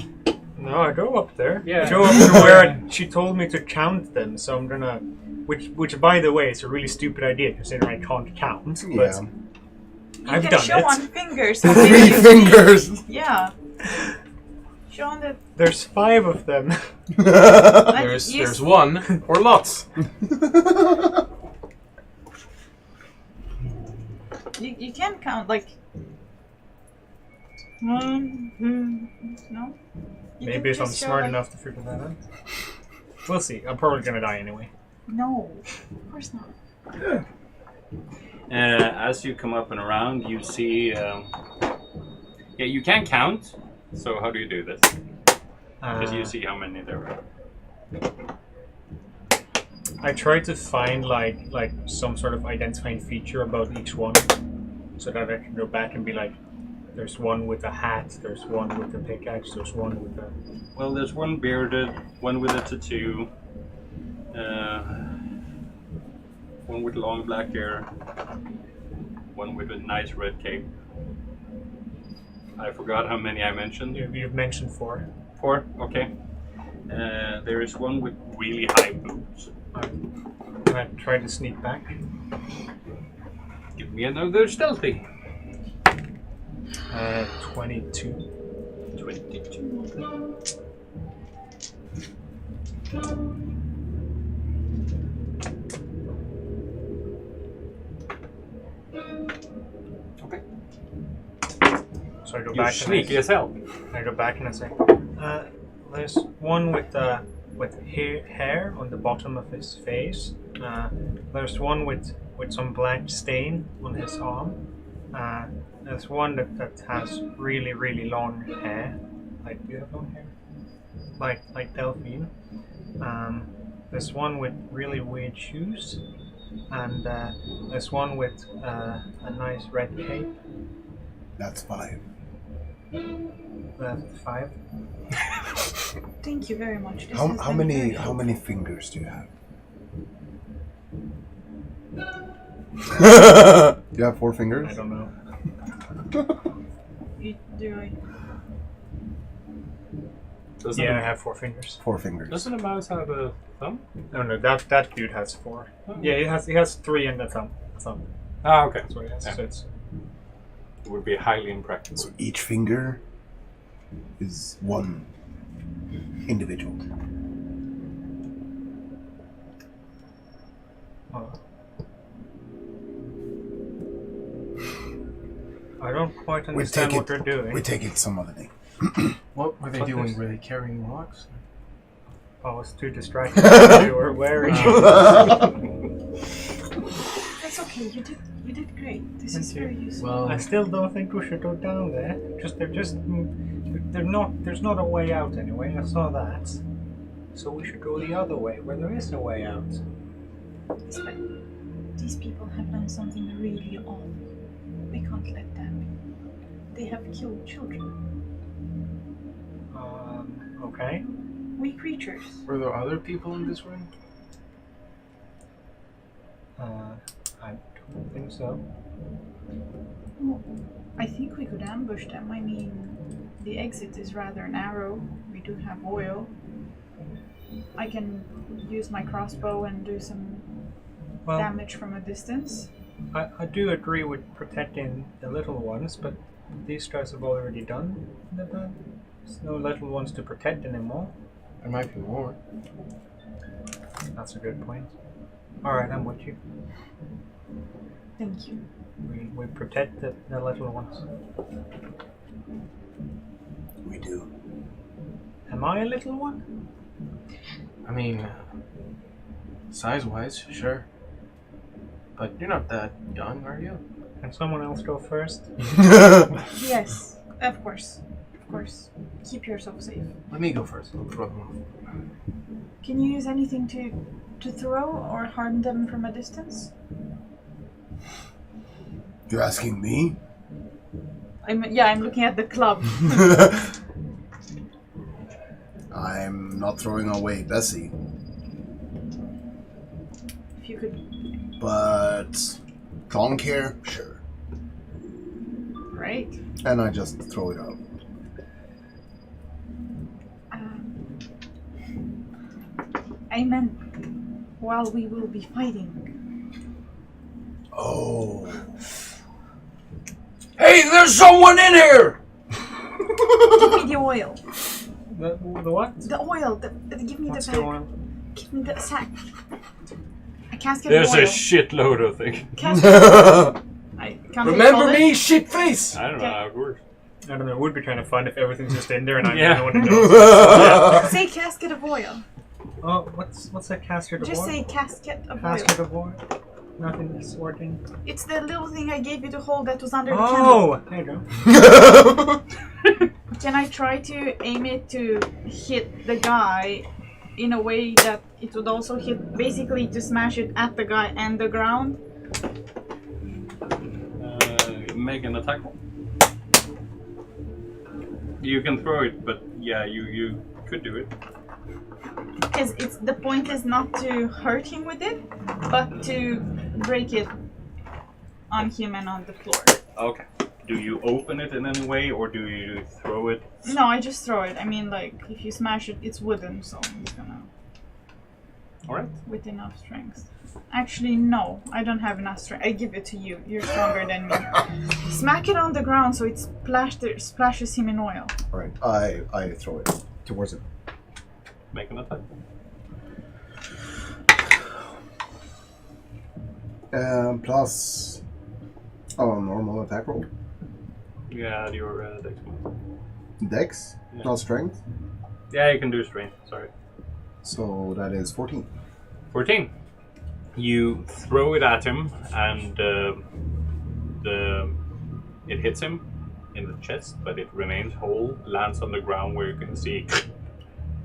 No, I go up there. Yeah. I go up to where she told me to count them, so I'm gonna... Which by the way, is a really stupid idea, considering I can't count. Yeah. But You I've can done show it. on fingers. how many 3 you see. fingers! Yeah. Show on the. There's 5 of them. Like, There's one or lots. You can count like. 1, 2, no. You Maybe can if I'm just show, smart like- enough to figure that out. We'll see. I'm probably gonna die anyway. No, of course not. As you come up and around, you see... yeah, you can count. So how do you do this? Because you see how many there are. I try to find like some sort of identifying feature about each one, so that I can go back and be like, there's one with a hat, there's one with a pickaxe, there's one with a... Well, there's one bearded, one with a tattoo, one with long black hair, one with a nice red cape. I forgot how many I mentioned. You've mentioned 4. 4? Okay. There is one with really high boots. And I try to sneak back. Give me another stealthy. 22. 22. Okay. So I go You back. sneaky as hell. I go back and I say, there's one with hair on the bottom of his face. There's one with some black stain on his arm. There's one that has really, really long hair. Like, do you have long hair? Like Delphine. There's one with really weird shoes. And there's one with a nice red cape. That's 5. That's 5. Thank you very much. This How has been very how many fingers do you have? Do you have 4 fingers? I don't know. You do it. Doesn't Yeah, I a, have 4 fingers. 4 fingers. doesn't a mouse have a thumb? No, that dude has 4. Yeah, he has 3 in the thumb. Ah, okay. That's what he has. Yeah. So it's It would be highly impractical. So each finger is one individual. I don't quite understand what they're doing. We take it some other day. What were they What doing? is- Were they carrying rocks? I was too distracted. They were wearing. That's okay. You did great. This is very useful. Well, I still don't think we should go down there. There's not a way out anyway. I saw that. So we should go the other way, where there is a way out. But these people have done something really awful. We can't let them. They have killed children. Okay. We creatures. were there other people in this room? I don't think so. Well, I think we could ambush them. I mean, the exit is rather narrow. We do have oil. I can use my crossbow and do some Well, damage from a distance. I do agree with protecting the little ones, but these guys have already done that. There's no little ones to protect anymore. There might be more. That's a good point. Alright, I'm with you. Thank you. We protect the little ones. We do. Am I a little one? I mean, size-wise, sure. but you're not that young, are you? Can someone else go first? Yes, of course. Of course. Keep yourself safe. Let me go first. I'll throw them off. Can you use anything to throw or harm them from a distance? You're asking me? I'm looking at the club. I'm not throwing away Bessie, If you could. but long hair, sure. Right. And I just throw it out. I meant while we will be fighting. Oh. Hey, there's someone in here! Give me the oil. The what? The oil. Give me What's the the bag. one? Give me the sack. A casket There's of oil. a shitload of things. I can't Remember recall me, it. shitface? I don't know how it works. I don't know. It would be kind of fun if everything's just in there and I'm Yeah. the only one who knows. Say casket of oil. Oh, what's that casket of Just oil? say casket of Casket oil. of oil. Nothing is working. It's the little thing I gave you to hold that was under the candle. Oh, there you go. Can I try to aim it to hit the guy in a way that it would also hit, basically to smash it at the guy and the ground? Make an attack roll. You can throw it, but yeah, you could do it. Because the point is not to hurt him with it, but to break it on him and on the floor. Okay. Do you open it in any way, or do you throw it? No, I just throw it. I mean, like, if you smash it, it's wooden, so it's gonna... Alright. With enough strength. Actually, no. I don't have enough strength. I give it to you. You're stronger than me. Smack it on the ground so it splashes him in oil. Alright, I throw it towards it. Make an attack. Plus... Oh, normal attack roll. Yeah, your dex. Dex, Yeah. not strength. Yeah, you can do strength. Sorry. So that is 14. 14. You throw it at him, and it hits him in the chest, but it remains whole. Lands on the ground where you can see,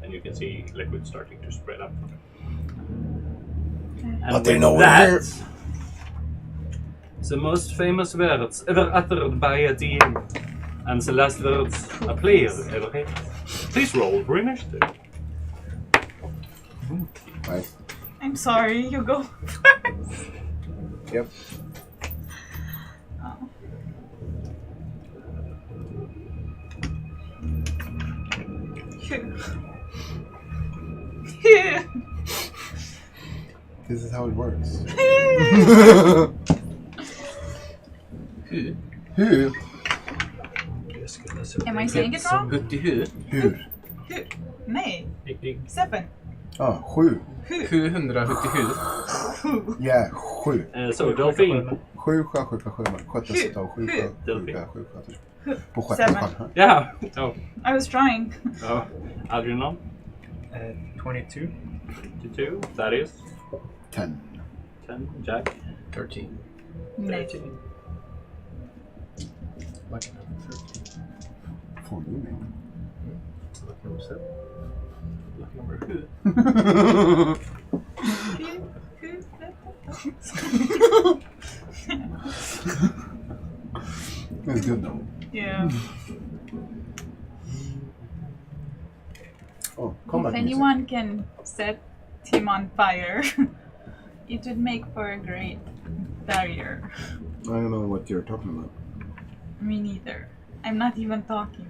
and you can see liquid starting to spread up. And But they with know we're that, here. the most famous words ever uttered by a DM, and the last words a player ever had. Please roll for initiative. Nice. I'm sorry, you go first. Yep. Oh. This is how it works. Who? Who? Am I saying it wrong? Huttihu. Hur? Nej. Ick. 7. Ah, 7. 777. Ja, 7. So Delphine. 7 sköterskor. Sköttes av 7 sköterskor. På Seven. sköterskan. Yeah. Oh. I was trying. Oh. Algernon. 22. 22. Thaddeus. 10. 10. Jack. 13. Nej. 13. Lucky number 13. Får du mig? Lucky number 7. Lucky number 2. It's good though. Yeah. Oh, combat If anyone can set him on fire, it would make for a great barrier. music. I don't know what you're talking about. Me neither. I'm not even talking.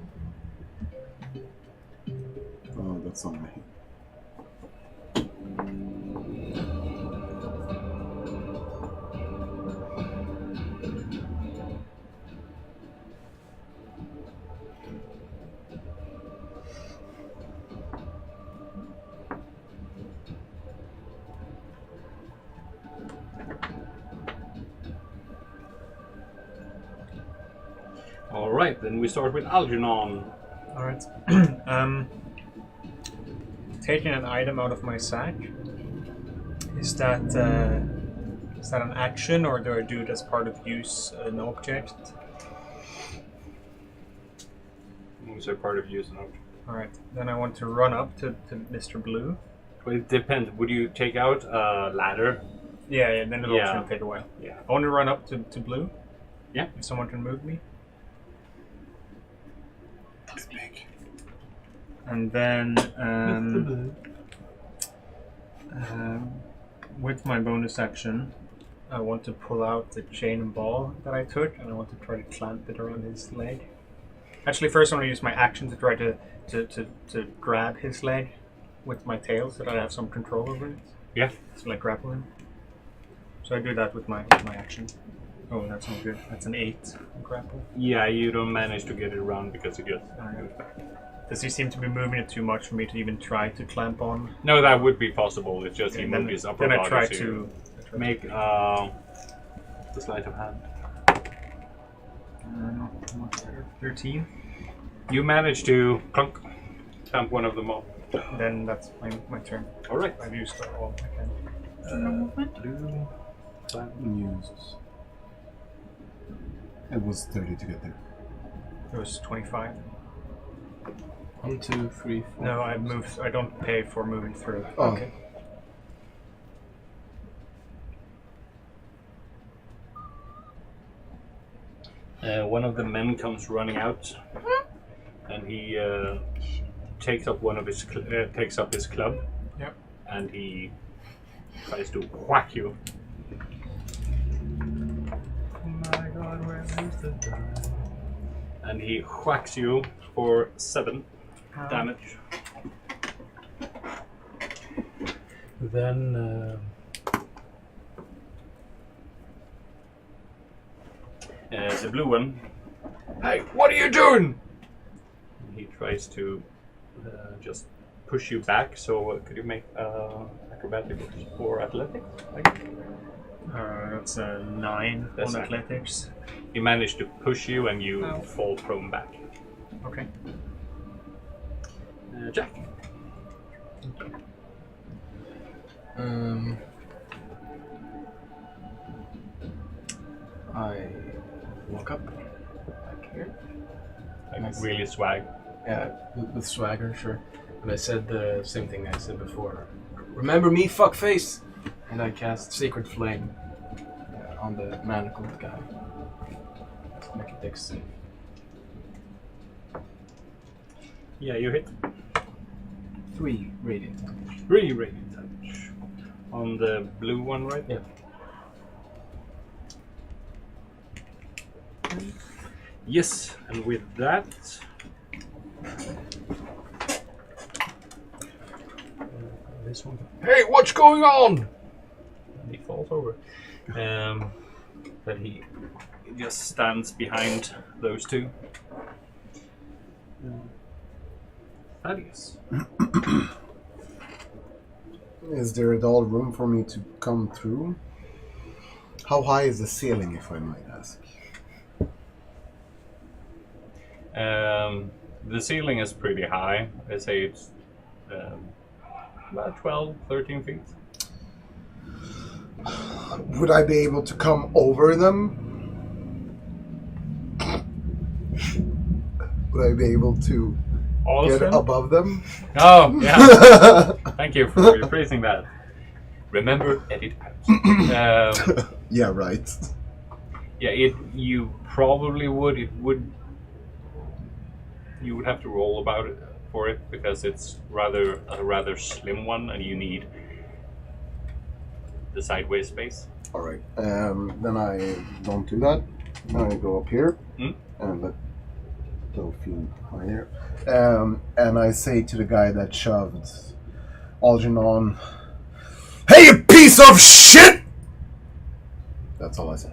Oh, that song I hate. Alright, then we start with Algernon. Alright. Taking an item out of my sack. Is that Is that an action, or do I do it as part of use an object? Moves are part of use and object. Alright, then I want to run up to Mr. Blue. Well, it depends. Would you take out a ladder? Yeah, then it'll also take a while. Yeah. I want to run up to Blue. Yeah. If someone can move me. That's big. And then, with my bonus action, I want to pull out the chain and ball that I took, and I want to try to clamp it around his leg. Actually, first I want to use my action to try to grab his leg with my tail, so that I have some control over it. Yeah. So like grapple him. So I do that with my action. Oh, that's not good. That's an 8 grapple. Yeah, you don't manage to get it around because it just Alright. moves back. Does he seem to be moving it too much for me to even try to clamp on? No, that would be possible. It's just he then, moved his upper then body I try to make the sleight of hand. no, what's there? 13. You manage to clunk, stamp one of them off. Then that's my turn. All right. I've used all I can. No movement. Blue. Uses. It was 30 to get there. It was 25. 1, 2, 3, 4. No, I moved. I don't pay for moving through. Oh. Okay. One of the men comes running out, and he takes up his club. Yep. And he tries to whack you. Oh my God, where is the die? And he whacks you for 7 damage. Then The blue one, Hey, what are you doing? he tries to just push you back. So could you make acrobatics or athletics? That's a 9 That's on fine. athletics. He managed to push you, and you Ow. fall prone back. Okay. Jack. I walk up back here. Like really swag. Yeah, with swagger, sure. But I said the same thing I said before. Remember me, fuckface! And I cast Sacred Flame on the manacled guy. Make a dex save. Yeah, you hit 3 radiant damage. 3 radiant damage on the blue one, right? Yeah. Yes, and with that, this one, Hey, what's going on? and he falls over. But he just stands behind those two. Thaddeus. Is there at all room for me to come through? How high is the ceiling, if I might ask? The ceiling is pretty high. I say it's about 12, 13 feet. Would I be able to come over them? Would I be able to All get of them? above them? Oh, yeah. Thank you for rephrasing that. Remember, edit out. Yeah, right. Yeah, you probably would. You would have to roll about it for it because it's a rather slim one, and you need the sideways space. All right. Then I don't do that. I go up here and let Delphine higher. And I say to the guy that shoved Algernon, "Hey, you piece of shit!" That's all I say.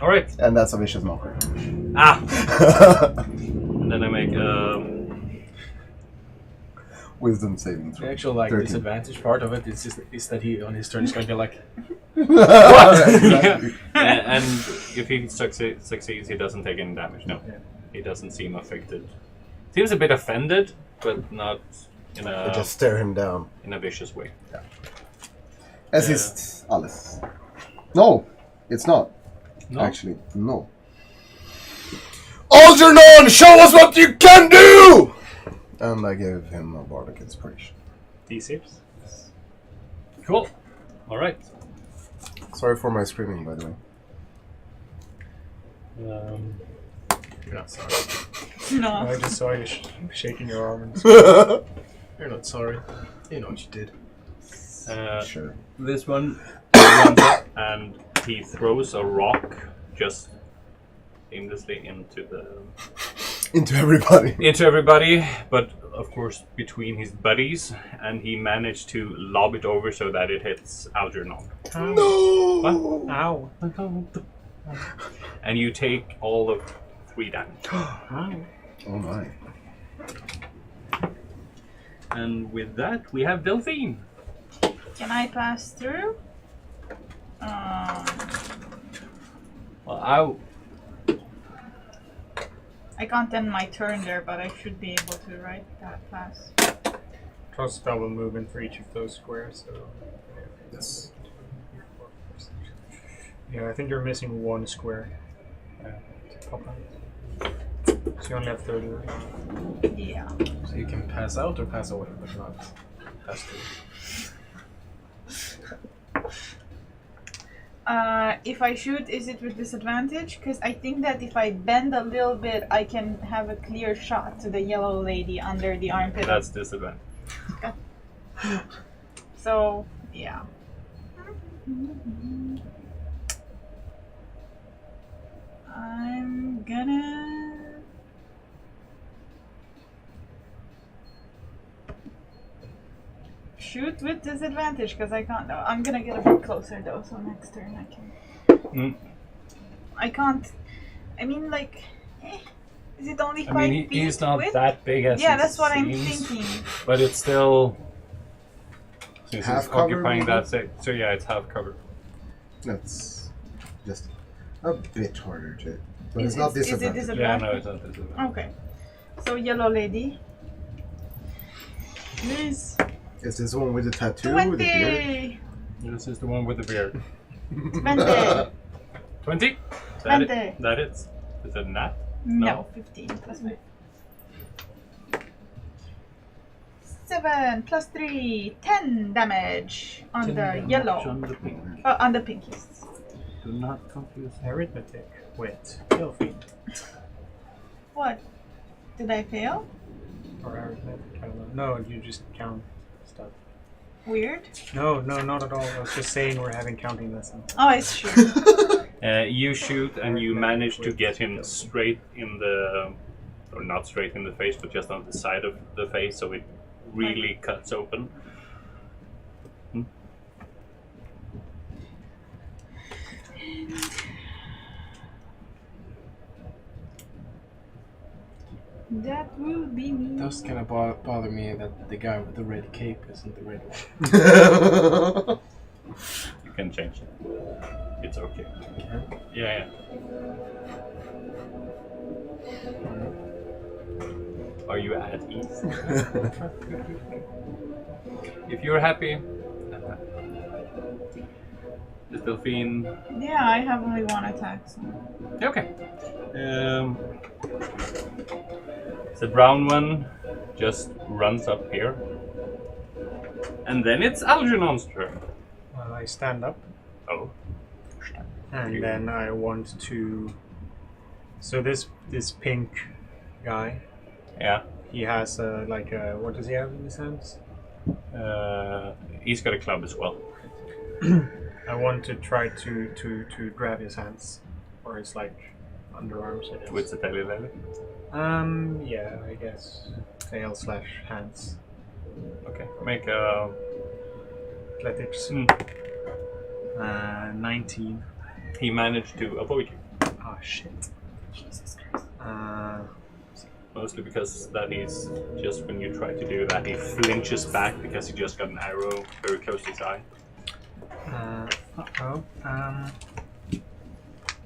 All right. And that's a vicious mockery. And then I make Wisdom saving The throw. actual 13. disadvantage part of it is that he on his turn is going to be like, Exactly. and if he succeeds, he doesn't take any damage. No, he doesn't seem affected. Seems a bit offended, but not in I just stare him down. a vicious way. Es ist alles. No, It's not. No? Actually, no. Algernon, show us what you can do! And I gave him a bardic inspiration. D6. Cool. All right. Sorry for my screaming, by the way. You're not sorry. No. I just saw you shaking your arm. And You're not sorry. You know what you did. Sure. This one runs up and he throws a rock just aimlessly Into everybody. but of course between his buddies, and he managed to lob it over so that it hits Algernon. No! What? Ow. And you take all of 3 damage. Ow. Oh my. And with that, we have Delphine. Can I pass through? Well, I can't end my turn there, but I should be able to, right? That pass. Plus double movement for each of those squares. So. Yes. Yeah, I think you're missing 1 square. Pop out. So you only have 30. Yeah. So you can pass out or pass away, but not pass through. If I shoot, is it with disadvantage? Because I think that if I bend a little bit, I can have a clear shot to the yellow lady under the armpit. that's disadvantage. So, yeah. I'm gonna... shoot with disadvantage because I can't. I'm gonna get a bit closer though, so next turn I can. I can't. I mean, like, is it only 5 feet? He's not width? that big as Yeah, it that's what I'm seems, thinking. but it's still since Half he's cover, occupying maybe? that side. So yeah, it's half cover. That's just a bit harder to. But Is it's not it- is it disadvantage. Yeah, no, it's not disadvantage. Okay. So yellow lady. Please. Is this the one with the tattoo with the beard? 20. This is the one with the beard. 20. 20. 20. That is. Is it nat? No, 15 plus 5. 7 plus 3, 10 damage on the yellow. On the pink. On the pink, yes. Do not confuse. Arithmetic with Delphine. What? Did I fail? Or arithmetic, I don't know. No, you just count stuff. Weird. No, not at all. I was just saying we're having counting lessons. Oh, it's true. You shoot and you manage to get him straight in the, or not straight in the face, but just on the side of the face, so it really cuts open. That will be me. It does kind of bother me that the guy with the red cape isn't the red one. You can change it. It's okay. Okay. Yeah. Are you at ease? If you're happy, is Delphine. Yeah, I have only 1 attack, so. Okay. The brown one just runs up here. And then it's Algernon's turn. I stand up. Oh. And then I want to. So this pink guy, Yeah. he has what does he have in his hands? He's got a club as well. I want to try to grab his hands, or his underarms. I guess. With the telly lily. Yeah, I guess tail/hands. Okay. Make a. Athletics. 19. He managed to avoid you. Oh shit. Jesus Christ. Mostly because that is just when you try to do that, he flinches back because he just got an arrow very close to his eye.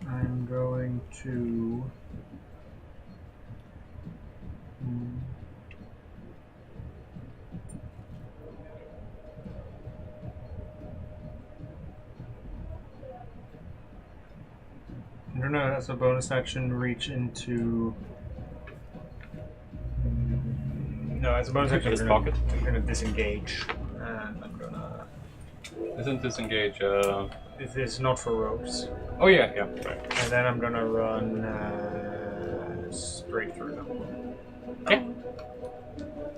I'm going to. gonna, as a bonus action, reach into. No, as a bonus action, His I'm gonna, pocket. I'm gonna disengage, and I'm gonna. Isn't disengage? It is not for ropes, Oh yeah, yeah. Right. and then I'm gonna run straight through them. Okay.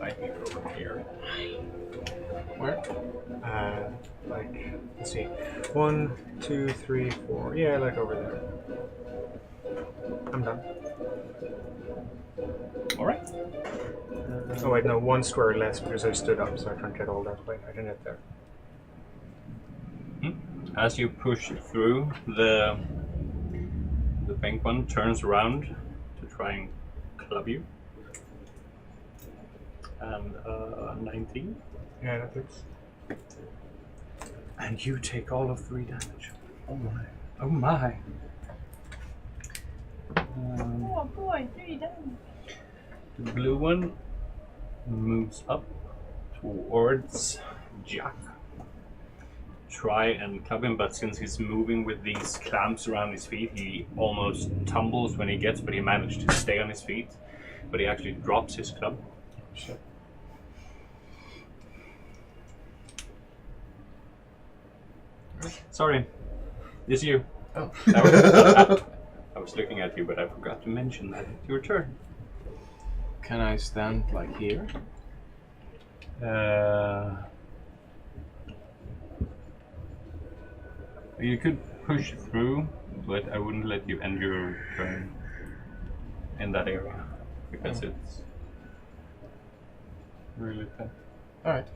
Like over here. Where? Like, let's see, 1, 2, 3, 4. Yeah, like over there. I'm done. All right. Oh wait, no, 1 square less because I stood up, so I can't get all that way. I can get there. As you push through, the pink one turns around to try and club you. And 19. Yeah, that hits. And you take all of 3 damage. Oh my. Oh my. Oh boy, 3 damage. The blue one moves up towards Jack. Try and club him, but since he's moving with these clamps around his feet, he almost tumbles when he gets, but he managed to stay on his feet. But he actually drops his club. Shit. Sorry, it's you. Oh. I was looking at you, but I forgot to mention that it's your turn. Can I stand like here? You could push through, but I wouldn't let you end your turn in that area because it's really tough. Alright.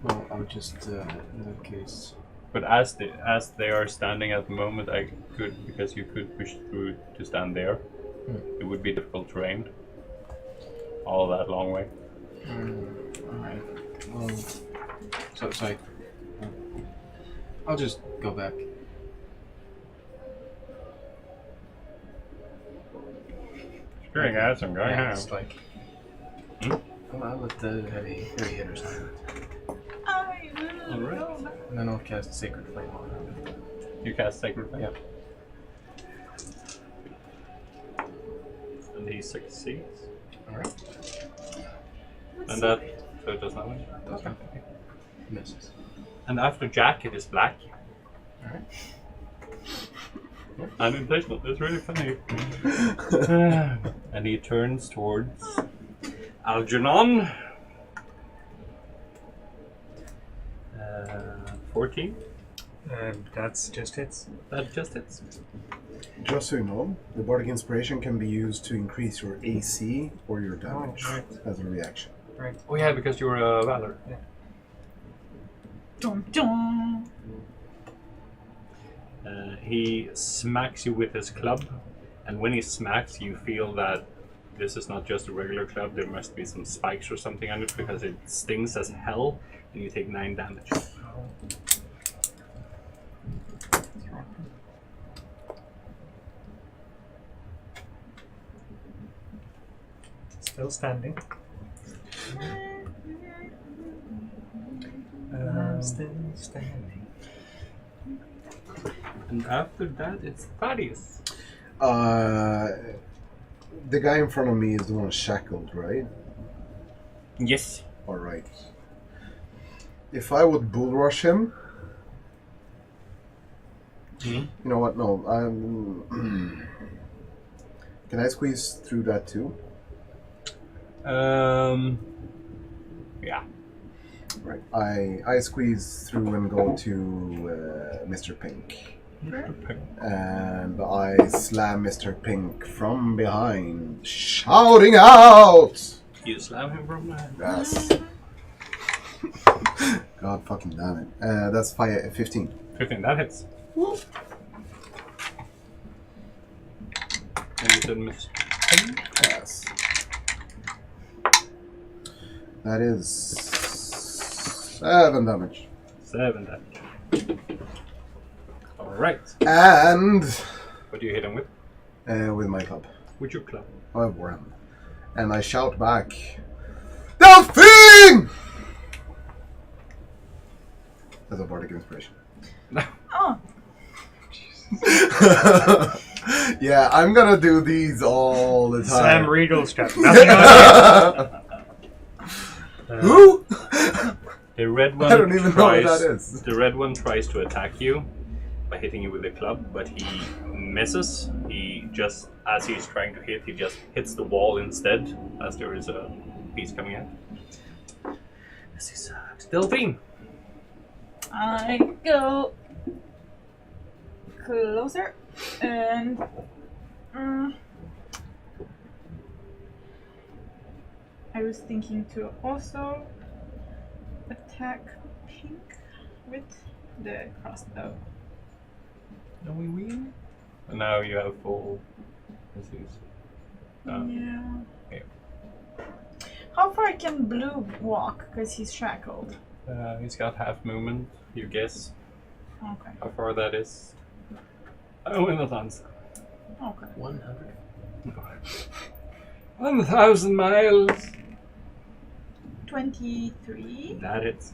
Well, I'll just, in that case... But as they are standing at the moment, I could, because you could push through to stand there. It would be difficult terrain. All that long way. Alright. Well, so I'll just go back. Sure, guys, I'm going Yeah, home. it's like... Well, I'll let the heavy hitters handle it. I will Alright. go back. And then I'll cast Sacred Flame on him. You cast Sacred Flame? Yep. And he succeeds. Alright. And that, so it does not win. Does not. Misses. And after Jack, it is Black. Alright. I'm impatient. It's really funny. And he turns towards Algernon. 14. That's just hits. That just hits. Just so you know, the Bardic Inspiration can be used to increase your AC or your damage right. as a reaction. Right. Oh yeah, because you're a Valor. Dun, dun. He smacks you with his club, and when he smacks, you feel that this is not just a regular club. There must be some spikes or something on it because it stings as hell, and you take 9 damage. Still standing. Still standing. And after that, it's Thaddeus. The guy in front of me is the one shackled, right? Yes. Alright. If I would bull rush him... You know what? No. Can I squeeze through that too? Yeah. Right. I squeeze through and go to Mr. Pink. And I slam Mr. Pink from behind, shouting out! You slam him from behind. Yes. God fucking damn it. That's 15. 15, that hits. And you said miss. Yes. That is 7 damage. 7 damage. Alright. And What do you hit him with? with my club. With your club. I ram. And I shout back, Delphine! That's a bardic inspiration. Oh, Yeah, I'm gonna do these all the Sam time. Riegel's got nothing on it. Who? The red one I don't even know what that tries. is. The red one tries to attack you by hitting you with a club, but he misses. He just, as he's trying to hit, he just hits the wall instead, as there is a piece coming out. This is Delphine. I go closer and I was thinking to also attack Pink with the crossbow. No, we win. And now you have full disease. Yeah. Yeah. How far can Blue walk? Because he's shackled. He's got half movement, you guess. Okay. How far that is? Oh, in the answer. Okay. 100. 1,000 miles. 23. That hits.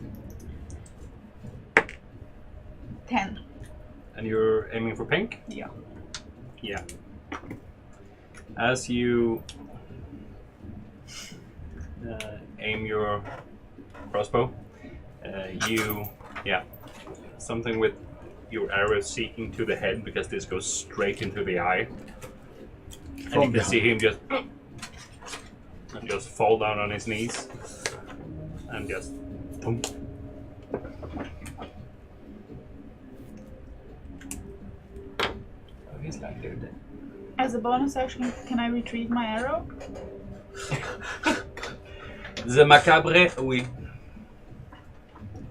10. And you're aiming for Pink? Yeah. Yeah. As you aim your crossbow, something with your arrow seeking to the head, because this goes straight into the eye. And you can see him just fall down on his knees and just boom. Oh, he's not dead. As a bonus action, can I retrieve my arrow? The macabre, oui.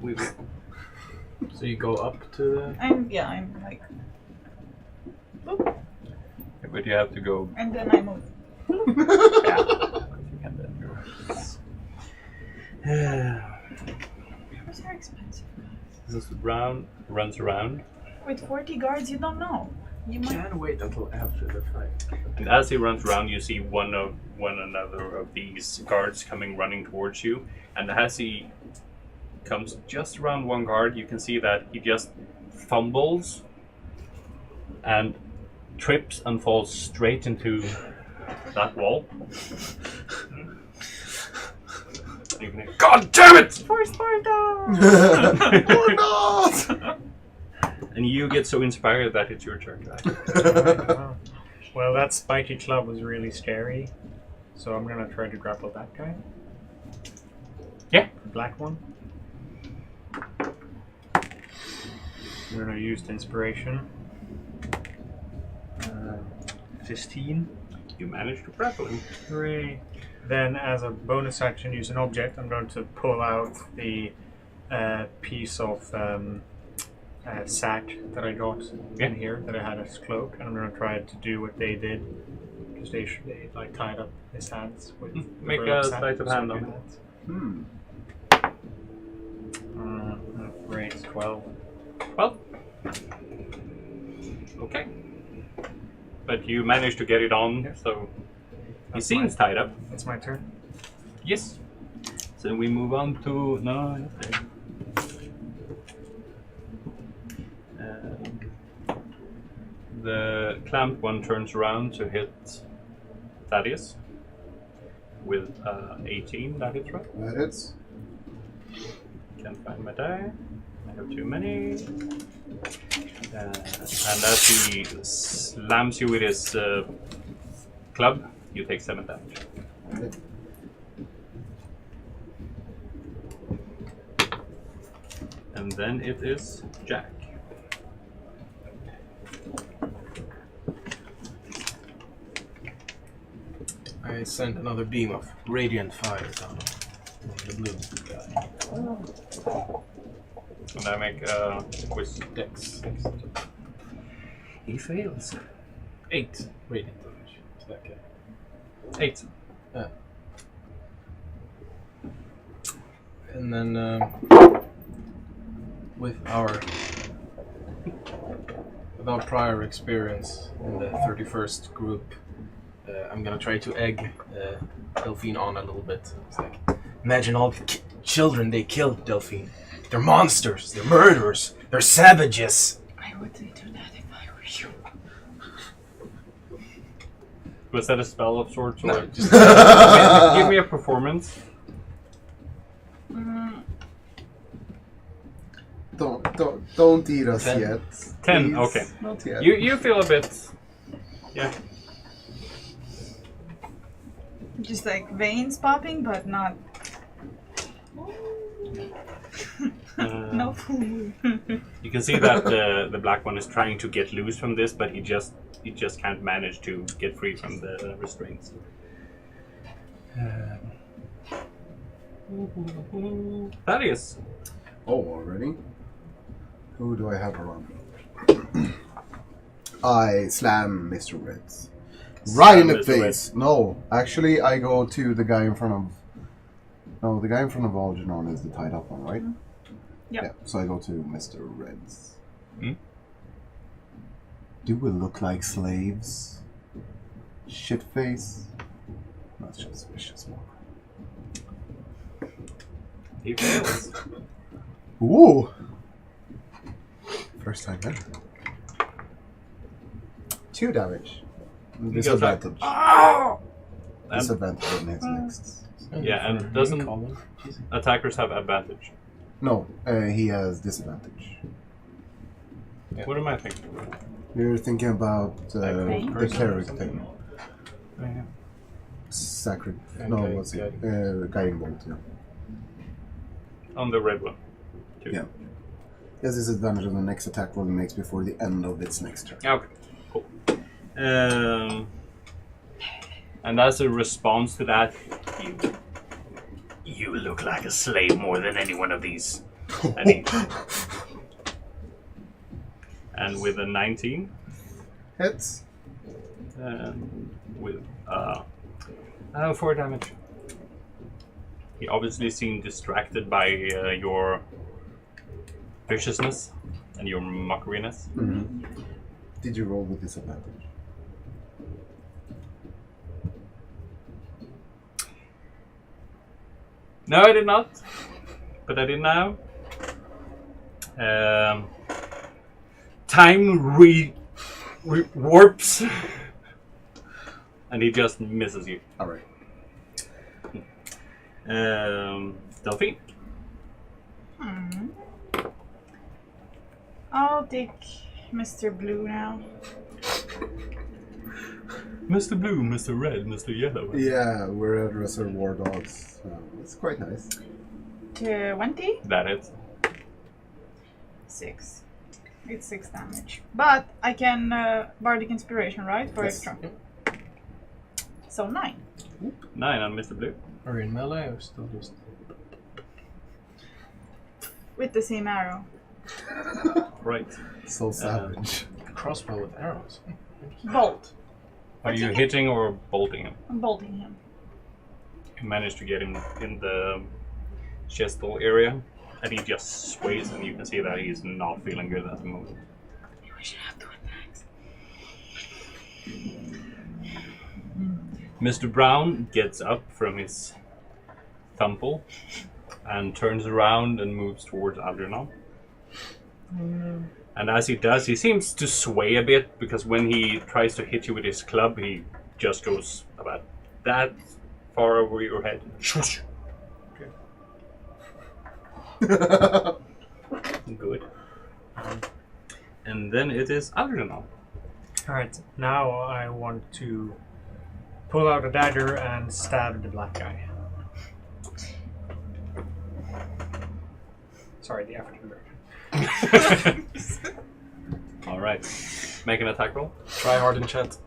Oui. So you go up to the... I'm like, boop, But you have to go. and then I move. Yeah. You can then go. Those are expensive. This round runs around, With 40 guards, you don't know. You might. Can wait until after the fight. and as he runs around, you see one another of these guards coming running towards you. And as he comes just around one guard, you can see that he just fumbles and trips and falls straight into that wall. You can hear, God damn it! For Sparta! Or not! And you get so inspired that it's your turn. Wow. Well, that spiky club was really scary, so I'm gonna try to grapple that guy. Yeah. The black one. I'm gonna use the inspiration. 15. You managed to grapple him. Hooray. Then, as a bonus action, use an object. I'm going to pull out the piece of sack that I got in here that I had as cloak, and I'm going to try to do what they did, because they like tied up his hands with the Make burlap a sack, sleight of so I hand do on that. Great, 12. Well, okay. But you managed to get it on, so he That's seems tied up. That's my turn. Yes. So we move on to the clamped one turns around to hit Thaddeus with 18. That hits, right? That hits. Can't find my die. I have too many. And as he slams you with his club, you take 7 damage. And then it is Jack. I sent another beam of radiant fire down on the blue guy. And I make a quiz. Dex. He fails. 8 radiant damage to that guy. 8. And then with our prior experience in the 31st group, I'm gonna try to egg Delphine on a little bit. It's like, imagine all the children they killed, Delphine. They're monsters. They're murderers. They're savages. I would do that if I were Was that a spell of sorts? Or No, just give me a performance. Don't eat us 10. yet. 10, Please. okay. Not yet. You feel a bit. Yeah. Just like veins popping, but not. No food. You can see that the black one is trying to get loose from this, but he just can't manage to get free from the restraints. Thaddeus. Oh, already? Who do I have around me? I slam Mr. Reds. Right in the Mr. face. No, actually, I go to the guy in front of... No, the guy in front of Algernon is the tied up one, right? Yep. Yeah, so I go to Mr. Reds. Hmm? Do we look like slaves? Shitface? That's just vicious more. He fails. Ooh! First time ever. 2 damage. Disadvantage. Oh! Disadvantage on his next. Yeah, and doesn't attackers have advantage? No, he has disadvantage. Yeah. What am I thinking? You're thinking about Pain? the cleric thing. Oh, yeah. Sacred. And No, guiding- what's it? guiding. Guiding bolt, yeah. On the red one. Too. Yeah. He has disadvantage on the next attack roll he makes before the end of its next turn. Okay, cool. And as a response to that, you look like a slave more than any one of these. And with a 19, Hits. with 4 damage. He obviously seemed distracted by your viciousness and your mockeriness. Mm-hmm. Did you roll with disadvantage? No, I did not. But I did now. Time warps. And he just misses you. Alright. Delphine. I'll take Mr. Blue now. Mr. Blue, Mr. Red, Mr. Yellow. Yeah, we're at Reservoir Dogs. It's quite nice. 20? That is. 6. It's 6 damage. But I can Bardic Inspiration, right? For Yes. extra. So 9. 9 on Mr. Blue. Are you in melee or still just? With the same arrow. Right. So savage. Crossbow with arrows. Bolt. Are But you you can- hitting or bolting him? I'm bolting him. You manage to get him in the chestal area, and he just sways, and you can see that he's not feeling good at the moment. We should have 2 attacks. Mr. Brown gets up from his thumple and turns around and moves towards Algernon. And as he does, he seems to sway a bit, because when he tries to hit you with his club, he just goes about that far over your head. Shush. Good. And then it is Algernon. Alright, now I want to pull out a dagger and stab the black guy. Sorry, the African American. All right. Make an attack roll. Try hard in chat.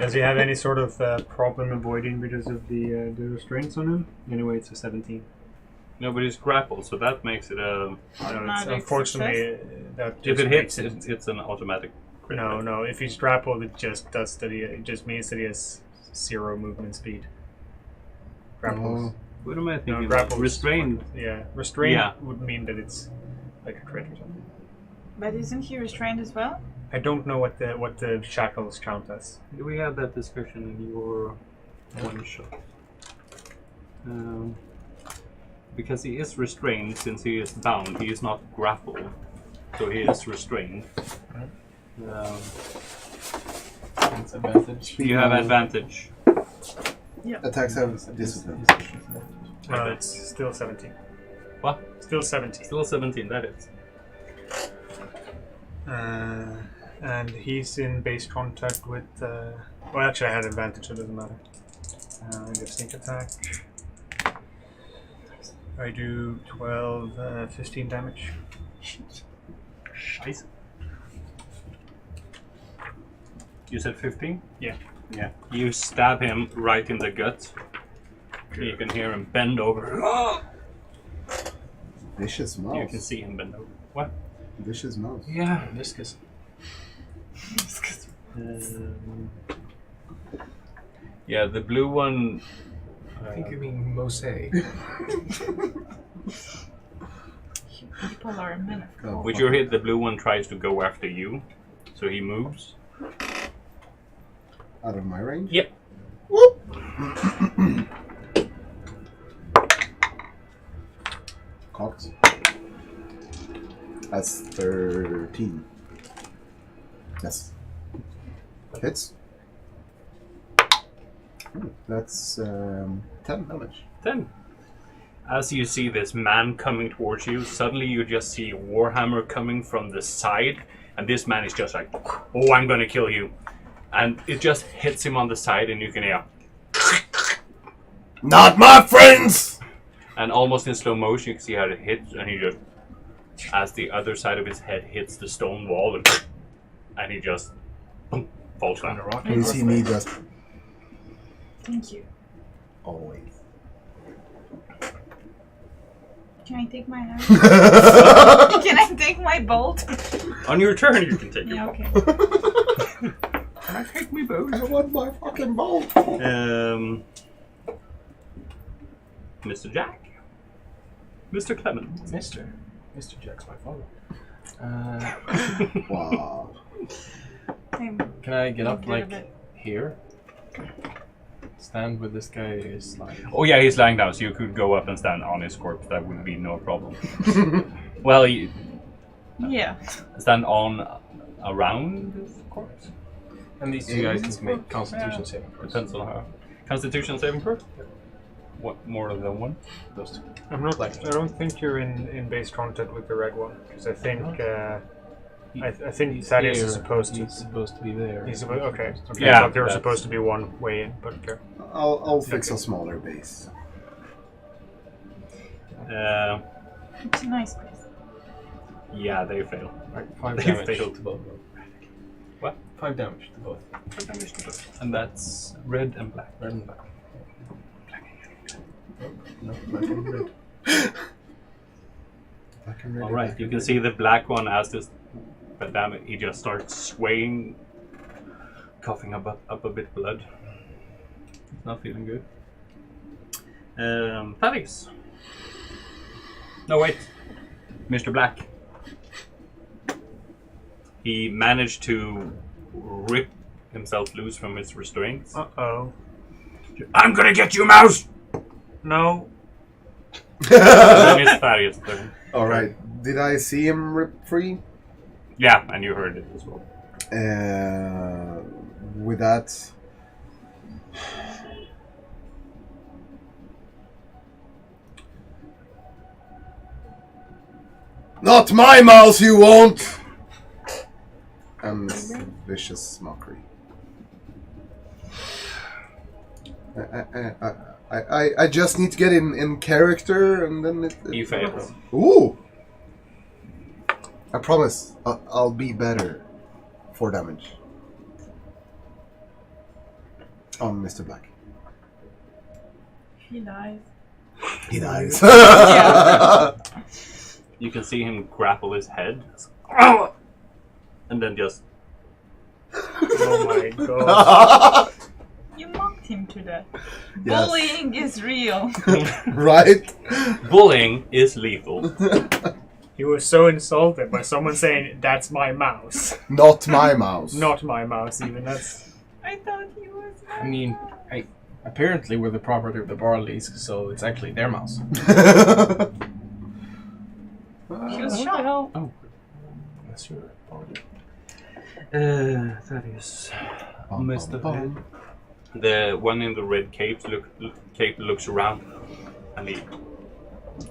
Does he have any sort of problem avoiding because of the restraints on him? Anyway, it's a 17. Nobody's grappled, so that makes it a. Automatic Unfortunately, that If just it hits, makes it's an automatic. crit No, hit. no. If he's grappled, it just does that. It just means that he has 0 movement speed. Grapples. What am I No, thinking? grapples. Restrained. Yeah, restraint Yeah. would mean that it's like a crit or something. But isn't he restrained as well? I don't know what the shackles count as. We had that discussion in your one shot. Because he is restrained, since he is bound, he is not grappled, so he is restrained. That's advantage. You have advantage. Attacks have disadvantage. It's still 17. What? Still 17. Still 17, that is. And he's in base contact with. Well, actually, I had advantage, so it doesn't matter. I get sneak attack. I do 12, 15 damage. Scheiße. You said 15? Yeah. Yeah. You stab him right in the gut. You can hear him bend over. Vicious mouse. You can see him bend over. What? Vicious mouse. Yeah. Viscous. Yeah, the blue one. I think you mean mosaic. People are a minute. With your hit, the blue one tries to go after you. So he moves. Out of my range? Yep. Whoop! Cocked. That's 13. Yes. Hits. Ooh, that's 10 damage. 10. As you see this man coming towards you, suddenly you just see a warhammer coming from the side, and this man is just like, "Oh, I'm gonna kill you," and it just hits him on the side, and you can hear, Not my friends! and almost in slow motion you can see how it hits, and he just, as the other side of his head hits the stone wall, and he just falls down. You see me just Thank you. always. Can I take my hand? Can I take my bolt? On your turn, you can take your Yeah, bolt. okay. Can I take me bolt? I want my fucking bolt! Mr. Jack. Mr. Clement. Mr. Jack's my father. Wow. Can I get up Get a like bit. here? Stand with this guy is like. Oh yeah, he's lying down, so you could go up and stand on his corpse. That would be no problem. Well, you Yeah. stand on around his corpse. And these two guys can make Constitution saving throws. Depends on how. Constitution saving throw? What, more than one? Those two. I'm not. I don't think you're in base contact with the red one, because I think. I think He's Thaddeus here. is supposed to. He's supposed to be there. He's supposed. Okay. Yeah, I thought there was that's- supposed to be one way in, but okay. I'll fix Okay. a smaller base. It's a nice place. Yeah, they fail. Right, 5 They damage failed. to both of them. What? 5 damage to both. And that's red and black. Red and black. No, black and red. Black and red. Alright, you can see the black one as this, but damn it, he just starts swaying, coughing up a bit blood. It's not feeling good. Thaddeus. No, wait. Mr. Black. He managed to rip himself loose from his restraints. Uh-oh. I'm gonna get you, Mouse! No. Then it's Thaddeus' turn. Alright, did I see him rip free? Yeah, and you heard it as well. With that... Not my mouse, you won't! And it's a vicious mockery. I just need to get in character, and then it You fail. Ooh! I promise, I'll be better. 4 damage. On Mr. Black. He dies. He dies. You can see him grapple his head. And then just... Oh my god. You mocked him to death. Yes. Bullying is real. Right? Bullying is lethal. He was so insulted by someone saying, "That's my mouse." Not my mouse. Not my mouse, even. That's. I thought he was. I mean, apparently we're the property of the Barleys, so it's actually their mouse. She was shot. Oh, that's your Barley. Thaddeus. Mr. Head. The one in the red cape looks around and he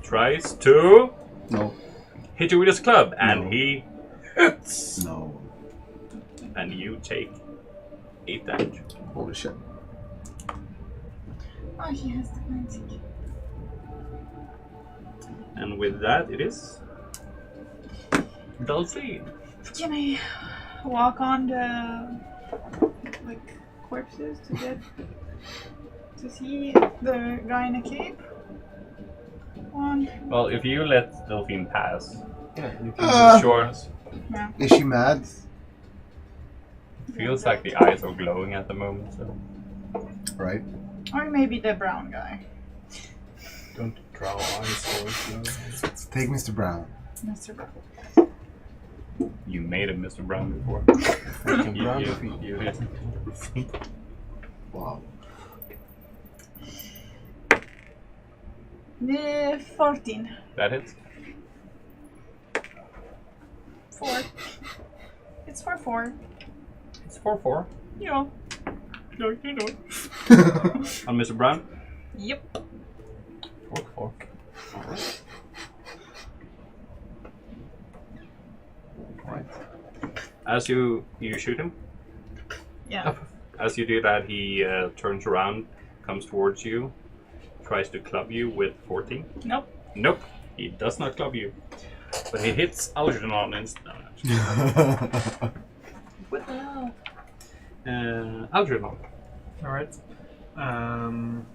tries to hit you with his club, and he hits. No. And you take 8 damage. Holy shit. Oh, he has the magic. And with that, it is Delphine. Can I walk on the corpses to see the guy in a cape? Well, if you let Delphine pass, Yeah, you can sure. Yeah. Is she mad? Feels like the eyes are glowing at the moment. So Right. Or maybe the brown guy. don't draw eyes or Let's take Mr. Brown. Mr. Brown. you made a Mr. Brown before. freaking brown feet. You Wow. 14. That hits. 4. It's for 4. It's 4-4. Yeah. On Mr. Brown. Yep. 4-4. Alright. Alright. As you shoot him, Yeah. as you do that, he turns around, comes towards you, tries to club you with 14. Nope. Nope, he does not club you. But he hits Algernon instead. What the hell? Algernon. Alright. I'm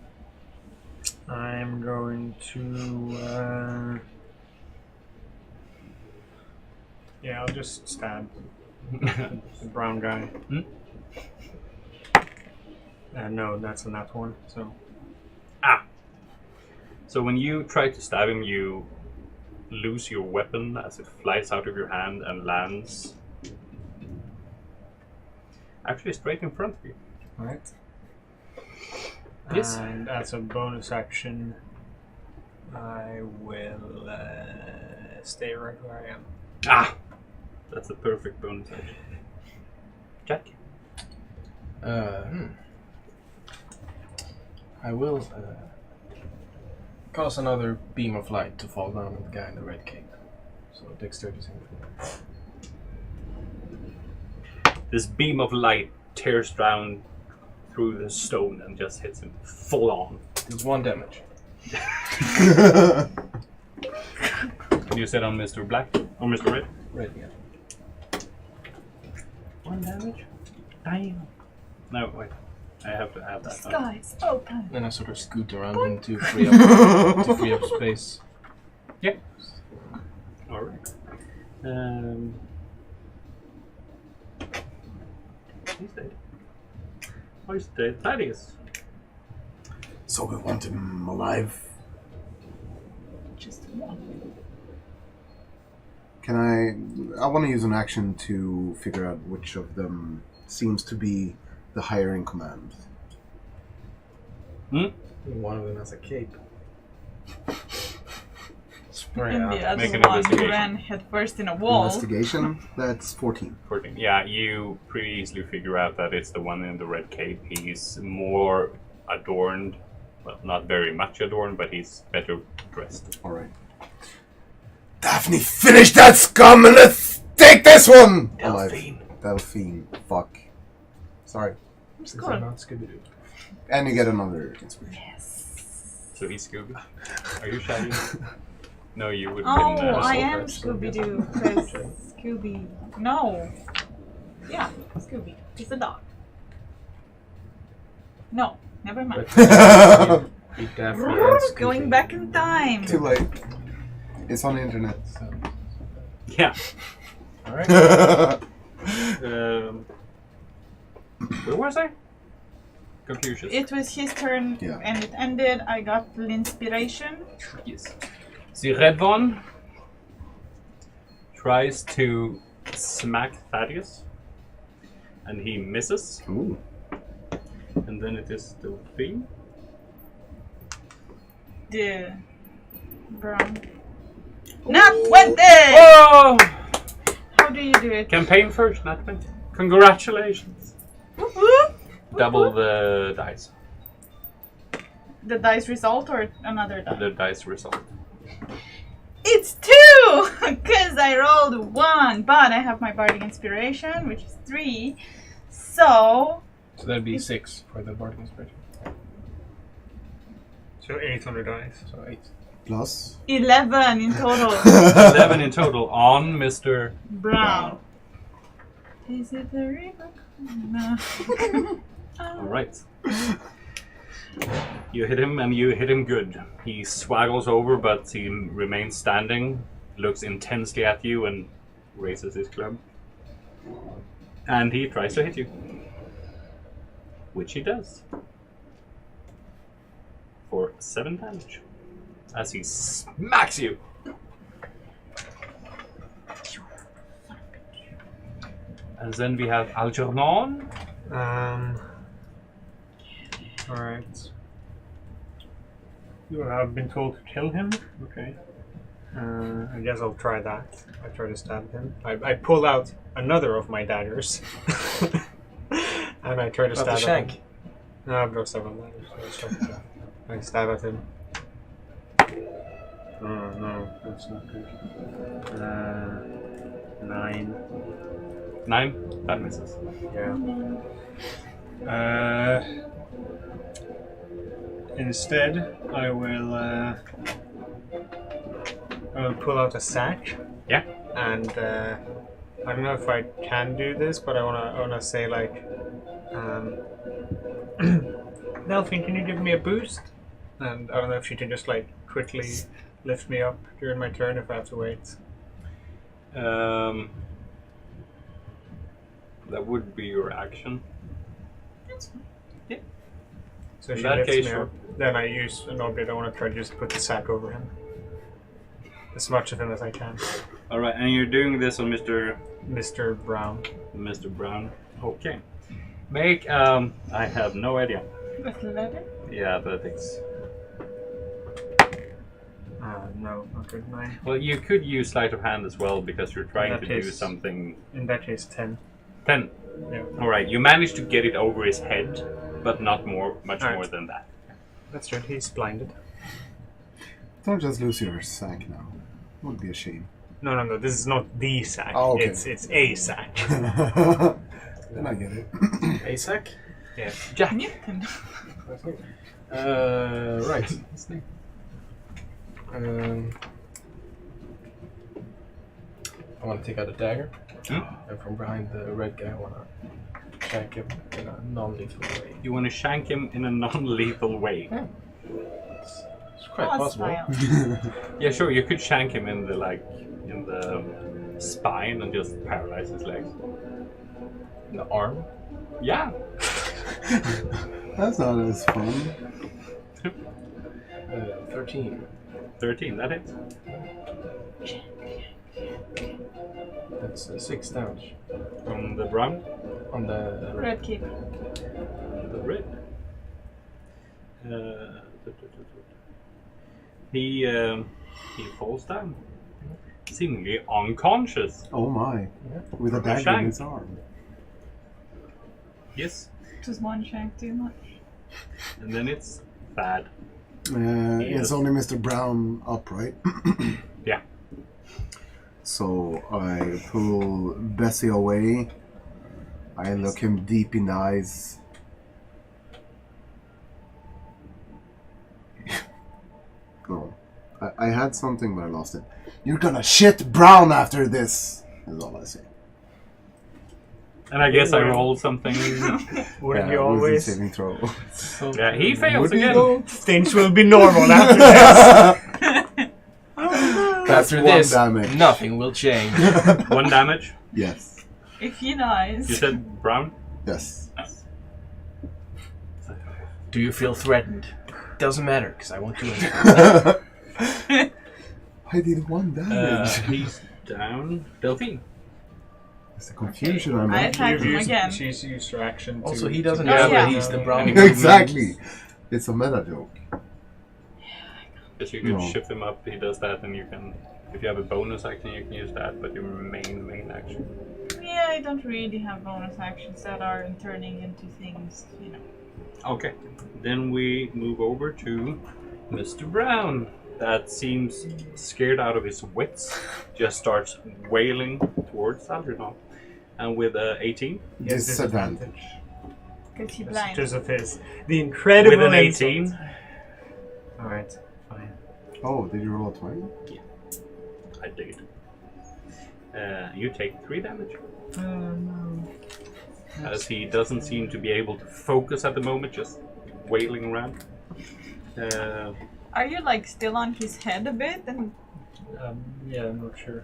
going to. Yeah, I'll just stab the brown guy. Hmm? No, that's a nat one, so. So when you try to stab him, you lose your weapon as it flies out of your hand and lands actually straight in front of you. Alright. Yes. And as a bonus action, I will stay right where I am. That's a perfect bonus action. Jack. I will cause another beam of light to fall down on the guy in the red cape. So dexterity saving. This beam of light tears down through the stone and just hits him full on. It's 1 damage. You said on Mr. Black? Or Mr. Red? Red, yeah. 1 damage? Damn. No, wait. I have to add that. Skies open. Then I sort of scoot around him to free up space. Yep. Alright. He's dead. Oh, he's dead. Thaddeus. So we want him alive. Just one. Can I want to use an action to figure out which of them seems to be the higher in command. One of them has a cape. And the other Make an one investigation. ran headfirst in a wall. Investigation, that's 14. 14. Yeah, you pretty easily figure out that it's the one in the red cape. He's more adorned. Well, not very much adorned, but he's better dressed. Alright. Daphne, finish that scum and let's take this one! Delphine. Alive. Delphine. Fuck. Sorry. It's Is cool. that not Scooby-Doo? And you get another inspiration. Yes. So he's Scooby. Are you Shaggy? No, you would Oh, have been I Silver. am Scooby-Doo. Because Scooby... No. Yeah, Scooby. He's a dog. No, never mind. Beat Daphne and Scooby. Going back in time. Too late. It's on the internet. So. Yeah. Alright. Where was I? Confucius. It was his turn, Yeah. and it ended. I got the inspiration. Yes. The red one tries to smack Thaddeus, and he misses. Ooh. And then it is Delphine. The brown. Not 20! Oh! How do you do it? Campaign first, not 20. Congratulations. Woo-hoo! Double the dice. The dice result or another die? The dice result. It's 2! Because I rolled 1, but I have my bardic inspiration, which is 3. So that'd be 6 for the bardic inspiration. So 8 on the dice. So 8. Plus. 11 in total. 11 in total on Mr. Brown. Is it the river? No. Alright. You hit him and you hit him good. He swaggles over, but he remains standing, looks intensely at you, and raises his club. And he tries to hit you. Which he does. For 7 damage. As he smacks you. And then we have Algernon. Alright. You have been told to kill him? Okay. I guess I'll try that. I try to stab him. I pull out another of my daggers. And I try to stab at him. No, I've got 7 daggers. So I stab at him. Oh no, that's not good. 9. 9? That misses. Yeah. Instead, I will pull out a sack. Yeah. And I don't know if I can do this, but I wanna say like, Delphine, can you give me a boost? And I don't know if she can just like quickly lift me up during my turn if I have to wait. That would be your action. That's fine. Yeah. So In she that lifts case, me sure. up. Then I use an object. I want to try to just put the sack over him. As much of him as I can. Alright, and you're doing this on Mr. Brown. Brown. Okay. Make, I have no idea. Athletics? Yeah, athletics. No, not good. 9. Well, you could use sleight of hand as well because you're trying that to do case- something. In that case, 10. 10. Yeah. Alright, you managed to get it over his head, but not much Alright. more than that. That's right. He's blinded. Don't just lose your sack now. Would be a shame. No. This is not the sack. Oh, okay. It's a sack. Then I get it. ASAC? Yeah. Jack! Newton. Right. I want to take out a dagger. And from behind the red guy, I want to shank him in a non-lethal way. You want to shank him in a non-lethal way. Yeah. It's quite Boss possible. style. Yeah, sure, you could shank him in the spine and just paralyze his legs. In the arm. Yeah. That's not as fun. 13. 13, that hits. That's 6 damage. On the brown, On the Red kid. on the red. He falls down, seemingly unconscious. Oh my. With a From a dagger in shank. his arm. Yes, Just one shank too much. and then it's bad. It's only Mr. Brown up, right? Yeah. So I pull Bessie away. I look him deep in the eyes. Oh, I had something, but I lost it. You're gonna shit Brown after this, is all I say. And I guess I rolled something. Wouldn't Yeah, you wisdom always? saving throw. Yeah, he fails Would you again. though? Things will be normal after this. That's After one this, damage. nothing will change. 1 damage. Yes. If he dies. You said brown? Yes. Do you feel threatened? Doesn't matter, because I won't do anything. I did 1 damage. He's down. Delphine. It's the confusion I'm I in. attack him again. She's used her action to... Also, he doesn't Oh, know yeah. that he's the brown. Exactly. It's a meta joke. Because you can No. shift him up, he does that, and you can, if you have a bonus action, you can use that, but your main action. Yeah, Yeah, I don't really have bonus actions that are turning into things, you know. Okay, then we move over to Mr. Brown. That seems scared out of his wits, just starts wailing towards Algernon. And with 18? He has Disadvantage. Because he Just blind. because of the incredible With an insult. 18? Alright, fine. Oh, did you roll a 20? I did. You take 3 damage. No. As he doesn't seem to be able to focus at the moment, just wailing around. Are you like still on his head a bit? And Yeah, I'm not sure.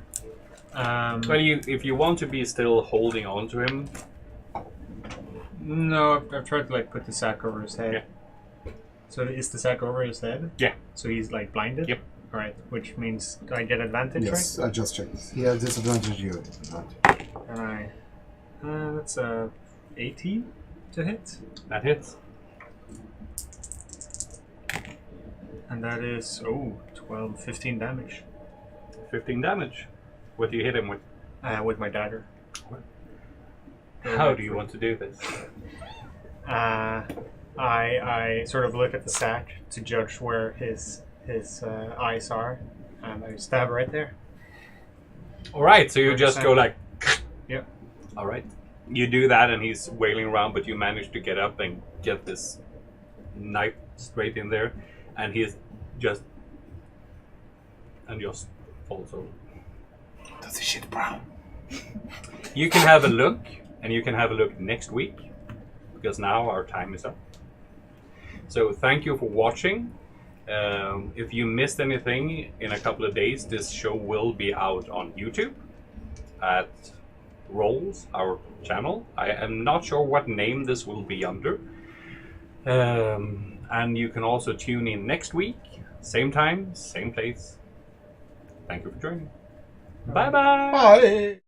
Well, if you want to be still holding on to him, No, I've tried to like put the sack over his head. Yeah. So is the sack over his head? Yeah. So he's like blinded? Yep. Alright, which means do I get advantage, Yes, I just checked. He has disadvantage, you have disadvantage. right? Alright. That's 18 to hit. that hits. And that is, 15 damage 15 damage. What do you hit him with? with my dagger. How do you want to do this? I sort of look at the sack to judge where his eyes are, and I stab right there. Alright, so you just go like... Yep. Alright. You do that and he's wailing around, but you manage to get up and get this knife straight in there. And he's just... and just falls over. Does he shit brown? You can have a look, and you can have a look next week, because now our time is up. So thank you for watching. If you missed anything in a couple of days, this show will be out on YouTube at Rolls, our channel. I am not sure what name this will be under. And you can also tune in next week, same time, same place. Thank you for joining. Bye-bye. Bye!